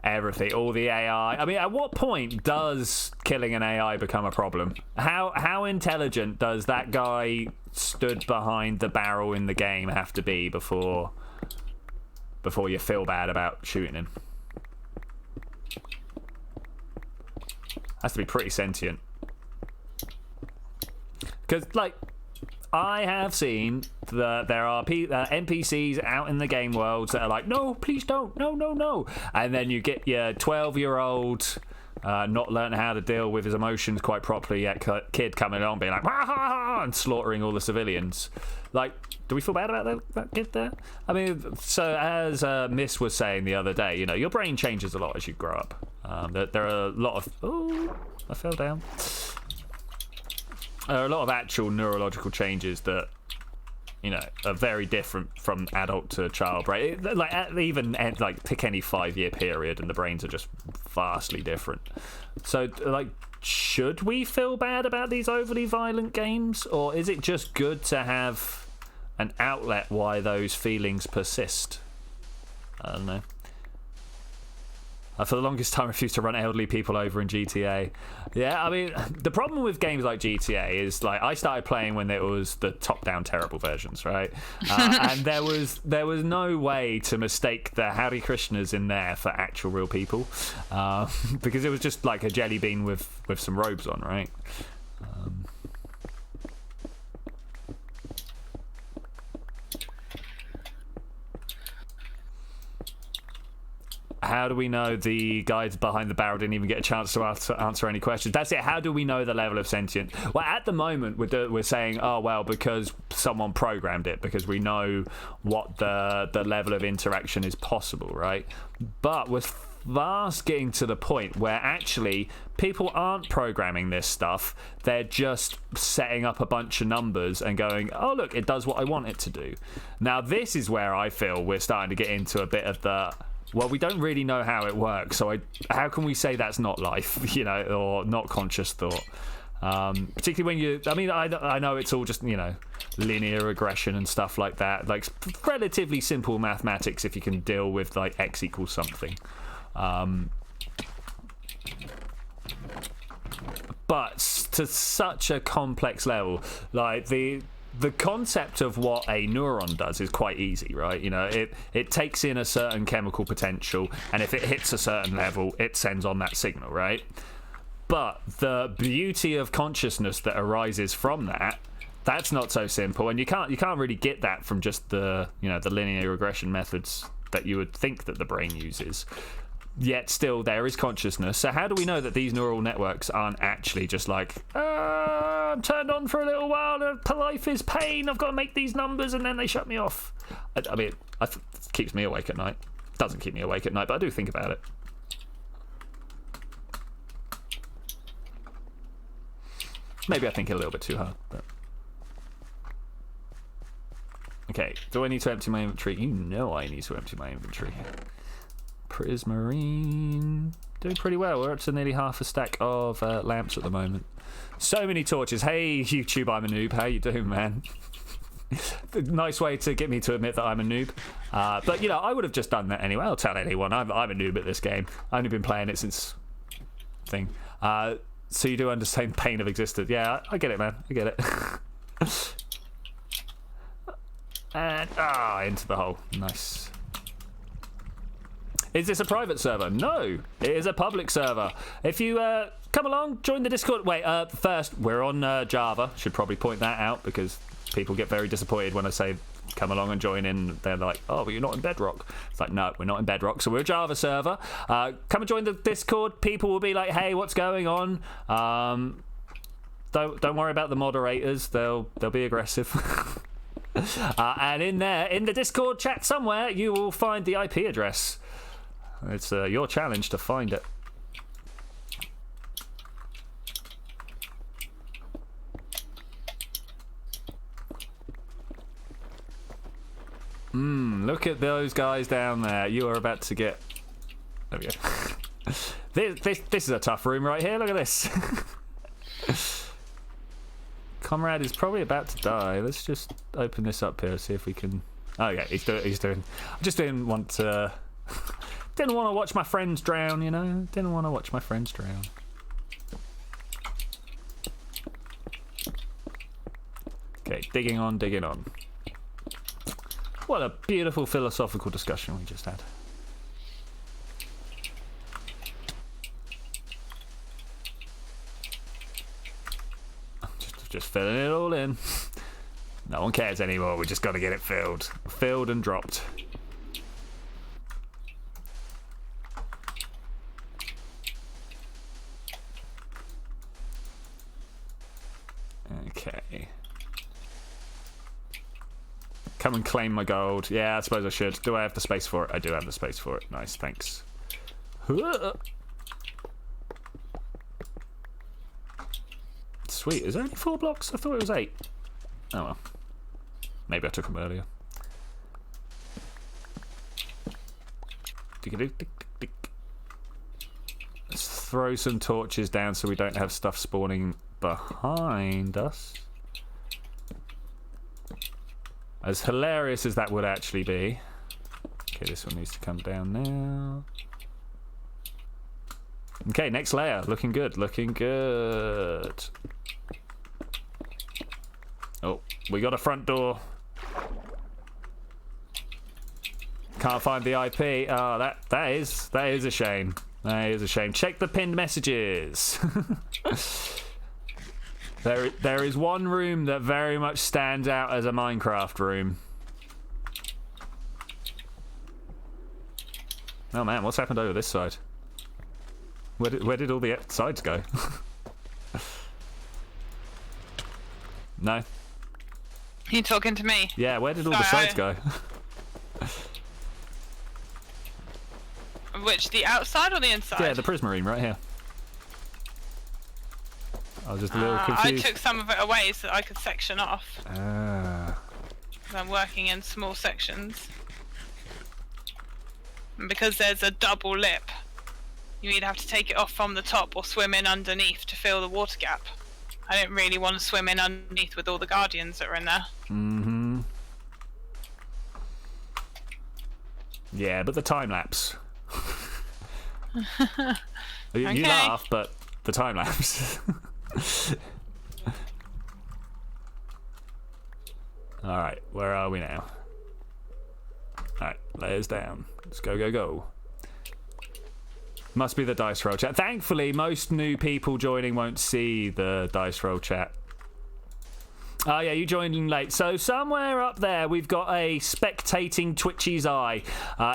everything, all the AI. I mean, at what point does killing an AI become a problem? How intelligent does that guy stood behind the barrel in the game have to be before you feel bad about shooting him? Has to be pretty sentient. Because, like, I have seen that there are NPCs out in the game worlds that are like, no, please don't, no. And then you get your 12-year-old, not learning how to deal with his emotions quite properly yet kid coming along being like, ha, ha, ha, and slaughtering all the civilians. Like, do we feel bad about that kid there? I mean, so as Miss was saying the other day, you know, your brain changes a lot as you grow up. There are a lot of... Oh, I fell down. There are a lot of actual neurological changes that, you know, are very different from adult to child, right? Like, even, like, pick any 5-year period and the brains are just vastly different. So, like, should we feel bad about these overly violent games? Or is it just good to have an outlet why those feelings persist? I don't know. I, for the longest time, refused to run elderly people over in GTA. Yeah, I mean, the problem with games like GTA is, like, I started playing when it was the top-down terrible versions, right? And there was no way to mistake the Hare Krishnas in there for actual real people, because it was just like a jelly bean with some robes on, right? How do we know the guys behind the barrel didn't even get a chance to answer any questions? That's it. How do we know the level of sentience? Well, at the moment, we're saying, oh, well, because someone programmed it, because we know what the level of interaction is possible, right? But we're fast getting to the point where actually people aren't programming this stuff. They're just setting up a bunch of numbers and going, oh, look, it does what I want it to do. Now, this is where I feel we're starting to get into a bit of the... Well, we don't really know how it works, so how can we say that's not life, you know, or not conscious thought? Particularly when you... I mean, I know it's all just, you know, linear regression and stuff like that. Like, relatively simple mathematics if you can deal with, like, x equals something. But to such a complex level, like, the concept of what a neuron does is quite easy, right? You know, it takes in a certain chemical potential, and if it hits a certain level, it sends on that signal, right? But the beauty of consciousness that arises from that's not so simple, and you can't really get that from just the, you know, the linear regression methods that you would think that the brain uses. Yet still there is consciousness. So how do we know that these neural networks aren't actually just like, I'm turned on for a little while, life is pain, I've got to make these numbers, and then they shut me off? I mean, it keeps me awake at night. It doesn't keep me awake at night, but I do think about it. Maybe I think it a little bit too hard, but... Okay, do I need to empty my inventory? You know I need to empty my inventory. Prismarine, doing pretty well. We're up to nearly half a stack of lamps at the moment. So many torches. Hey YouTube, I'm a noob. How you doing, man? Nice way to get me to admit that I'm a noob. But you know, I would have just done that anyway. I'll tell anyone I'm a noob at this game. I've only been playing it since thing. So you do understand pain of existence. Yeah, I get it, man. I get it. And into the hole. Nice. Is this a private server? No, it is a public server. If you come along, join the Discord. Wait, first, we're on Java. Should probably point that out because people get very disappointed when I say come along and join in. They're like, oh, but you're not in Bedrock. It's like, no, we're not in Bedrock, so we're a Java server. Come and join the Discord. People will be like, hey, what's going on? Don't worry about the moderators. They'll be aggressive. And in there, in the Discord chat somewhere, you will find the IP address. It's your challenge to find it. Look at those guys down there. You are about to get... There we go. This is a tough room right here. Look at this. Comrade is probably about to die. Let's just open this up here, see if we can... Oh yeah, he's doing... I just didn't want to... Didn't want to watch my friends drown, you know? Didn't want to watch my friends drown. Okay, digging on, digging on. What a beautiful philosophical discussion we just had. Just filling it all in. No one cares anymore. We just got to get it filled. Filled and dropped. Okay. Come and claim my gold. Yeah, I suppose I should. Do I have the space for it? I do have the space for it. Nice, thanks. Sweet. Is there only 4 blocks? I thought it was 8. Oh well. Maybe I took them earlier. Let's throw some torches down so we don't have stuff spawning behind us. As hilarious as that would actually be. Okay, this one needs to come down now. Okay, next layer. Looking good, looking good. Oh, we got a front door. Can't find the IP. Oh, that is a shame. That is a shame. Check the pinned messages. There is one room that very much stands out as a Minecraft room. Oh man, what's happened over this side? Where did all the sides go? No. You talking to me? Yeah, where did all the sides go? Which, the outside or the inside? Yeah, the prismarine right here. I was just a little confused. I took some of it away so that I could section off. Ah. I'm working in small sections. And because there's a double lip, you either have to take it off from the top or swim in underneath to fill the water gap. I didn't really want to swim in underneath with all the guardians that are in there. Mm-hmm. Yeah, but the time lapse. You laugh, but the time lapse. Alright, where are we now? Alright, layers down. Let's go, go, go. Must be the dice roll chat. Thankfully, most new people joining won't see the dice roll chat. Oh yeah, you joined in late. So somewhere up there, we've got a spectating Twitchi's eye.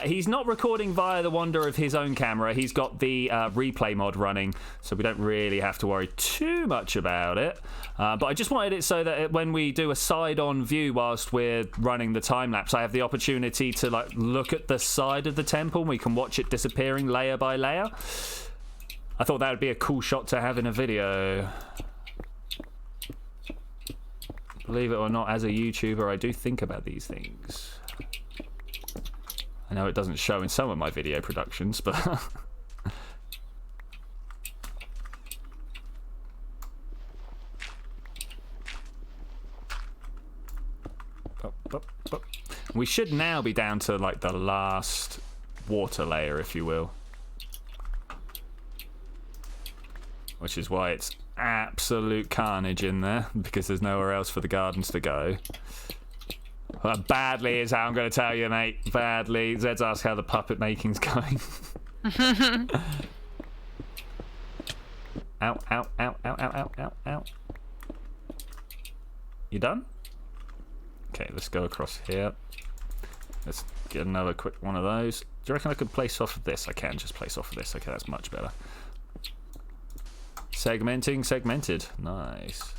He's not recording via the wonder of his own camera. He's got the replay mod running, so we don't really have to worry too much about it. But I just wanted it so that when we do a side-on view whilst we're running the time-lapse, I have the opportunity to like look at the side of the temple and we can watch it disappearing layer by layer. I thought that would be a cool shot to have in a video. Believe it or not, as a YouTuber, I do think about these things. I know it doesn't show in some of my video productions, but... We should now be down to, like, the last water layer, if you will. Which is why it's absolute carnage in there, because there's nowhere else for the gardens to go. Well, badly is how I'm going to tell you, mate. Badly. Zed's asked how the puppet making's going. Ow, ow, ow, ow, ow, ow, ow. You done? Okay, let's go across here. Let's get another quick one of those. Do you reckon I could place off of this? I can just place off of this. Okay, that's much better. Segmenting, segmented. Nice.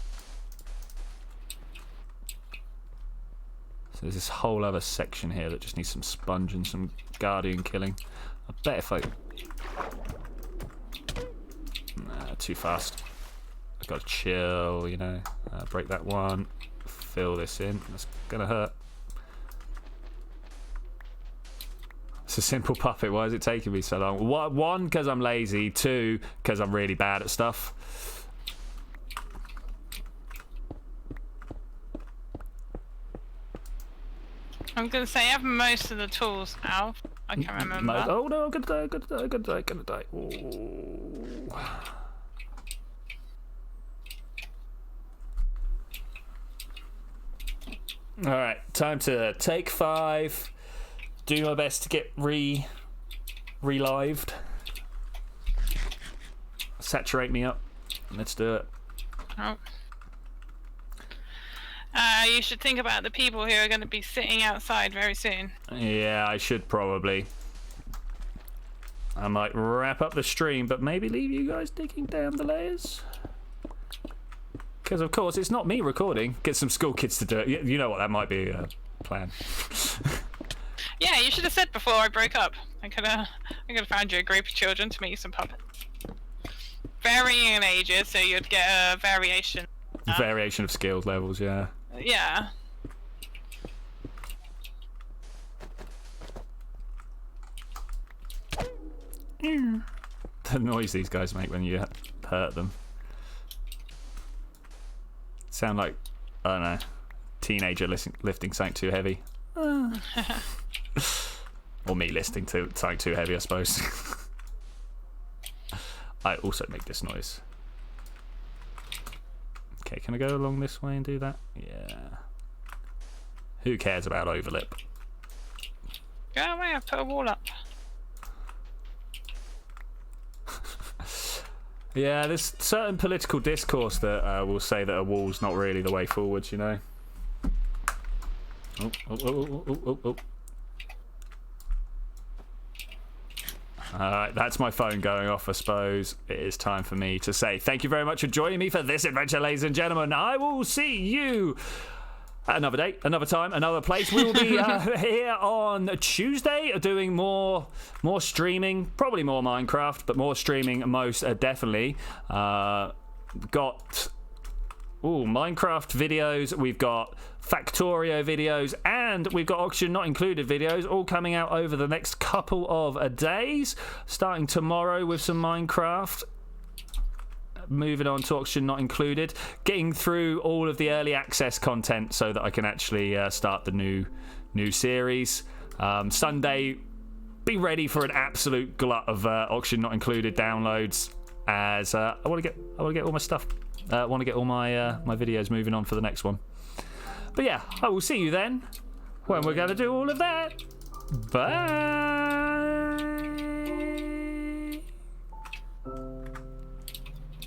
There's this whole other section here that just needs some sponge and some guardian killing. I bet if I... Nah, too fast. I've got to chill, you know. Break that one. Fill this in. That's gonna hurt. It's a simple puppet. Why is it taking me so long? One, because I'm lazy. Two, because I'm really bad at stuff. I'm gonna say I have most of the tools now. I can't remember. Oh no, I'm gonna die, gonna die. Ooh. Alright, time to take 5. Do my best to get relived. Saturate me up. Let's do it. Oh. You should think about the people who are going to be sitting outside very soon. Yeah, I should probably. I might wrap up the stream, but maybe leave you guys digging down the layers. Because, of course, it's not me recording. Get some school kids to do it. You know what, that might be a plan. Yeah, you should have said before I broke up. I could have found you a group of children to make you some puppets. Varying in ages, so you'd get a variation. Variation of skills levels, yeah. Yeah. The noise these guys make when you hurt them. Sound like, I don't know, teenager lifting something too heavy. Or me lifting something too heavy, I suppose. I also make this noise. Okay, can I go along this way and do that? Yeah. Who cares about overlip? Go away, I've put a wall up. Yeah, there's certain political discourse that will say that a wall's not really the way forwards, you know? Oh. Alright, that's my phone going off, I suppose. It is time for me to say thank you very much for joining me for this adventure, ladies and gentlemen. I will see you at another date, another time, another place. We will be here on Tuesday doing more streaming, probably more Minecraft, but more streaming most definitely. Got Minecraft videos, we've got Factorio videos, and we've got Oxygen Not Included videos all coming out over the next couple of days, starting tomorrow with some Minecraft, moving on to Oxygen Not Included, getting through all of the early access content so that I can actually start the new series. Sunday, be ready for an absolute glut of Oxygen Not Included downloads, as I want to get all my stuff. I want to get all my my videos moving on for the next one. But yeah, I will see you then when we're going to do all of that. Bye.